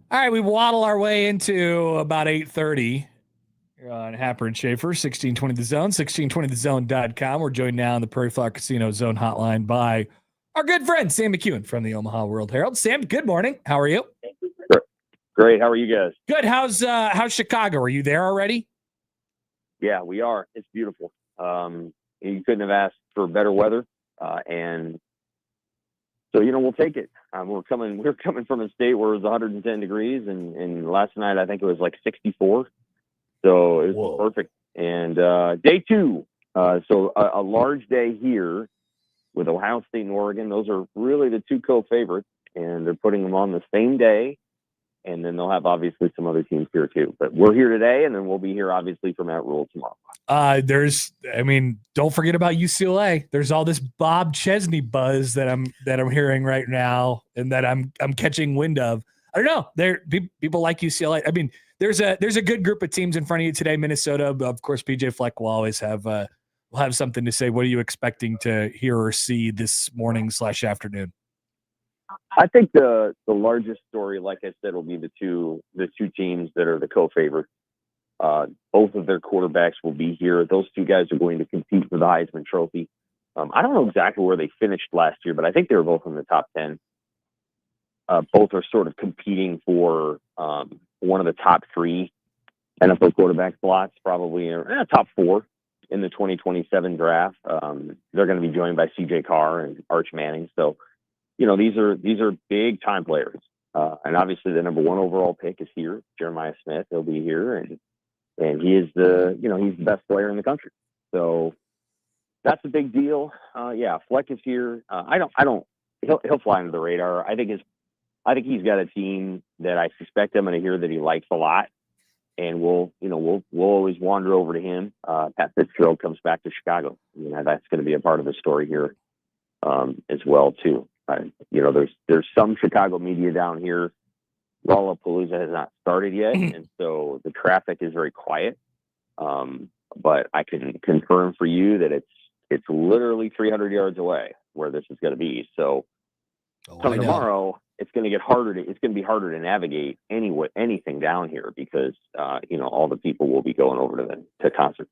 All right, we waddle our way into about 8:30 here on Happer and Schaefer, 1620 The Zone, 1620thezone.com. We're joined now on the Prairie Flower Casino Zone Hotline by our good friend Sam McEwen from the Omaha World Herald. Sam, good morning. How are you? Great. How are you guys? Good. How's Chicago? Are you there already? Yeah, we are. It's beautiful. You couldn't have asked for better weather, and so we'll take it. We're coming from a state where it was 110 degrees, and last night I think it was like 64. So it was perfect. And day two, so a large day here with Ohio State and Oregon. Those are really the two co-favorites, and they're putting them on the same day. And then they'll have obviously some other teams here too. But we're here today, and then we'll be here obviously for Matt Rule tomorrow. Don't forget about UCLA. There's all this Bob Chesney buzz that I'm hearing right now, and that I'm catching wind of. I don't know. People like UCLA. I mean, there's a good group of teams in front of you today. Minnesota, of course, PJ Fleck will always have something to say. What are you expecting to hear or see this morning/afternoon? I think the largest story, like I said, will be the two teams that are the co-favorites. Both of their quarterbacks will be here. Those two guys are going to compete for the Heisman Trophy. I don't know exactly where they finished last year, but I think they were both in the top 10. Both are sort of competing for one of the top 3 NFL quarterback slots, probably top 4 in the 2027 draft. They're going to be joined by C.J. Carr and Arch Manning. So, these are big time players. And obviously the number 1 overall pick is here, Jeremiah Smith. He'll be here, and he is he's the best player in the country. So that's a big deal. Fleck is here. He'll fly under the radar. I think he's got a team that I suspect I'm going to hear that he likes a lot. And we'll always wander over to him. Pat Fitzgerald comes back to Chicago. That's going to be a part of the story here as well too. There's some Chicago media down here. Lollapalooza has not started yet, and so the traffic is very quiet. But I can confirm for you that it's literally 300 yards away where this is going to be. So come tomorrow, it's going to get harder. It's going to be harder to navigate anything down here because all the people will be going over to concert.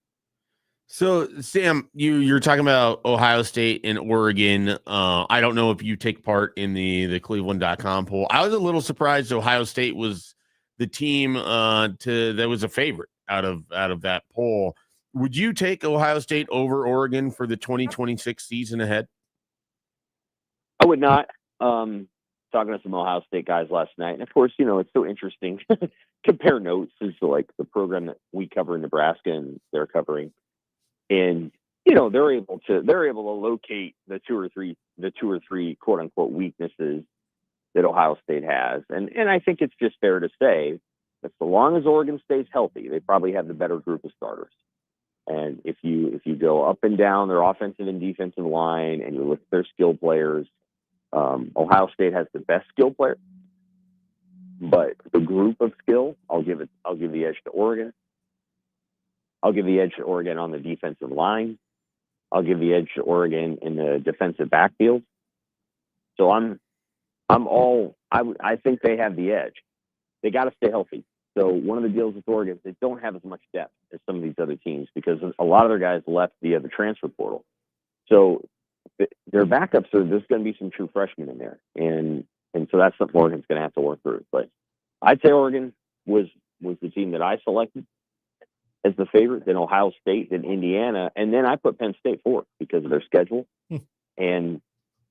So, Sam, you're talking about Ohio State and Oregon. I don't know if you take part in the Cleveland.com poll. I was a little surprised Ohio State was the team that was a favorite out of that poll. Would you take Ohio State over Oregon for the 2026 season ahead? I would not. Talking to some Ohio State guys last night, and of course, it's so interesting. Compare notes as to like the program that we cover in Nebraska and they're covering. And they're able to locate the two or three quote unquote weaknesses that Ohio State has, and I think it's just fair to say that so long as Oregon stays healthy, they probably have the better group of starters. And if you go up and down their offensive and defensive line, and you look at their skill players, Ohio State has the best skill player, but the group of skill, I'll give the edge to Oregon. I'll give the edge to Oregon on the defensive line. I'll give the edge to Oregon in the defensive backfield. So I think they have the edge. They got to stay healthy. So one of the deals with Oregon is they don't have as much depth as some of these other teams because a lot of their guys left via the transfer portal. So their backups there's going to be some true freshmen in there, and so that's something Oregon's going to have to work through. But I'd say Oregon was the team that I selected as the favorite, then Ohio State, then Indiana, and then I put Penn State fourth because of their schedule. And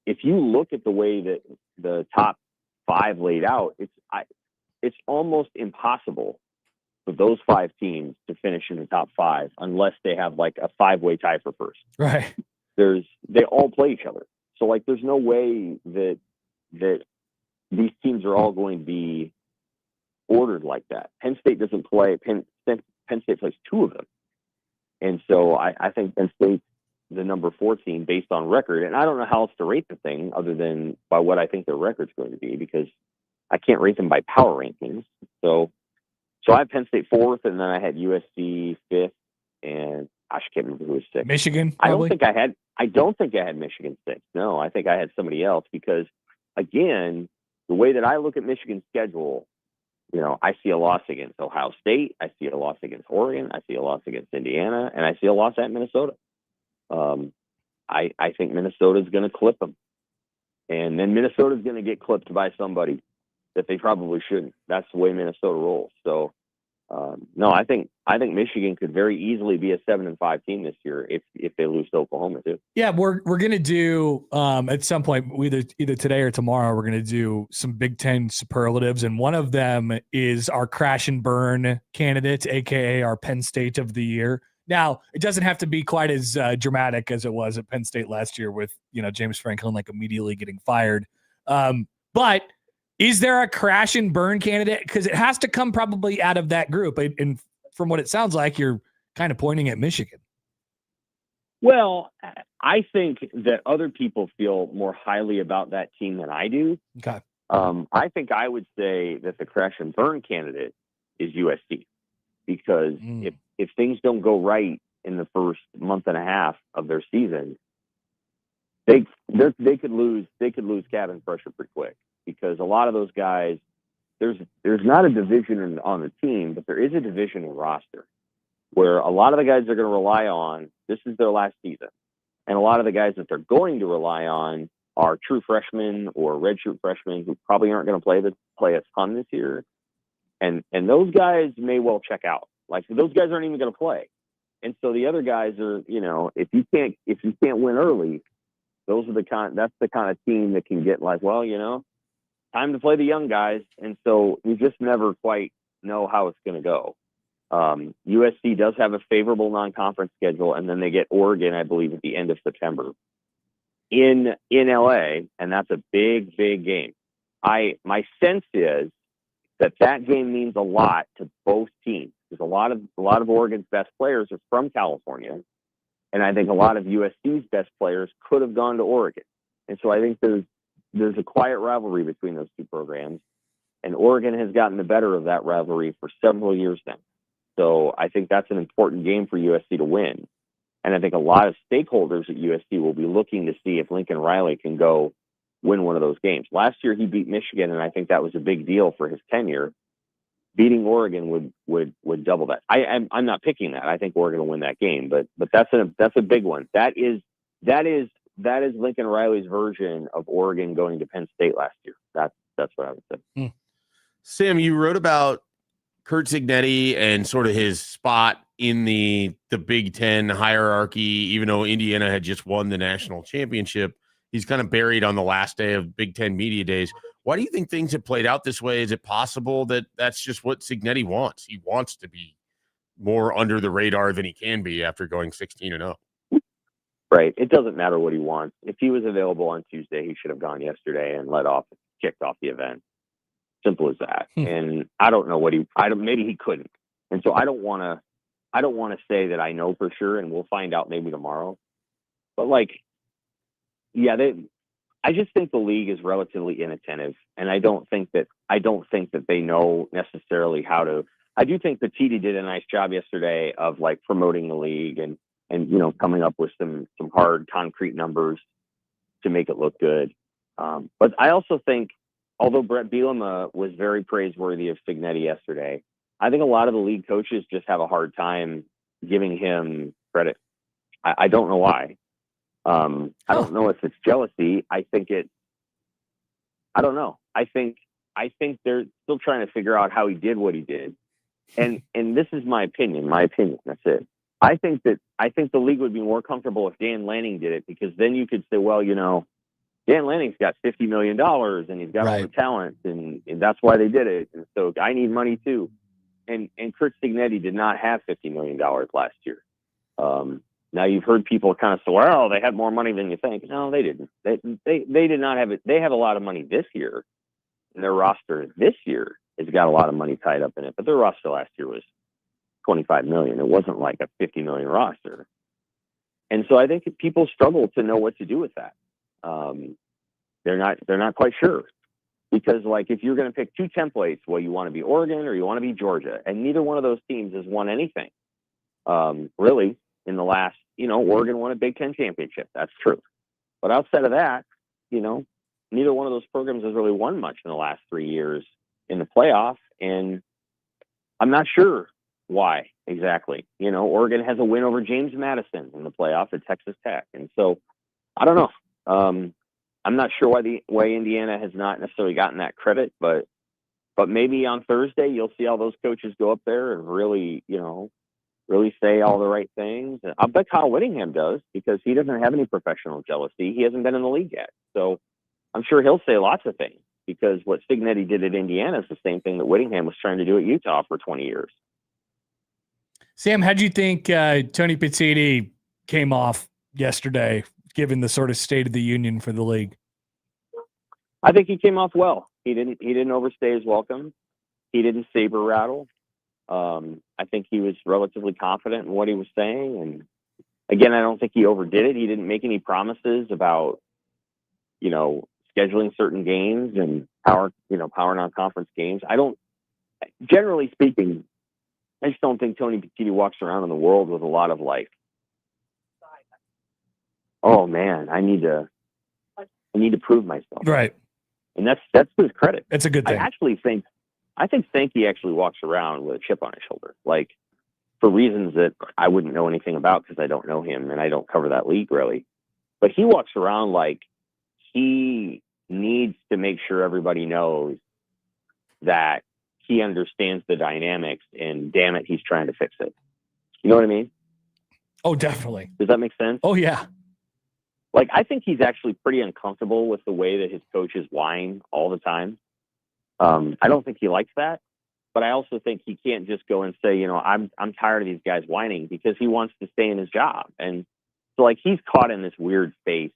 if you look at the way that the top 5 laid out, it's almost impossible for those 5 teams to finish in the top 5 unless they have like a 5-way tie for first. Right. They all play each other. So like there's no way that these teams are all going to be ordered like that. Penn State doesn't play. Penn State plays 2 of them. And so I think Penn State's the number 4 team based on record. And I don't know how else to rate the thing other than by what I think their record's going to be, because I can't rate them by power rankings. So I have Penn State 4th, and then I had USC 5th, and I can't remember who was 6th. Michigan, probably? I don't think I had Michigan 6th. No, I think I had somebody else because, again, the way that I look at Michigan's schedule, I see a loss against Ohio State. I see a loss against Oregon. I see a loss against Indiana, and I see a loss at Minnesota. I think Minnesota's going to clip them, and then Minnesota's going to get clipped by somebody that they probably shouldn't. That's the way Minnesota rolls. So, no, I think Michigan could very easily be a 7-5 team this year if they lose to Oklahoma too. Yeah, we're gonna do at some point either today or tomorrow. We're gonna do some Big Ten superlatives, and one of them is our crash and burn candidate, aka our Penn State of the year. Now, it doesn't have to be quite as dramatic as it was at Penn State last year with James Franklin immediately getting fired. But is there a crash and burn candidate? Because it has to come probably out of that group. And from what it sounds like, you're kind of pointing at Michigan. Well, I think that other people feel more highly about that team than I do. Okay. I think I would say that the crash and burn candidate is USC, because if things don't go right in the first month and a half of their season, they could lose cabin pressure pretty quick, because a lot of those guys, there's not a division on the team, but there is a division in roster where a lot of the guys they're going to rely on, this is their last season. And a lot of the guys that they're going to rely on are true freshmen or redshirt freshmen who probably aren't going to play a ton this year. And those guys may well check out. Those guys aren't even going to play. And so the other guys are, if you can't win early, that's the kind of team that can get time to play the young guys. And so you just never quite know how it's going to go. USC does have a favorable non-conference schedule, and then they get Oregon, I believe, at the end of September in LA, and that's a big, big game. My sense is that game means a lot to both teams, because a lot of Oregon's best players are from California, and I think a lot of USC's best players could have gone to Oregon. And so I think there's a quiet rivalry between those two programs, and Oregon has gotten the better of that rivalry for several years now. So I think that's an important game for USC to win. And I think a lot of stakeholders at USC will be looking to see if Lincoln Riley can go win one of those games. Last year he beat Michigan, and I think that was a big deal for his tenure. Beating Oregon would double that. I'm not picking that. I think Oregon will win that game, but that's a big one. That is Lincoln Riley's version of Oregon going to Penn State last year. That's what I would say. Sam, you wrote about Curt Cignetti and sort of his spot in the Big Ten hierarchy. Even though Indiana had just won the national championship, he's kind of buried on the last day of Big Ten media days. Why do you think things have played out this way? Is it possible that that's just what Cignetti wants? He wants to be more under the radar than he can be after going 16-0. Right. It doesn't matter what he wants. If he was available on Tuesday, he should have gone yesterday and kicked off the event. Simple as that. And I don't know maybe he couldn't. And so I don't want to say that I know for sure, and we'll find out maybe tomorrow. But I just think the league is relatively inattentive, and I don't think that they know necessarily how to. I do think that TD did a nice job yesterday of promoting the league and coming up with some hard concrete numbers to make it look good. But I also think, although Bret Bielema was very praiseworthy of Cignetti yesterday, I think a lot of the league coaches just have a hard time giving him credit. I don't know why. I don't know if it's jealousy. I don't know. I think they're still trying to figure out how he did what he did. And this is my opinion. That's it. I think the league would be more comfortable if Dan Lanning did it, because then you could say, well, Dan Lanning's got $50 million and he's got all the talent, and that's why they did it. And so I need money too. And Curt Cignetti did not have $50 million last year. Now you've heard people kind of say, well, they had more money than you think. No, they didn't. They did not have it. They have a lot of money this year, and their roster this year has got a lot of money tied up in it. But their roster last year was $25 million. It wasn't like a $50 million roster. And so I think people struggle to know what to do with that. They're not quite sure, because if you're going to pick two templates, well, you want to be Oregon or you want to be Georgia, and neither one of those teams has won anything. Really, in the last, Oregon won a Big Ten championship. That's true. But outside of that, neither one of those programs has really won much in the last 3 years in the playoff. and I'm not sure why exactly. You know, Oregon has a win over James Madison in the playoff at Texas Tech, and so I don't know. I'm not sure why Indiana has not necessarily gotten that credit, but maybe on Thursday you'll see all those coaches go up there and really, you know, really say all the right things. I'll bet Kyle Whittingham does, because he doesn't have any professional jealousy. He hasn't been in the league yet, so I'm sure he'll say lots of things, because what Signetti did at Indiana is the same thing that Whittingham was trying to do at Utah for 20 years. Sam, how do you think Tony Pizzini came off yesterday, given the sort of state of the union for the league? I think he came off well. He didn't overstay his welcome. He didn't saber rattle. I think he was relatively confident in what he was saying. And again, I don't think he overdid it. He didn't make any promises about, you know, scheduling certain games and power non-conference games. Generally speaking, I just don't think Tony Pizzini walks around in the world with a lot of like, oh man, I need to prove myself. Right. And that's to his credit. It's a good thing. I think Sankey actually walks around with a chip on his shoulder, like for reasons that I wouldn't know anything about, because I don't know him and I don't cover that league really. But he walks around like he needs to make sure everybody knows that he understands the dynamics, and damn it, he's trying to fix it. You know what I mean? Oh, definitely. Does that make sense? Oh, yeah. Like, I think he's actually pretty uncomfortable with the way that his coaches whine all the time. I don't think he likes that, but I also think he can't just go and say, you know, I'm tired of these guys whining, because he wants to stay in his job. And so, like, he's caught in this weird space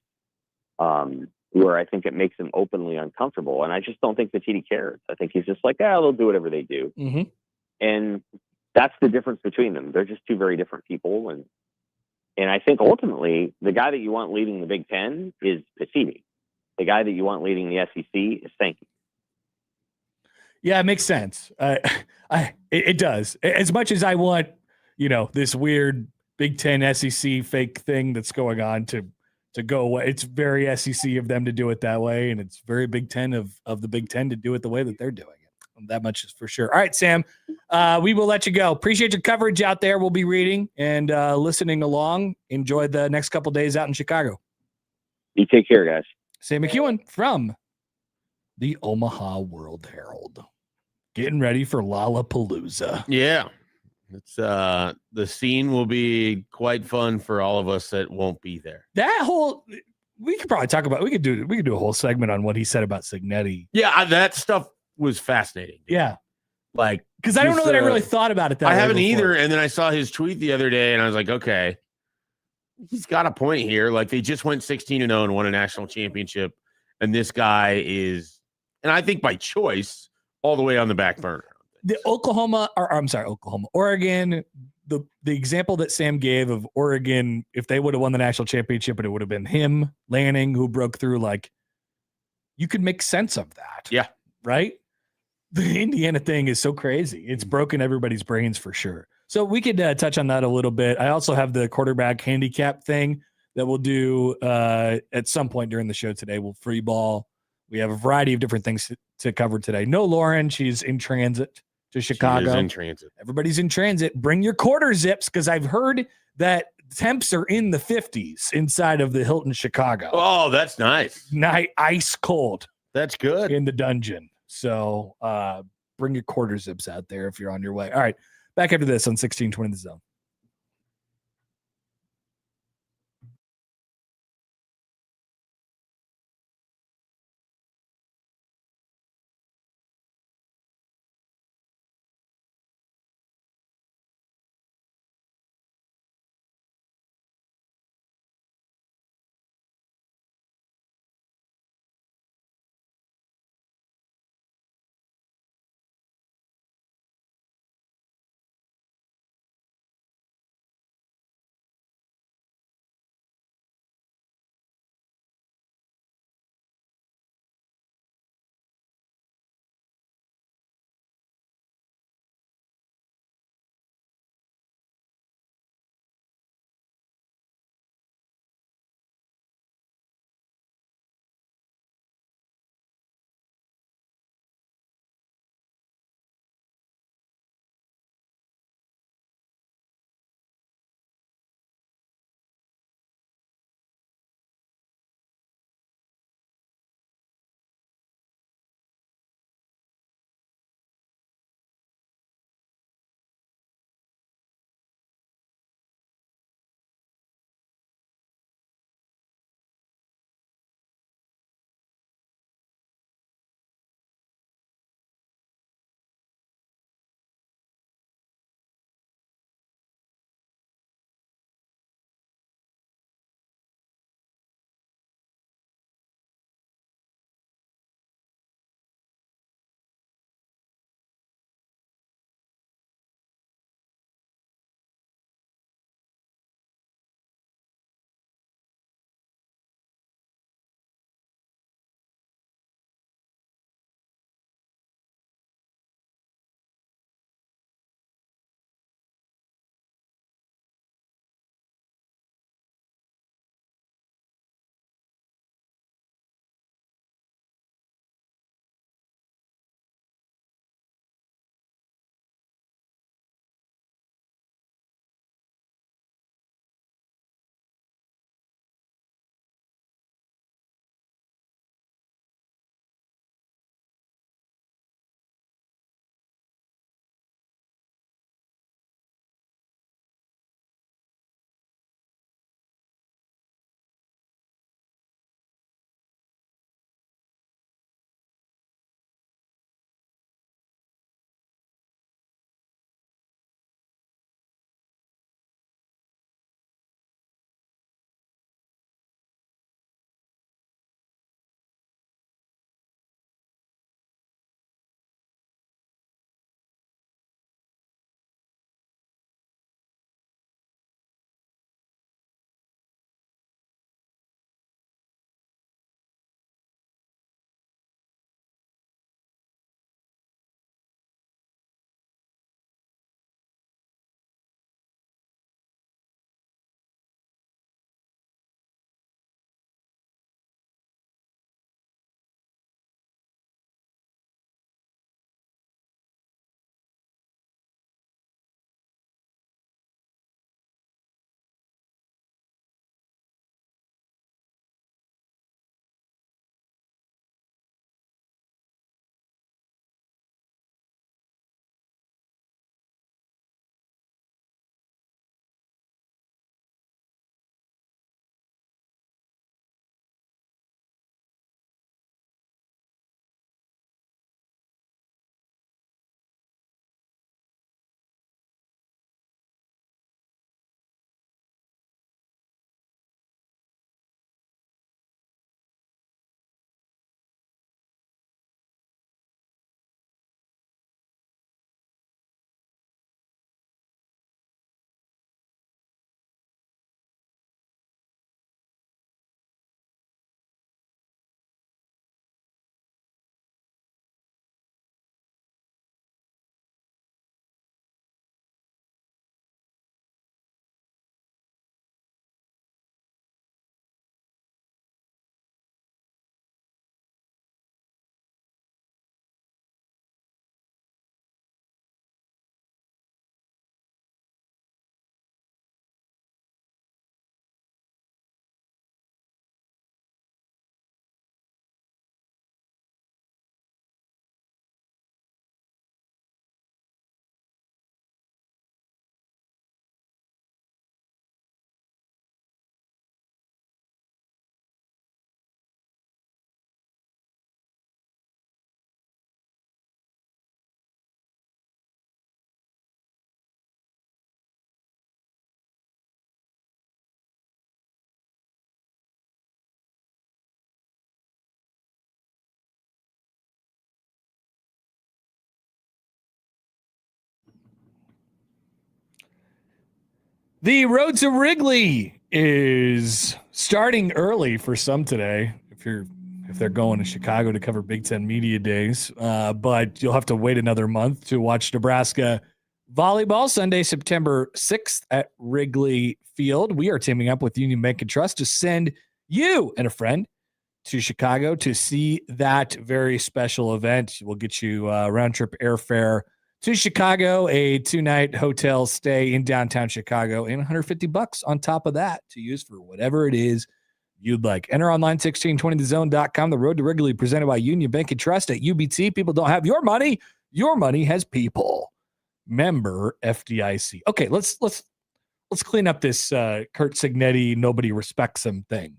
where I think it makes him openly uncomfortable. And I just don't think Pizzini cares. I think he's just like, they'll do whatever they do. Mm-hmm. And that's the difference between them. They're just two very different people. And I think ultimately the guy that you want leading the Big Ten is Pizzini. The guy that you want leading the SEC is Sankey. Yeah, it makes sense. It does. As much as I want, you know, this weird Big Ten SEC fake thing that's going on to go away. It's very SEC of them to do it that way, and it's very Big Ten of the Big Ten to do it the way that they're doing it. That much is for sure. All right, Sam, we will let you go. Appreciate your coverage out there. We'll be reading and listening along. Enjoy the next couple days out in Chicago. You take care, guys. Sam McEwen from the Omaha World Herald, getting ready for Lollapalooza. Yeah. It's the scene will be quite fun for all of us that won't be there. We could probably talk about, we could do a whole segment on what he said about Signetti. Yeah, that stuff was fascinating. Yeah. Like, because I don't know that I really thought about it that way. I haven't before. either. And then I saw his tweet the other day and I was like, okay, he's got a point here. Like, they just went 16-0 and won a national championship. And this guy is, and I think by choice, all the way on the back burner. Oregon, the example that Sam gave of Oregon, if they would have won the national championship and it would have been him, Lanning, who broke through, like, you could make sense of that. Yeah. Right? The Indiana thing is so crazy. It's broken everybody's brains for sure. So we could touch on that a little bit. I also have the quarterback handicap thing that we'll do at some point during the show today. We'll free ball. We have a variety of different things to cover today. No Lauren. She's in transit to Chicago. She is in transit. Everybody's in transit. Bring your quarter zips, because I've heard that temps are in the 50s inside of the Hilton Chicago. Oh, that's nice. Ice cold. That's good. In the dungeon. So bring your quarter zips out there if you're on your way. All right. Back after this on 1620 The Zone. The road to Wrigley is starting early for some today. If they're going to Chicago to cover Big Ten Media Days, but you'll have to wait another month to watch Nebraska volleyball Sunday, September 6th at Wrigley Field. We are teaming up with Union Bank and Trust to send you and a friend to Chicago to see that very special event. We'll get you round trip airfare to Chicago, a 2-night hotel stay in downtown Chicago, and $150 on top of that to use for whatever it is you'd like. Enter online 1620thezone.com. The road to Wrigley presented by Union Bank and Trust at UBT. People don't have your money. Your money has people. Member FDIC. Okay, let's clean up this Curt Cignetti, nobody respects him thing.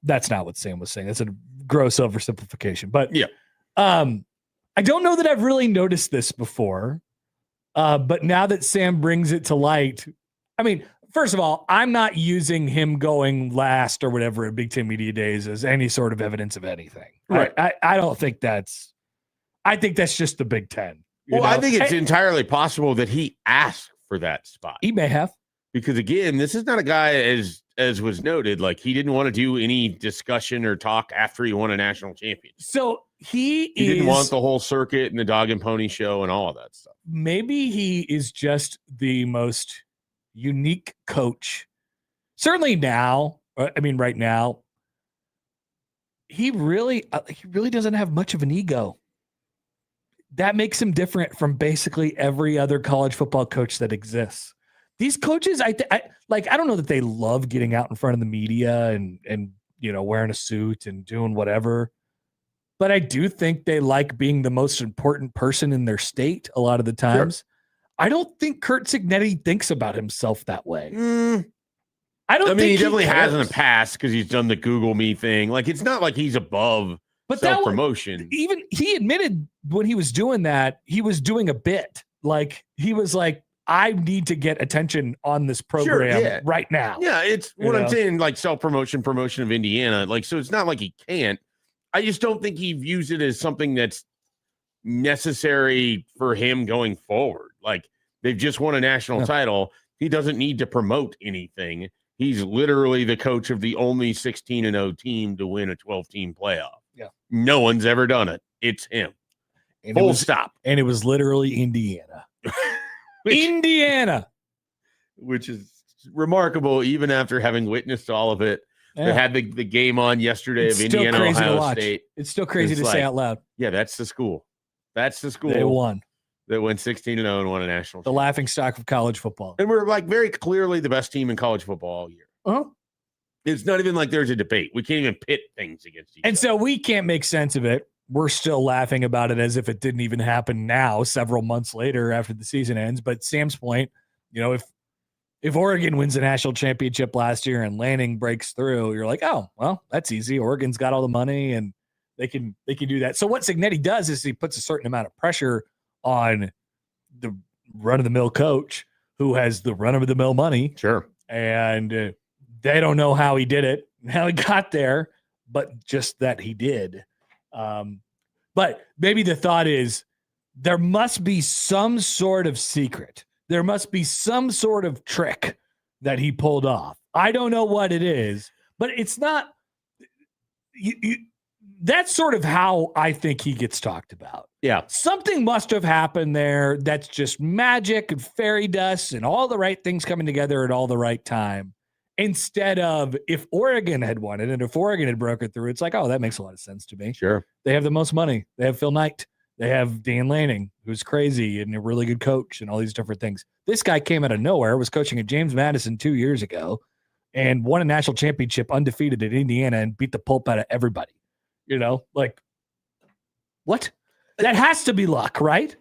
That's not what Sam was saying. That's a gross oversimplification. But yeah, I don't know that I've really noticed this before. But now that Sam brings it to light, I mean, first of all, I'm not using him going last or whatever at Big Ten Media Days as any sort of evidence of anything. Right. I don't think I think that's just the Big Ten. Well, I think it's entirely possible that he asked for that spot. He may have. Because again, this is not a guy, as was noted, like he didn't want to do any discussion or talk after he won a national championship. So he didn't want the whole circuit and the dog and pony show and all of that stuff. Maybe he is just the most unique coach. Certainly now, I mean, right now, he really doesn't have much of an ego. That makes him different from basically every other college football coach that exists. These coaches, I don't know that they love getting out in front of the media and wearing a suit and doing whatever, but I do think they like being the most important person in their state a lot of the times. Sure. I don't think Curt Cignetti thinks about himself that way. I mean, he definitely has in the past because he's done the Google Me thing. Like, it's not like he's above self-promotion. Even he admitted when he was doing that, he was doing a bit. Like, he was like, I need to get attention on this program right now. Yeah, it's what I'm saying, like promotion of Indiana. Like, so it's not like he can't. I just don't think he views it as something that's necessary for him going forward. Like, they've just won a national title. He doesn't need to promote anything. He's literally the coach of the only 16-0 team to win a 12-team playoff. Yeah. No one's ever done it. It's him. And Full stop. And it was literally Indiana. Indiana, which is remarkable, even after having witnessed all of it. Yeah. They had the game on yesterday of Indiana, Ohio State. It's still crazy to say out loud. Yeah, that's the school. That's the school. They won. That went 16-0 and won a national. The laughing stock of college football. And we're like very clearly the best team in college football all year. Uh-huh. It's not even like there's a debate. We can't even pit things against each other. And so we can't make sense of it. We're still laughing about it as if it didn't even happen now, several months later after the season ends. But Sam's point, if Oregon wins the national championship last year and Lanning breaks through, you're like, oh, well, that's easy. Oregon's got all the money and they can do that. So what Cignetti does is he puts a certain amount of pressure on the run-of-the-mill coach who has the run-of-the-mill money. Sure. And they don't know how he did it, how he got there, but just that he did. But maybe the thought is there must be some sort of secret. There must be some sort of trick that he pulled off. I don't know what it is, but it's not. That's sort of how I think he gets talked about. Yeah. Something must have happened there that's just magic and fairy dust and all the right things coming together at all the right time. Instead of if Oregon had won it and if Oregon had broken through, it's like, oh, that makes a lot of sense to me. Sure. They have the most money. They have Phil Knight. They have Dan Lanning, who's crazy and a really good coach and all these different things. This guy came out of nowhere, was coaching at James Madison 2 years ago and won a national championship undefeated at Indiana and beat the pulp out of everybody. Like, what? That has to be luck, right?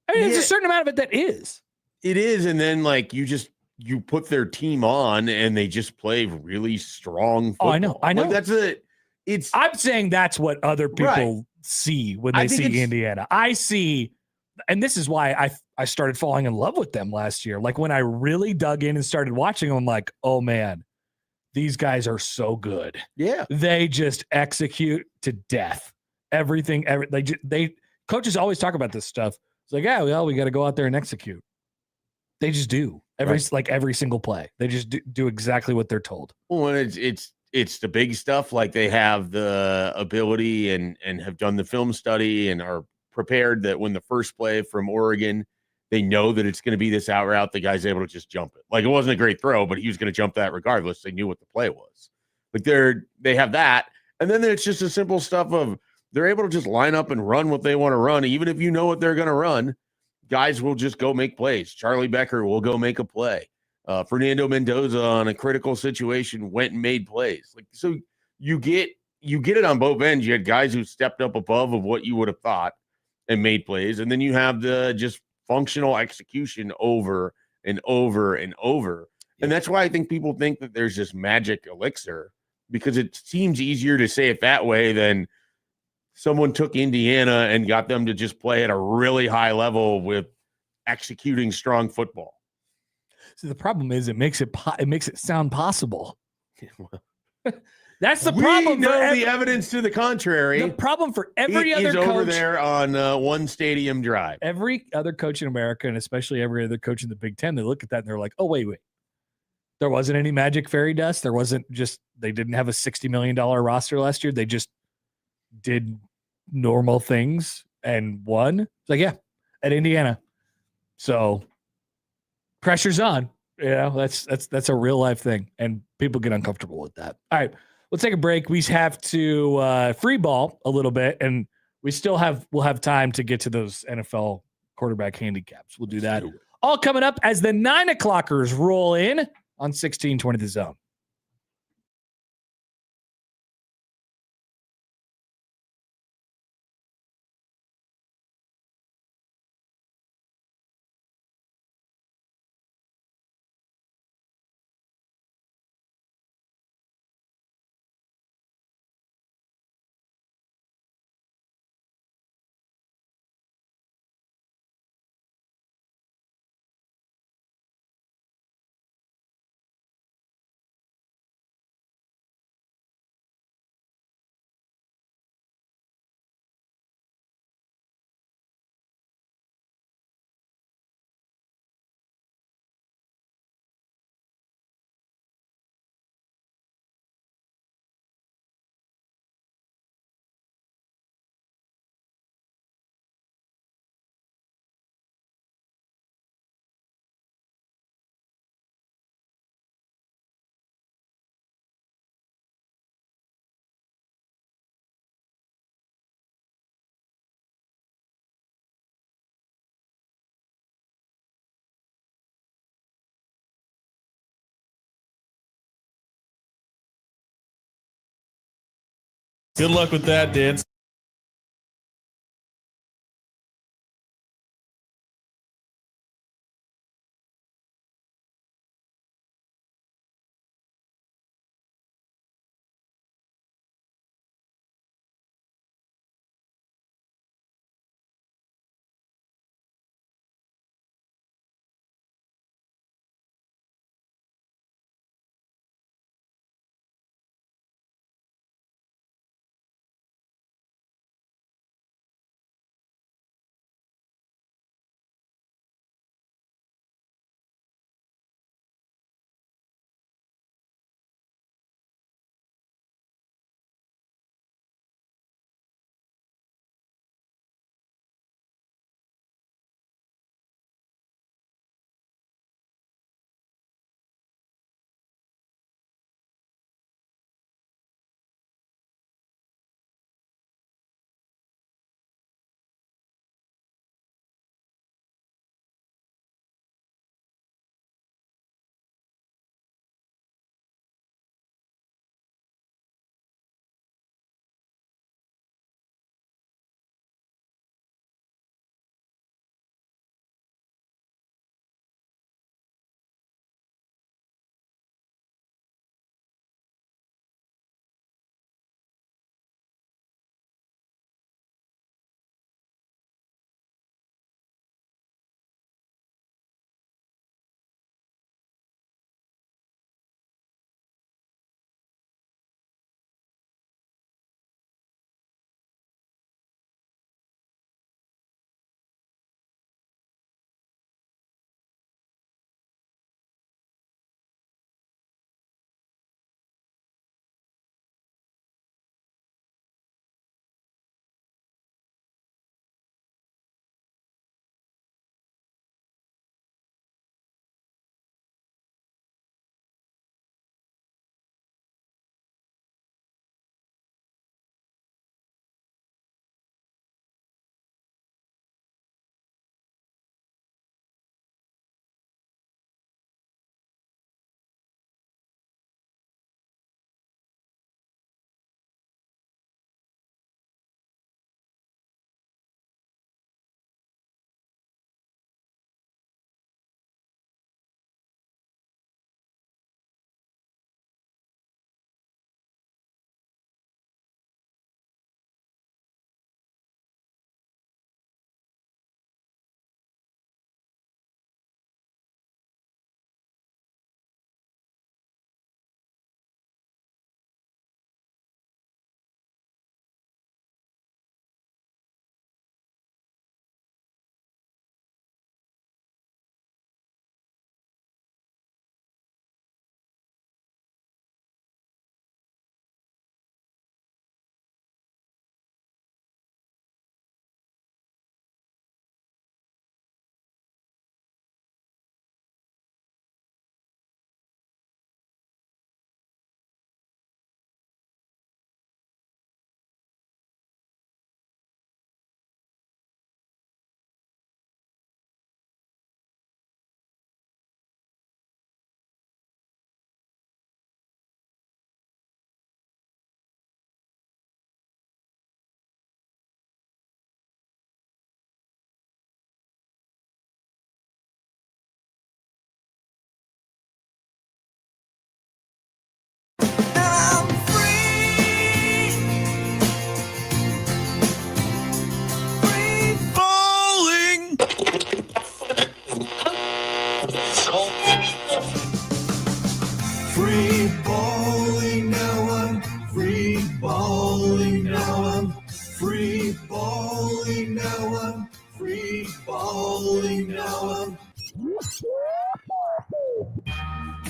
I mean, there's a certain amount of it that is. It is. And then, like, you put their team on and they just play really strong football. Oh, I know. Like, I'm saying that's what other people see when they see Indiana. I see, and this is why I started falling in love with them last year. Like when I really dug in and started watching them, I'm like, oh man, these guys are so good. Yeah. They just execute to death. Everything. They coaches always talk about this stuff. It's like, yeah, well, we got to go out there and execute. They just do. every single play. They just do exactly what they're told. Well, and it's the big stuff. Like they have the ability and have done the film study and are prepared that when the first play from Oregon, they know that it's going to be this out route. The guy's able to just jump it. Like it wasn't a great throw, but he was going to jump that regardless. They knew what the play was. Like they have that, and then it's just the simple stuff of they're able to just line up and run what they want to run, even if you know what they're going to run. Guys will just go make plays. Charlie Becker will go make a play. Fernando Mendoza on a critical situation went and made plays. Like so, you get it on both ends. You had guys who stepped up above of what you would have thought and made plays, and then you have the just functional execution over and over and over. And that's why I think people think that there's this magic elixir, because it seems easier to say it that way than someone took Indiana and got them to just play at a really high level with executing strong football. So the problem is it makes it sound possible. That's the problem. We know the evidence to the contrary. The problem for every other coach over there on one stadium drive. Every other coach in America, and especially every other coach in the Big Ten, they look at that and they're like, "Oh, wait. There wasn't any magic fairy dust. There wasn't they didn't have a $60 million roster last year. They just did normal things and won." It's like, yeah, at Indiana. So pressure's on. That's a real life thing, and people get uncomfortable with that. All right, let's take a break. We have to free ball a little bit, and we'll have time to get to those NFL quarterback handicaps. We'll do that all coming up as the 9 o'clockers roll in on 1620 The Zone. Good luck with that, Dan.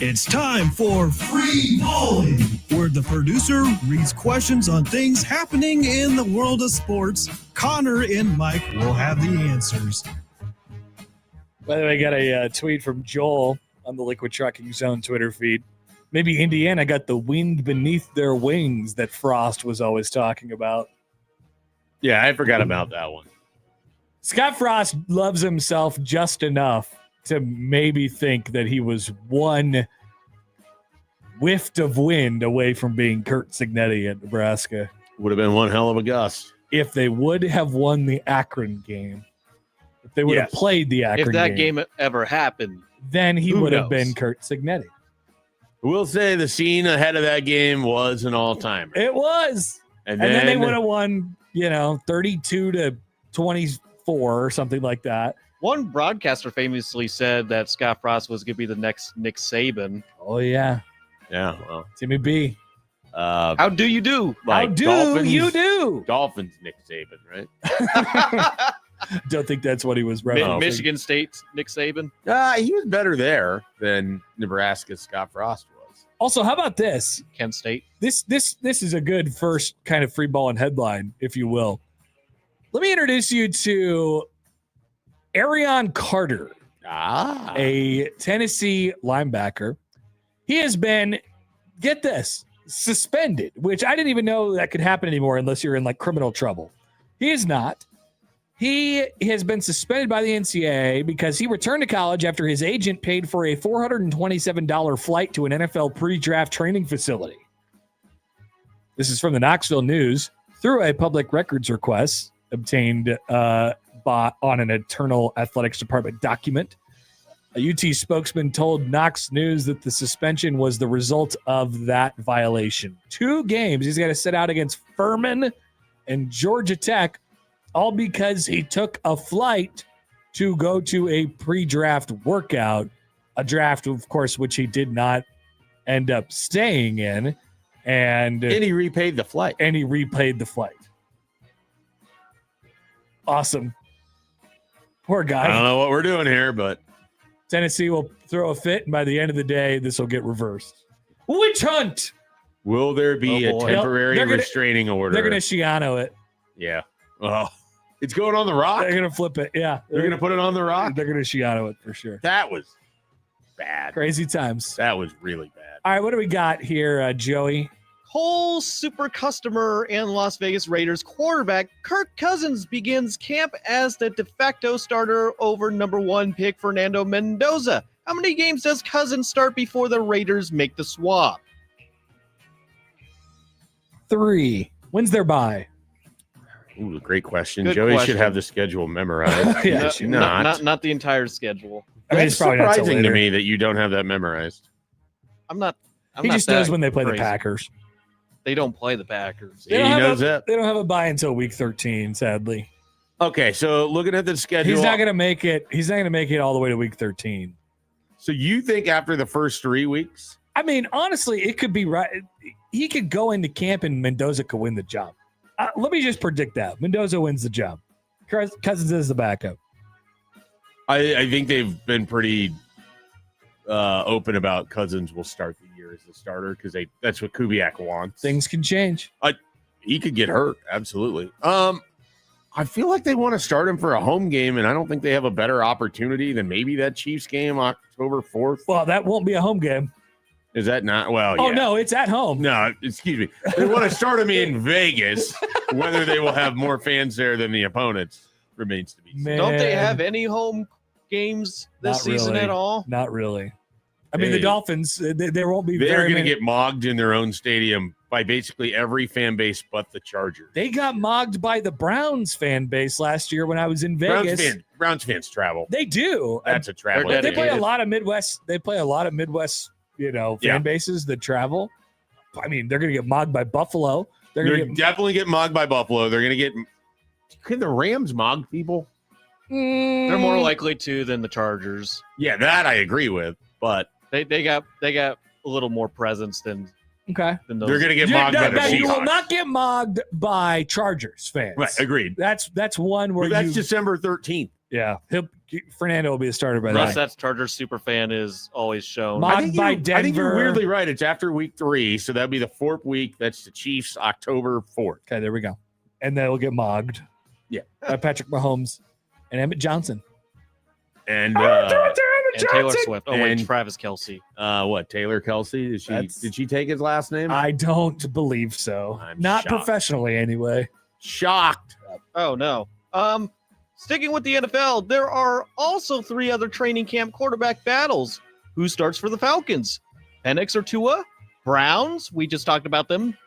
It's time for Free Bowling, where the producer reads questions on things happening in the world of sports. Connor and Mike will have the answers. By the way, I got a tweet from Joel on the Liquid Trucking Zone Twitter feed. Maybe Indiana got the wind beneath their wings that Frost was always talking about. Yeah, I forgot about that one. Scott Frost loves himself just enough to maybe think that he was one whiff of wind away from being Kurt Cignetti at Nebraska. Would have been one hell of a gust. If they would have won the Akron game, if they would have played the Akron game. If that game ever happened, then he would have knows? been Kurt Cignetti. We'll say the scene ahead of that game was an all-timer. It was. And then they would have won, 32-24 or something like that. one broadcaster famously said that Scott Frost was going to be the next Nick Saban. Oh, yeah. Yeah, well. Timmy B. How do you do? How do you do? Dolphins Nick Saban, right? Don't think that's what he was referencing. Michigan State's Nick Saban? He was better there than Nebraska's Scott Frost was. Also, how about this? Kent State. This is a good first kind of free ball and headline, if you will. Let me introduce you to Arion Carter, a Tennessee linebacker. He has been, get this, suspended, which I didn't even know that could happen anymore unless you're in like criminal trouble. He is not. He has been suspended by the NCAA because he returned to college after his agent paid for a $427 flight to an NFL pre-draft training facility. This is from the Knoxville News through a public records request obtained on an internal athletics department document. A UT spokesman told Knox News that the suspension was the result of that violation. 2 games he's got to sit out against Furman and Georgia Tech, all because he took a flight to go to a pre-draft workout, a draft, of course, which he did not end up staying in. And he repaid the flight. Awesome. Poor guy. I don't know what we're doing here, but Tennessee will throw a fit, and by the end of the day, this will get reversed. Witch hunt! Will there be a temporary restraining order? They're going to Schiano it. Yeah. Oh, it's going on the rock? They're going to flip it, yeah. They're going to put it on the rock? They're going to Schiano it for sure. That was bad. Crazy times. That was really bad. All right, what do we got here, Joey? Whole super customer and Las Vegas Raiders quarterback Kirk Cousins begins camp as the de facto starter over number 1 pick Fernando Mendoza. How many games does Cousins start before the Raiders make the swap? 3. When's their bye? Ooh, great question. Good Joey question. should have the schedule memorized. Yeah, not the entire schedule. I mean, It's it's probably not till surprising to later. me that you don't have that memorized. He just knows when they play the Packers. They don't play the Packers. They He don't have knows a- that. They don't have a bye until week 13, sadly. Okay, so looking at the schedule. He's not going to make it. He's not going to make it all the way to week 13. So you think after the first 3 weeks? I mean, honestly, it could be right. He could go into camp and Mendoza could win the job. Let me just predict that. Mendoza wins the job. Cousins is the backup. I think they've been pretty open about Cousins will start the year as the starter because that's what Kubiak wants. Things can change. He could get hurt, absolutely. I feel like they want to start him for a home game, and I don't think they have a better opportunity than maybe that Chiefs game October 4th. Well, that won't be a home game. Is that not? Well, Oh, yeah. no, it's at home. No, excuse me. They want to start him in Vegas. Whether they will have more fans there than the opponents remains to be seen. Man, Don't they have any home games this Not season really. at all? Not really. I mean, the Dolphins, there won't be They're very going to many. get mogged in their own stadium by basically every fan base but the Chargers. They got mogged by the Browns fan base last year when I was in Vegas. Browns fans travel. They do. That's a travel. They're They play a dedicated. lot of Midwest. They play a lot of Midwest, fan Yeah. bases that travel. I mean, they're going to get mogged by Buffalo. They're They're going to get. definitely get mogged by Buffalo. They're going to get. Can the Rams mog people? They're more likely to than the Chargers. Yeah, that I agree with. But They got a little more presence than Okay. those. they're going to get mogged by the No, you will Seahawks. not get mogged by Chargers fans. Right, agreed. That's one where But that's you. December 13th. Yeah, Fernando will be a starter by Russ, then. that's Chargers super fan is always shown. Mocked by I think you're Denver. weirdly right. It's after week 3, so that'd be the 4th week. That's the Chiefs, October 4th. Okay, there we go. And they'll get mogged. Yeah. By Patrick Mahomes and Emmett Johnson. And Taylor Swift. Oh, wait, And- Travis Kelce. what? Taylor Kelsey? Did she take his last name? I don't believe so. I'm Not shocked. professionally, anyway. Shocked. Oh, no. Sticking with the NFL, there are also 3 other training camp quarterback battles. Who starts for the Falcons? Penix or Tua? Browns? We just talked about them.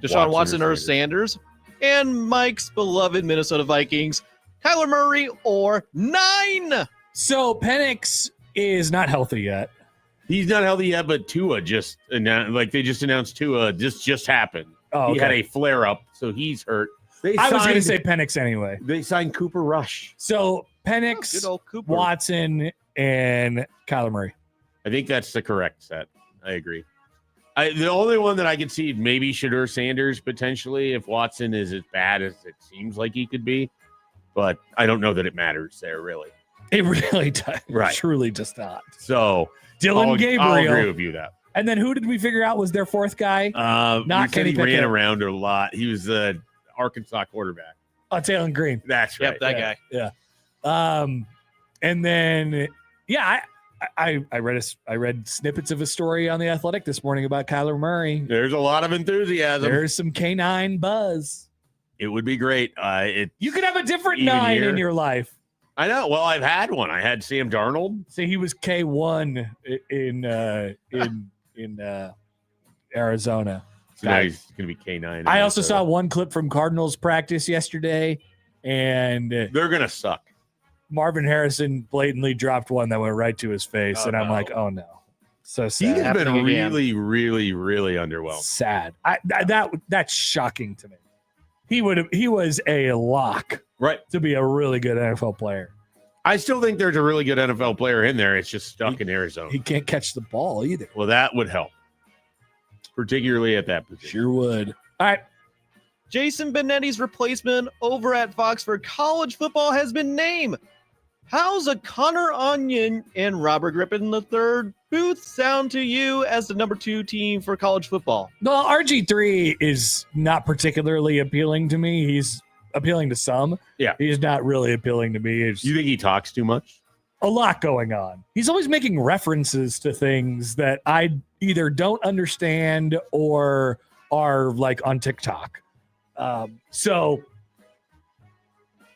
Deshaun Watson or Sanders? And Mike's beloved Minnesota Vikings, Kyler Murray or 9? So Penix is not healthy yet. He's not healthy yet, but Tua just announced, they just announced Tua. This just happened. Oh, He had a flare up, so he's hurt. I was going to say Penix anyway. They signed Cooper Rush. So Penix, Good old Cooper. Watson, and Kyler Murray. I think that's the correct set. I agree. The only one that I could see maybe Shadur Sanders potentially if Watson is as bad as it seems like he could be, but I don't know that it matters there really. It really does. Right. Truly does not. So Dylan Gabriel. I'll agree with you that. And then who did we figure out was their 4th guy? Not Kenny he ran Pickett. around a lot. He was the Arkansas quarterback. Oh, Taylor Green. That's right. Yep, that guy. Yeah. And then, yeah, I read snippets of a story on The Athletic this morning about Kyler Murray. There's a lot of enthusiasm. There's some K9 buzz. It would be great. You could have a different Even 9 here. in your life. I know. Well, I've had one. I had Sam Darnold. See, he was K1 in Arizona. So now he's going to be K9. I also saw one clip from Cardinals practice yesterday, and they're going to suck. Marvin Harrison blatantly dropped one that went right to his face, Oh, and I'm no. like, oh no, so He sad. has been Happening again. really, really, really underwhelmed. Sad. That's shocking to me. He was a lock Right. to be a really good NFL player. I still think there's a really good NFL player in there. It's just stuck in Arizona. He can't catch the ball either. Well, that would help, particularly at that position. Sure would. All right. Jason Benetti's replacement over at Fox for college football has been named. How's a Connor Onion and Robert Griffin III Booth sound to you as the number 2 team for college football? Well, RG3 is not particularly appealing to me. He's appealing to some. Yeah. He's not really appealing to me. It's You think he talks too much? a lot going on. He's always making references to things that I either don't understand or are like on TikTok. So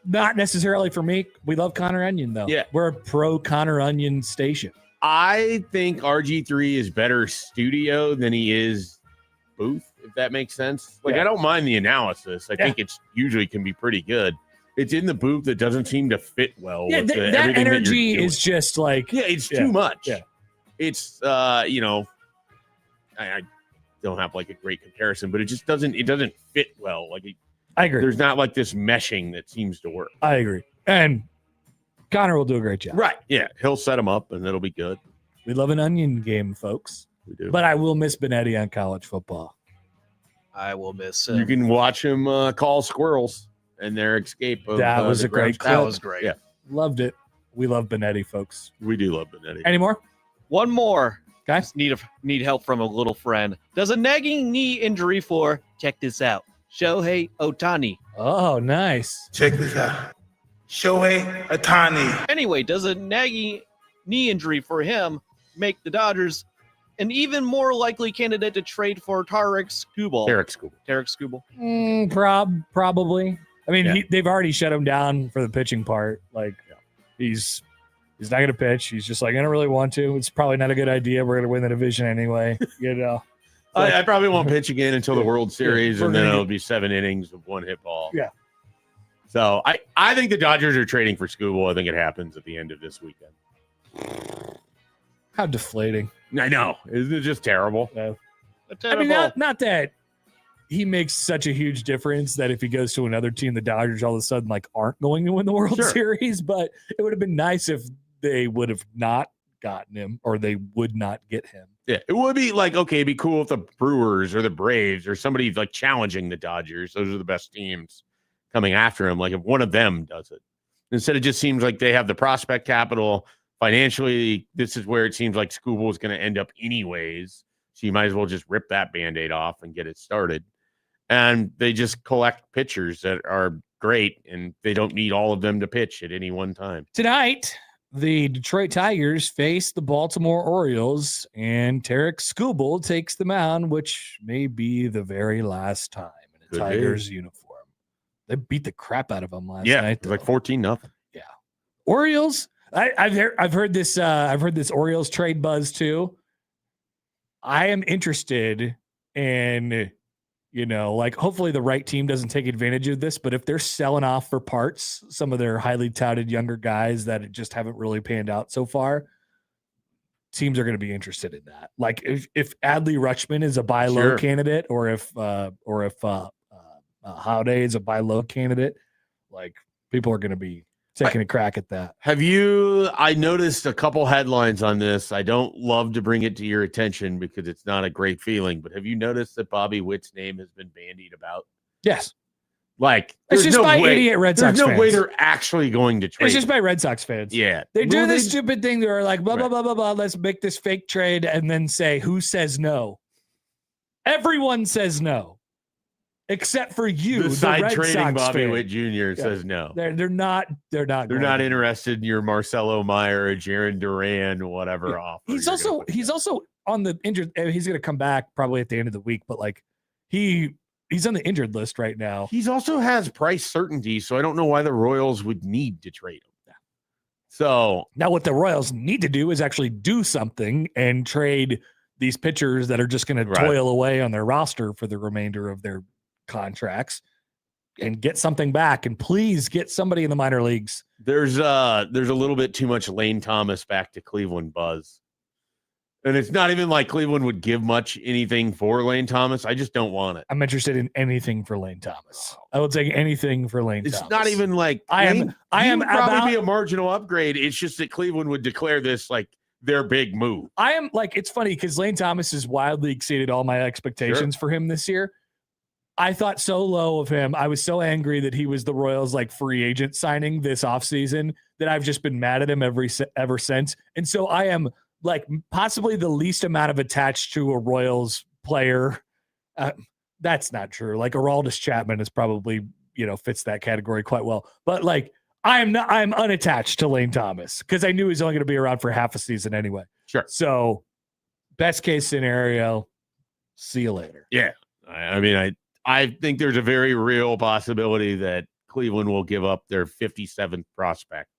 not necessarily for me. We love Connor Onion though. Yeah. We're a pro Connor Onion station. I think RG3 is better studio than he is booth, if that makes sense. Like, Yeah. I don't mind the analysis. I think it's usually can be pretty good. It's in the booth that doesn't seem to fit well. Yeah, with that everything you're energy doing. is just like it's yeah, too much. yeah. It's I don't have like a great comparison, but it just doesn't fit well. Like I agree. there's not like this meshing that seems to work. I agree. And Connor will do a great job. Right. Yeah. He'll set them up and it'll be good. We love an onion game, folks. We do. But I will miss Benetti on college football. I will miss You can watch him call squirrels and their escape. Of, That was the a great ground. clip. That was great. Yeah. Loved it. We love Benetti, folks. We do love Benetti. Any more? One more. Okay. Just need help from a little friend. Does a nagging knee injury for, check this out, Shohei Ohtani. Oh, nice. Check this out. Shohei Ohtani. Anyway, does a nagging knee injury for him make the Dodgers an even more likely candidate to trade for Tarek Skubal? Tarek Skubal. Probably. I mean, Yeah. they've already shut him down for the pitching part. Like, he's not going to pitch. He's just like, I don't really want to. It's probably not a good idea. We're going to win the division anyway. You know. I probably won't pitch again until the World Series, We're and then gonna it'll be 7 innings of one hit ball. Yeah. So I think the Dodgers are trading for Skubal. I think it happens at the end of this weekend. How deflating. I know. Isn't it just terrible? I mean, not that he makes such a huge difference that if he goes to another team, the Dodgers all of a sudden like aren't going to win the World Sure. Series. But it would have been nice if they would have not gotten him or they would not get him. Yeah, it would be like, okay, it'd be cool if the Brewers or the Braves or somebody like challenging the Dodgers. Those are the best teams coming after him. Like if one of them does it, Instead, it just seems like they have the prospect capital. Financially, this is where it seems like Skubal is going to end up anyways. So you might as well just rip that Band-Aid off and get it started. And they just collect pitchers that are great, and they don't need all of them to pitch at any one time. Tonight, the Detroit Tigers face the Baltimore Orioles, and Tarek Skubal takes the mound, which may be the very last time in a Tigers uniform. They beat the crap out of them last night. Like 14-0. Yeah, Orioles. I've heard this. I've heard this Orioles trade buzz too. I am interested in, like hopefully the right team doesn't take advantage of this. But if they're selling off for parts some of their highly touted younger guys that just haven't really panned out so far, teams are going to be interested in that. Like if Adley Rutschman is a buy low candidate, or if Howday is a buy low candidate, like people are going to be taking a crack at that. I noticed a couple headlines on this. I don't love to bring it to your attention because it's not a great feeling, but have you noticed that Bobby Witt's name has been bandied about? Yes. Like, it's just by idiot Red Sox fans. There's no way they're actually going to trade. It's just by Red Sox fans. Yeah. They do this stupid thing. They're like, blah, blah, blah, blah, blah. Let's make this fake trade and then say, who says no? Everyone says no. Except for you, the side Red trading Sox Bobby fan. Witt Jr. says no. They're not interested in your Marcelo Meyer or Jaron Duran, whatever offer. He's also on the injured. He's going to come back probably at the end of the week, but like he's on the injured list right now. He's also has price certainty, so I don't know why the Royals would need to trade him. Yeah. So now what the Royals need to do is actually do something and trade these pitchers that are just going to toil away on their roster for the remainder of their contracts and get something back, and please get somebody in the minor leagues. There's a little bit too much Lane Thomas back to Cleveland buzz. And it's not even like Cleveland would give much anything for Lane Thomas. I just don't want it. I'm interested in anything for Lane Thomas. I will take anything for Lane Thomas. It's not even like I am probably be a marginal upgrade. It's just that Cleveland would declare this like their big move. I am like, it's funny because Lane Thomas has wildly exceeded all my expectations for him this year. I thought so low of him. I was so angry that he was the Royals like free agent signing this offseason that I've just been mad at him ever since. And so I am like possibly the least amount of attached to a Royals player. That's not true. Like Aroldis Chapman is probably, fits that category quite well. But like I'm unattached to Lane Thomas because I knew he was only going to be around for half a season anyway. Sure. So best case scenario, see you later. Yeah. I think there's a very real possibility that Cleveland will give up their 57th prospect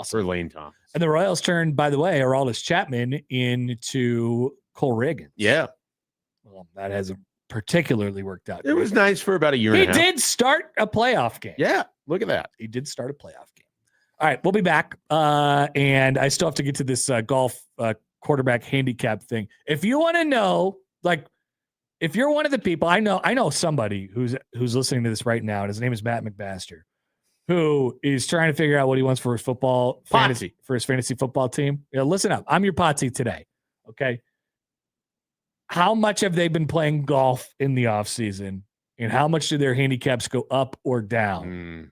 for Lane Thomas. And the Royals turned, by the way, Aroldis Chapman into Cole Riggins. Yeah. Well, that hasn't particularly worked out. It was nice for about a year and a half. He did start a playoff game. Yeah, look at that. He did start a playoff game. All right, we'll be back. And I still have to get to this golf quarterback handicap thing. If you want to know, like, if you're one of the people, I know somebody who's listening to this right now, and his name is Matt McMaster, who is trying to figure out what he wants for his fantasy football team. Listen up. I'm your Potsy today. Okay. How much have they been playing golf in the off season, and how much do their handicaps go up or down?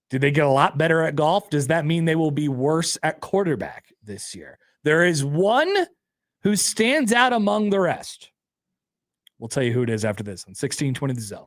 Did they get a lot better at golf? Does that mean they will be worse at quarterback this year? There is one who stands out among the rest. We'll tell you who it is after this on 1620 The Zone.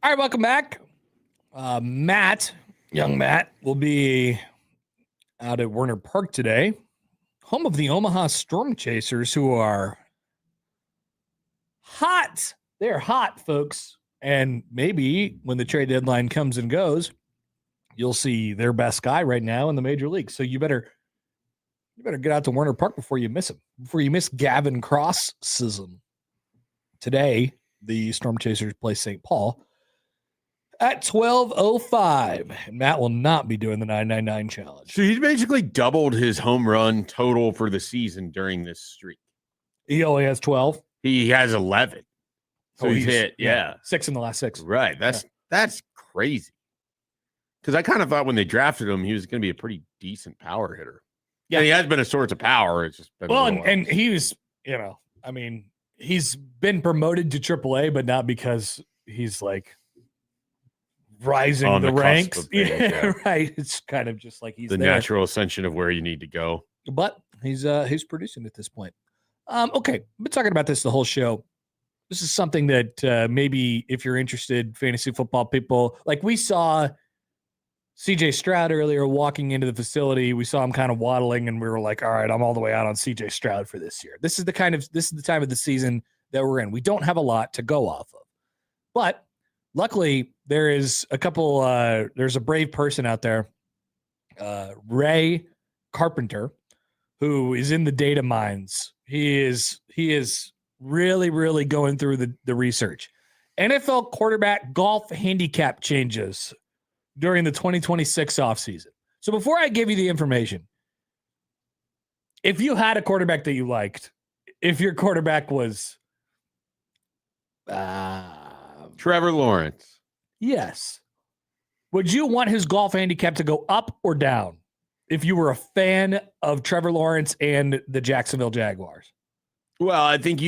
All right, welcome back. Young Matt, will be out at Werner Park today, home of the Omaha Storm Chasers, who are hot. They're hot, folks. And maybe when the trade deadline comes and goes, you'll see their best guy right now in the major league. So you better get out to Werner Park before you miss him, before you miss Gavin Cross-sism. Today, the Storm Chasers play St. Paul at 12:05. And Matt will not be doing the 999 challenge. So he's basically doubled his home run total for the season during this streak. He only has 12. He has 11. So he's hit, 6 in the last 6. Right. That's crazy. Because I kind of thought when they drafted him, he was going to be a pretty decent power hitter. Yeah, and he has been a source of power. It's just been and he was, he's been promoted to AAA, but not because he's like rising on the ranks. Cusp of things, yeah. Right. It's kind of just like he's the there. natural ascension of where you need to go. But he's producing at this point. Okay, I've been talking about this the whole show. This is something that maybe if you're interested, fantasy football people, like we saw CJ Stroud earlier walking into the facility. We saw him kind of waddling, and we were like, all right, I'm all the way out on CJ Stroud for this year. This is the time of the season that we're in. We don't have a lot to go off of. But luckily, there is there's a brave person out there, Ray Carpenter, who is in the data mines. He is really, really going through the research. NFL quarterback golf handicap changes during the 2026 offseason. So before I give you the information, if you had a quarterback that you liked, if your quarterback was Trevor Lawrence. Yes. Would you want his golf handicap to go up or down if you were a fan of Trevor Lawrence and the Jacksonville Jaguars? Well, I think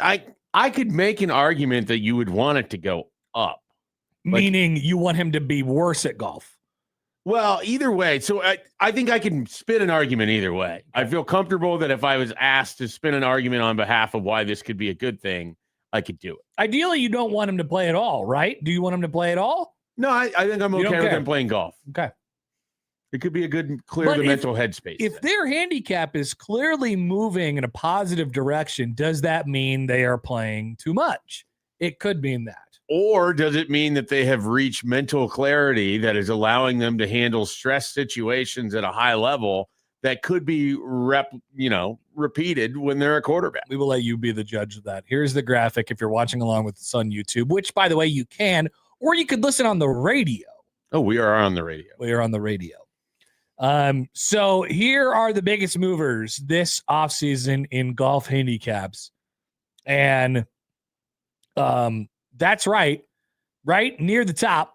I could make an argument that you would want it to go up. Meaning you want him to be worse at golf. Well, either way. So I think I can spin an argument either way. I feel comfortable that if I was asked to spin an argument on behalf of why this could be a good thing, I could do it. Ideally, you don't want him to play at all, right? Do you want him to play at all? No, I think I'm okay with him playing golf. Okay. It could be a good clear the mental headspace. If their handicap is clearly moving in a positive direction, does that mean they are playing too much? It could mean that. Or does it mean that they have reached mental clarity that is allowing them to handle stress situations at a high level that could be repeated when they're a quarterback? We will let you be the judge of that. Here's the graphic if you're watching along with us on YouTube, which, by the way, you can, or you could listen on the radio. Oh, we are on the radio. We are on the radio. So here are the biggest movers this offseason in golf handicaps. And that's right near the top,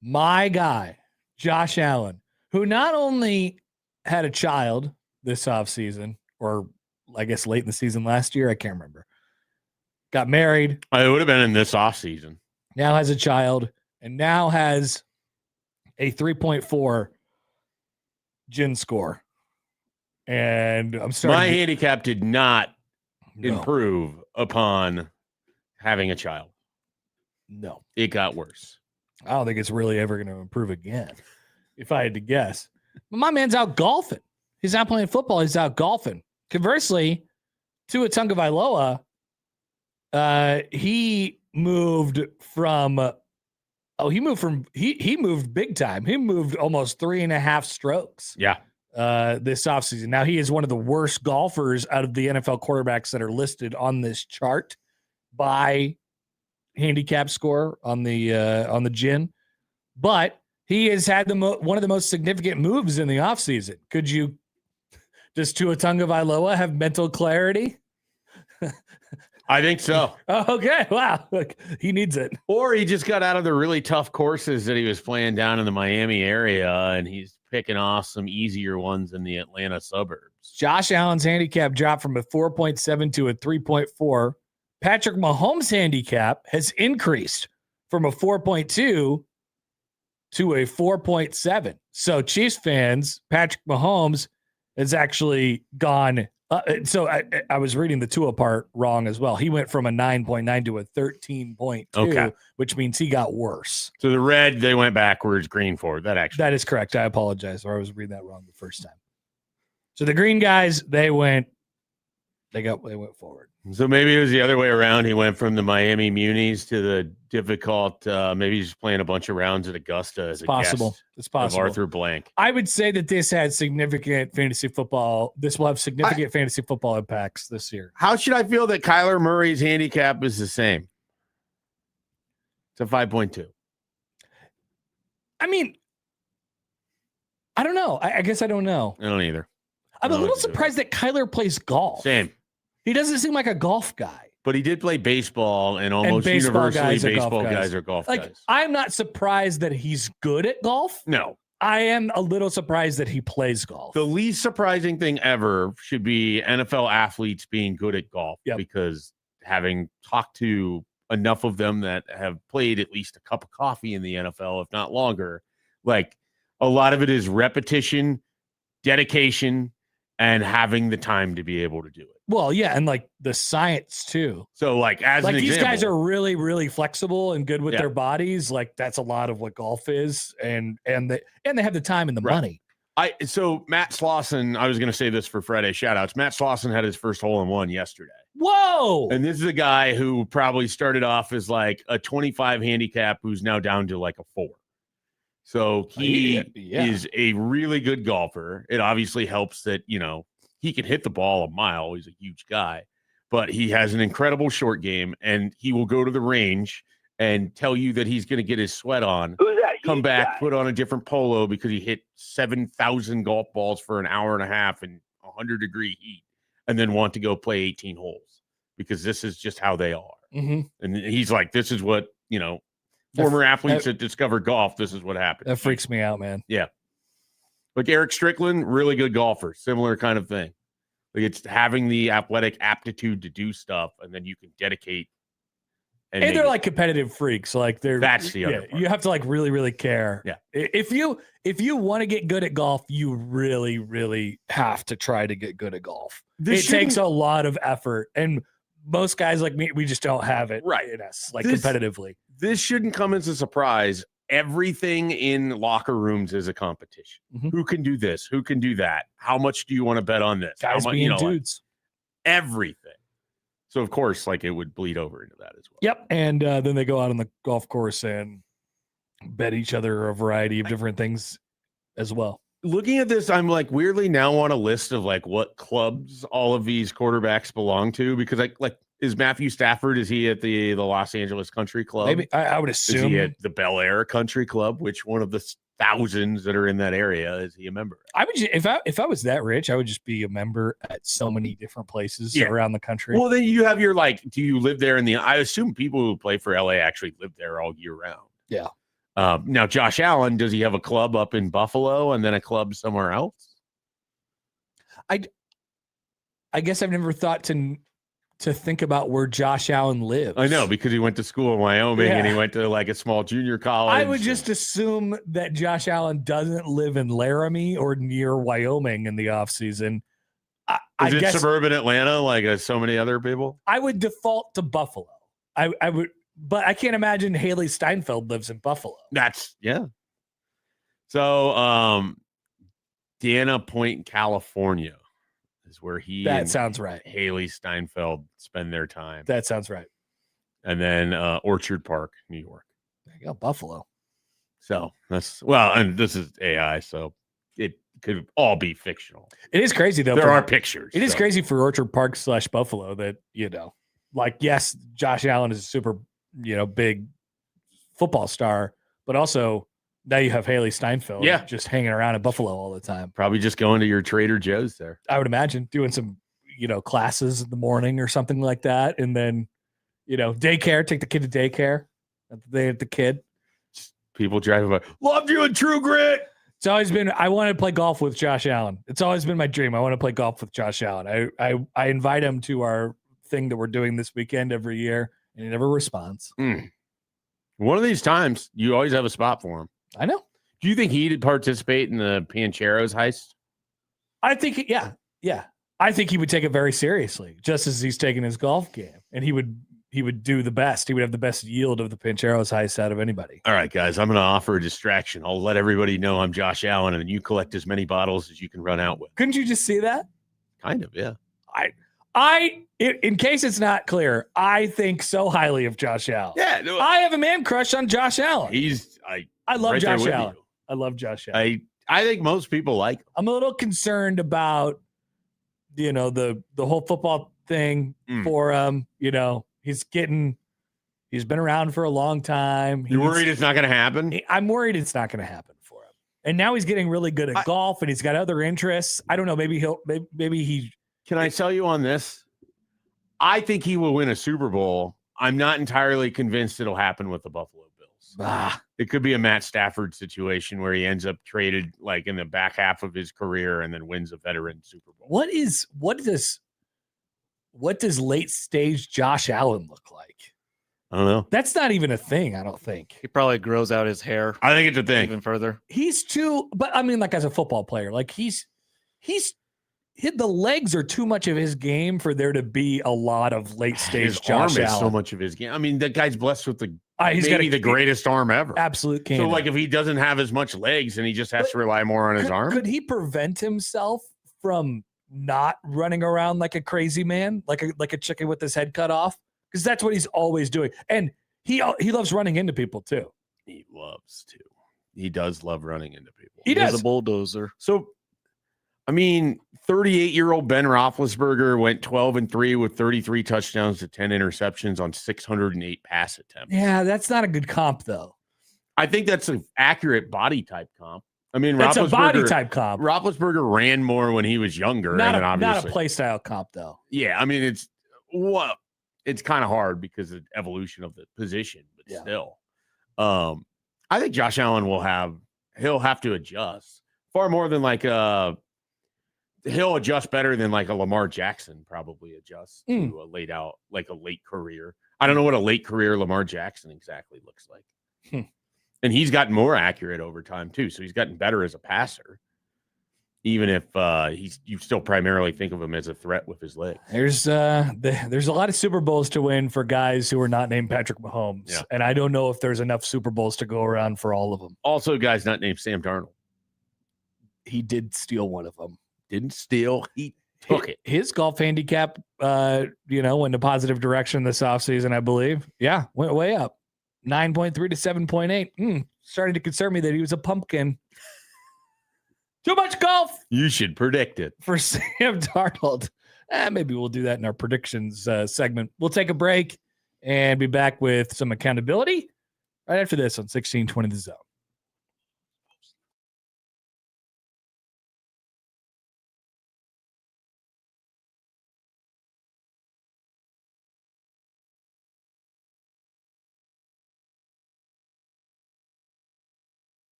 my guy, Josh Allen, who not only had a child this offseason, or I guess late in the season last year, I can't remember, got married. It would have been in this offseason. Now has a child, and now has a 3.4 GIN score. And I'm starting. My handicap did not improve upon having a child. No. It got worse. I don't think it's really ever going to improve again, if I had to guess. But my man's out golfing. He's not playing football. He's out golfing. Conversely, Tua Tagovailoa, he moved big time. He moved almost 3.5 strokes. Yeah. This offseason. Now he is one of the worst golfers out of the NFL quarterbacks that are listed on this chart by handicap score on the GIN, but he has had one of the most significant moves in the offseason. Does Tua Tagovailoa have mental clarity? I think so. Okay. Wow. Look, he needs it. Or he just got out of the really tough courses that he was playing down in the Miami area, and he's picking off some easier ones in the Atlanta suburbs. Josh Allen's handicap dropped from a 4.7 to a 3.4. Patrick Mahomes' handicap has increased from a 4.2 to a 4.7. So Chiefs fans, Patrick Mahomes has actually gone So I was reading the Tua part wrong as well. He went from a 9.9 to a 13.2, Okay. which means he got worse. So the red, they went backwards, green forward. That is correct. I apologize, or I was reading that wrong the first time. So the green guys, they went forward. So maybe it was the other way around. He went from the Miami Munis to the difficult. Maybe he's just playing a bunch of rounds at Augusta as a Possible. guest It's possible. of Arthur Blank. I would say that this had significant fantasy football. This will have significant fantasy football impacts this year. How should I feel that Kyler Murray's handicap is the same? It's a 5.2. I mean, I don't know. I guess I don't know. I don't either. I'm a little surprised that Kyler plays golf. Same. He doesn't seem like a golf guy. But he did play baseball, and almost baseball universally, guys are golf baseball guys. guys are golf Like, guys. I'm not surprised that he's good at golf. No. I am a little surprised that he plays golf. The least surprising thing ever should be NFL athletes being good at golf, because having talked to enough of them that have played at least a cup of coffee in the NFL, if not longer, like a lot of it is repetition, dedication, and having the time to be able to do it. Well, yeah, and like the science too. So like as an these example, guys are really, really flexible and good with their bodies. Like that's a lot of what golf is, and they have the time and the money. So Matt Slauson, I was going to say this for Friday shout outs. Matt Slauson had his first hole-in-one yesterday. Whoa! And this is a guy who probably started off as like a 25 handicap who's now down to like a 4. So he is a really good golfer. It obviously helps that, he can hit the ball a mile. He's a huge guy, but he has an incredible short game, and he will go to the range and tell you that he's going to get his sweat on, come back, put on a different polo because he hit 7,000 golf balls for an hour and a half in 100-degree heat, and then want to go play 18 holes because this is just how they are. Mm-hmm. And he's like, this is what, former athletes that discovered golf, this is what happened. That freaks me out, man. Yeah. Like Eric Strickland, really good golfer, similar kind of thing. Like it's having the athletic aptitude to do stuff, and then you can dedicate. And they're like competitive freaks. Like that's the other part. You have to like really, really care. Yeah. If you want to get good at golf, you really, really have to try to get good at golf. It takes a lot of effort, and most guys like me, we just don't have it in us, like competitively. This shouldn't come as a surprise. Everything in locker rooms is a competition. Mm-hmm. Who can do this? Who can do that? How much do you want to bet on this? Guys How much, being dudes. Like, everything. So, of course, like it would bleed over into that as well. Yep. And then they go out on the golf course and bet each other a variety of different things as well. Looking at this, I'm like weirdly now on a list of like what clubs all of these quarterbacks belong to, because like is Matthew Stafford, is he at the Los Angeles Country Club? Maybe I would assume. Is he at the Bel Air Country Club? Which one of the thousands that are in that area is he a member? I would if I was that rich, I would just be a member at so many different places around the country. Well, then you have your do you live there I assume people who play for LA actually live there all year round. Yeah. Now Josh Allen, does he have a club up in Buffalo and then a club somewhere else? I guess I've never thought to think about where Josh Allen lives. I know, because he went to school in Wyoming and he went to like a small junior college. I would just assume that Josh Allen doesn't live in Laramie or near Wyoming in the offseason. Is it suburban Atlanta like so many other people? I would default to Buffalo. I would, but I can't imagine Haley Steinfeld lives in Buffalo. So Dana Point, California is where that sounds right. Haley Steinfeld spend their time. That sounds right. And then Orchard Park, New York. There you go, Buffalo. So and this is AI, so it could all be fictional. It is crazy though. There are pictures. It is crazy for Orchard Park / Buffalo that, yes, Josh Allen is a super, big football star, but also now you have Haley Steinfeld just hanging around in Buffalo all the time. Probably just going to your Trader Joe's there. I would imagine doing some, classes in the morning or something like that. And then, daycare, take the kid to daycare. They have the kid. Just people driving by. Loved you in True Grit. It's always been, I want to play golf with Josh Allen. It's always been my dream. I want to play golf with Josh Allen. I invite him to our thing that we're doing this weekend every year, and he never responds. One of these times, you always have a spot for him. I know. Do you think he'd participate in the Pancheros heist? I think, yeah. I think he would take it very seriously, just as he's taking his golf game, and he would do the best. He would have the best yield of the Pincheros highest out of anybody. All right, guys, I'm going to offer a distraction. I'll let everybody know I'm Josh Allen, and you collect as many bottles as you can run out with. Couldn't you just see that? Kind of, yeah. In case it's not clear, I think so highly of Josh Allen. Yeah, no, I have a man crush on Josh Allen. I love right there Josh with Allen. you. I love Josh Allen. I think most people like him. I'm a little concerned about, the whole football thing for him. He's been around for a long time. You're worried it's not going to happen? I'm worried it's not going to happen for him. And now he's getting really good at golf, and he's got other interests. I don't know. Maybe he. Can I tell you on this? I think he will win a Super Bowl. I'm not entirely convinced it'll happen with the Buffalo Bills. It could be a Matt Stafford situation where he ends up traded like in the back half of his career and then wins a veteran Super Bowl. What does late stage Josh Allen look like? I don't know. That's not even a thing, I don't think. He probably grows out his hair. I think it's a thing. Even further. He's too, but I mean, like as a football player, like he's the legs are too much of his game for there to be a lot of late stage His Josh arm is Allen. so much of his game. I mean, that guy's blessed with the He's maybe the greatest arm ever. Absolute cannon. So, like, if he doesn't have as much legs and he just has to rely more on his arm, could he prevent himself from not running around like a crazy man, like a chicken with his head cut off? Because that's what he's always doing, and he loves running into people too. He loves to. He does love running into people. He does. He's a bulldozer. So, I mean, 38-year-old Ben Roethlisberger went 12-3 with 33 touchdowns to 10 interceptions on 608 pass attempts. Yeah, that's not a good comp, though. I think that's an accurate body type comp. I mean, That's a body type comp. Roethlisberger ran more when he was younger. Not obviously, a play style comp, though. Yeah, I mean, it's kind of hard because of the evolution of the position, but still. I think Josh Allen he'll have to adjust far more than he'll adjust better than like a Lamar Jackson probably adjusts to a late career. I don't know what a late career Lamar Jackson exactly looks like. And he's gotten more accurate over time too. So he's gotten better as a passer, even if you still primarily think of him as a threat with his legs. There's a lot of Super Bowls to win for guys who are not named Patrick Mahomes. And I don't know if there's enough Super Bowls to go around for all of them. Also, guys not named Sam Darnold. He did steal one of them. Didn't steal. He took it. His golf handicap, went in a positive direction this offseason, I believe. Yeah, went way up. 9.3 to 7.8. Starting to concern me that he was a pumpkin. Too much golf. You should predict it. For Sam Darnold. Maybe we'll do that in our predictions segment. We'll take a break and be back with some accountability right after this on 1620 The Zone.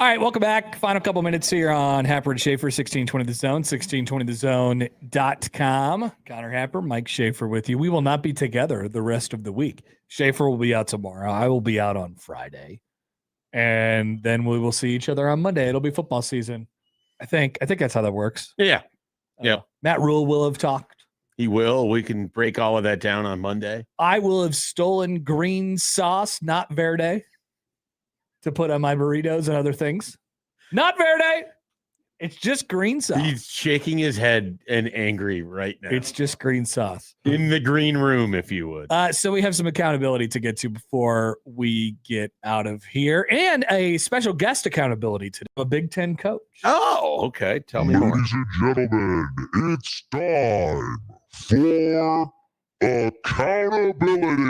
All right, welcome back. Final couple minutes here on Happer and Schaefer, 1620 The Zone, 1620thezone.com. Connor Happer, Mike Schaefer with you. We will not be together the rest of the week. Schaefer will be out tomorrow. I will be out on Friday. And then we will see each other on Monday. It'll be football season. I think that's how that works. Yeah. Yeah. Matt Rule will have talked. He will. We can break all of that down on Monday. I will have stolen green sauce, not Verde, to put on my burritos and other things. Not Verde. It's just green sauce. He's shaking his head and angry right now. It's just green sauce. In the green room, if you would. So we have some accountability to get to before we get out of here, and a special guest accountability today, a Big Ten coach. Oh, okay. Tell me more. Ladies and gentlemen, it's time for accountability.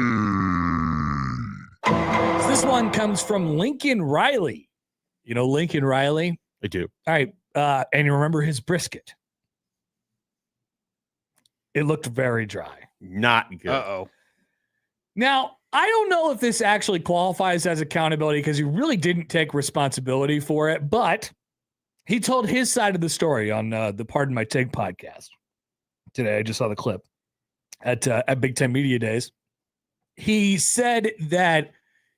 So this one comes from Lincoln Riley. You know Lincoln Riley? I do. All right. And you remember his brisket. It looked very dry. Not good. Uh-oh. Now, I don't know if this actually qualifies as accountability because he really didn't take responsibility for it, but he told his side of the story on the Pardon My Take podcast today. I just saw the clip at Big Ten Media Days. He said that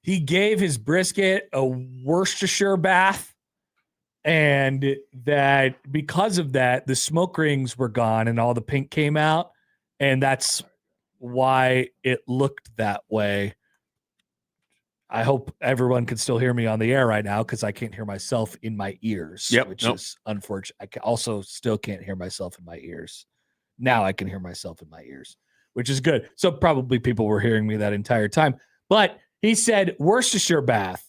he gave his brisket a Worcestershire bath, and that because of that, the smoke rings were gone and all the pink came out, and that's why it looked that way. I hope everyone can still hear me on the air right now because I can't hear myself in my ears, which is unfortunate. I also still can't hear myself in my ears. Now I can hear myself in my ears, which is good. So probably people were hearing me that entire time. But he said Worcestershire bath.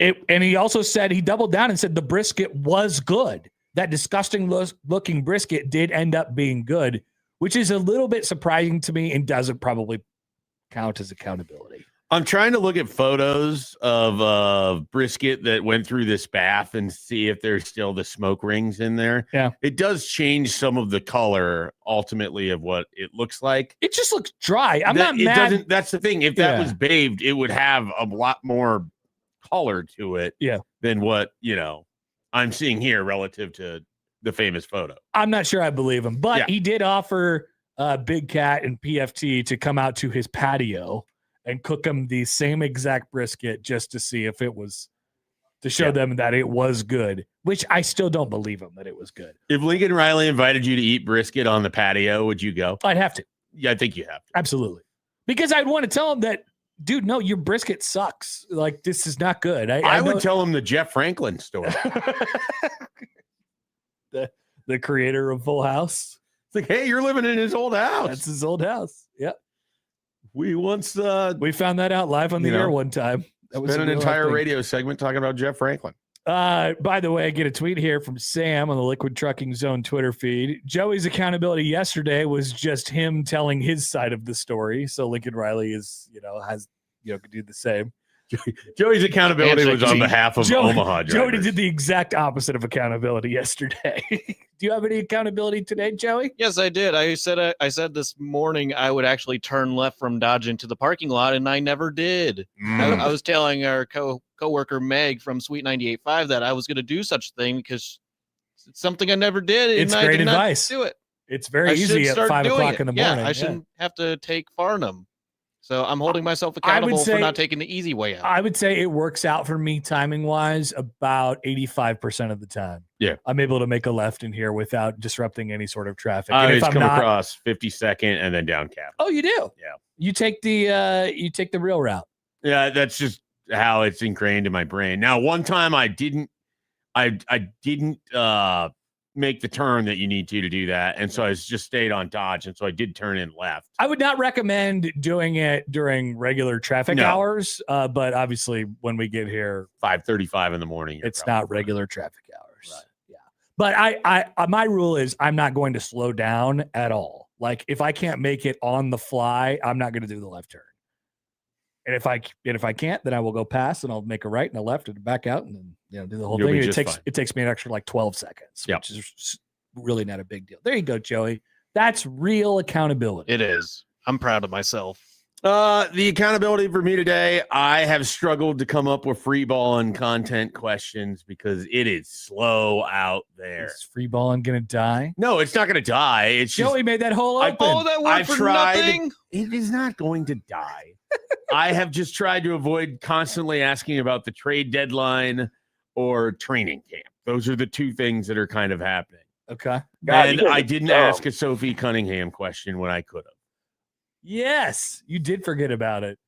And he also said, he doubled down and said the brisket was good. That disgusting looking brisket did end up being good, which is a little bit surprising to me and doesn't probably count as accountability. I'm trying to look at photos of brisket that went through this bath and see if there's still the smoke rings in there. Yeah. It does change some of the color ultimately of what it looks like. It just looks dry. I'm not mad. That's the thing. If that was bathed, it would have a lot more color to it than what, I'm seeing here relative to the famous photo. I'm not sure I believe him, but he did offer Big Cat and PFT to come out to his patio and cook him the same exact brisket just to see if it was, to show them that it was good, which I still don't believe him that it was good. If Lincoln Riley invited you to eat brisket on the patio, would you go? I'd have to. Yeah, I think you have to. Absolutely. Because I'd want to tell him that, dude, no, your brisket sucks. Like, this is not good. I would tell him the Jeff Franklin story. the creator of Full House. It's like, hey, you're living in his old house. That's his old house. Yep. We once we found that out live on the air one time. That was an entire radio segment talking about Jeff Franklin. By the way, I get a tweet here from Sam on the Liquid Trucking Zone Twitter feed. Joey's accountability yesterday was just him telling his side of the story. So Lincoln Riley is, could do the same. Joey's accountability was on behalf of Omaha drivers. Joey did the exact opposite of accountability yesterday. Do you have any accountability today, Joey? Yes, I did. I said this morning I would actually turn left from Dodge into the parking lot, and I never did. I was telling our coworker Meg from Sweet 98.5 that I was going to do such a thing because it's something I never did. And it's I great did advice. Not do it. It's very easy at 5 o'clock in the morning. I shouldn't have to take Farnham. So I'm holding myself accountable for not taking the easy way out. I would say it works out for me timing-wise about 85% of the time. Yeah. I'm able to make a left in here without disrupting any sort of traffic. I just come across 52nd and then down Cap. Oh, you do? Yeah. You take the real route. Yeah, that's just how it's ingrained in my brain. Now, one time I didn't make the turn that you need to do that. And so I just stayed on Dodge. And so I did turn in left. I would not recommend doing it during regular traffic hours. But obviously when we get here, 5:35 in the morning, it's not regular traffic hours. Right. Yeah. But I my rule is I'm not going to slow down at all. Like if I can't make it on the fly, I'm not going to do the left turn. And if I can't, then I will go past and I'll make a right and a left and back out and then do the whole thing. It takes me an extra like 12 seconds, which is really not a big deal. There you go, Joey. That's real accountability. It is. I'm proud of myself. The accountability for me today, I have struggled to come up with free ball and content questions because it is slow out there. Is free balling gonna die? No, it's not going to die. It's just Joey made that hole open. That worked I've for tried. nothing. It is not going to die. I have just tried to avoid constantly asking about the trade deadline or training camp. Those are the two things that are kind of happening. Okay. God, And you guys I are didn't dumb. ask a Sophie Cunningham question when I could have. Yes, you did forget about it.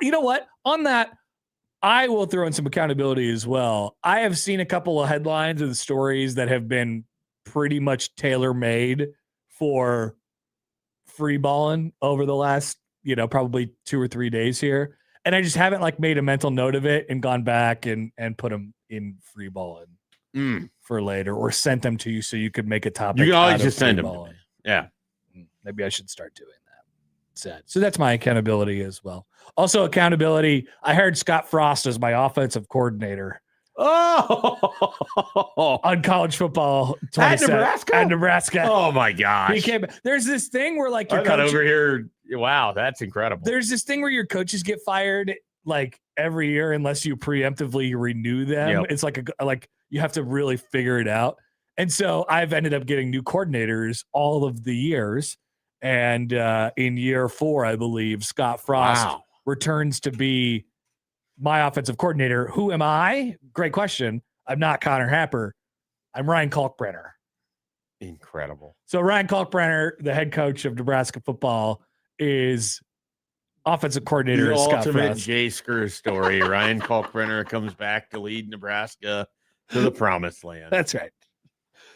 You know what? On that, I will throw in some accountability as well. I have seen a couple of headlines and stories that have been pretty much tailor-made for free balling over the last, probably 2 or 3 days here. And I just haven't made a mental note of it and gone back and put them in free balling for later or sent them to you so you could make a topic. You can always out of just send free them to balling. me. Yeah. Maybe I should start doing that. Sad. So that's my accountability as well. Also accountability. I hired Scott Frost as my offensive coordinator. Oh, on college football. At Nebraska? At Nebraska. Oh my gosh. There's this thing where your I got over here. Wow, that's incredible. There's this thing where your coaches get fired every year unless you preemptively renew them. Yep. It's like you have to really figure it out. And so I've ended up getting new coordinators all of the years. And in year 4, I believe, Scott Frost returns to be my offensive coordinator. Who am I? Great question. I'm not Connor Happer. I'm Ryan Kalkbrenner. Incredible. So Ryan Kalkbrenner, the head coach of Nebraska football, is offensive coordinator. The Scott ultimate Frost. Jay Skur story. Ryan Kalkbrenner comes back to lead Nebraska to the promised land. That's right.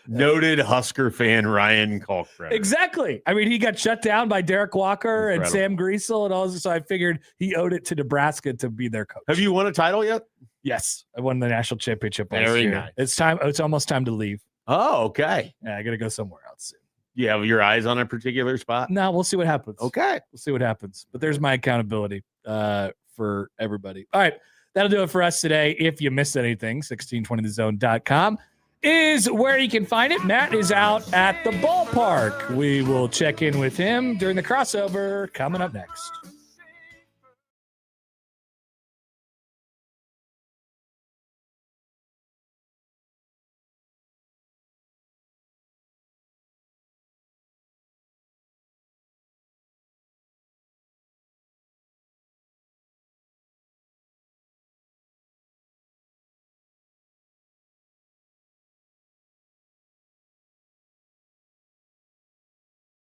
Noted Husker fan Ryan Kalkbrenner. Exactly. I mean, he got shut down by Derek Walker and Sam Greasel and all this. So I figured he owed it to Nebraska to be their coach. Have you won a title yet? Yes. I won the national championship last Very year. nice. It's time. It's almost time to leave. Oh, okay. Yeah, I got to go somewhere else soon. You have your eyes on a particular spot? No, we'll see what happens. Okay. We'll see what happens. But there's my accountability for everybody. All right. That'll do it for us today. If you missed anything, 1620thezone.com is where you can find it. Matt is out at the ballpark. We will check in with him during the crossover coming up next.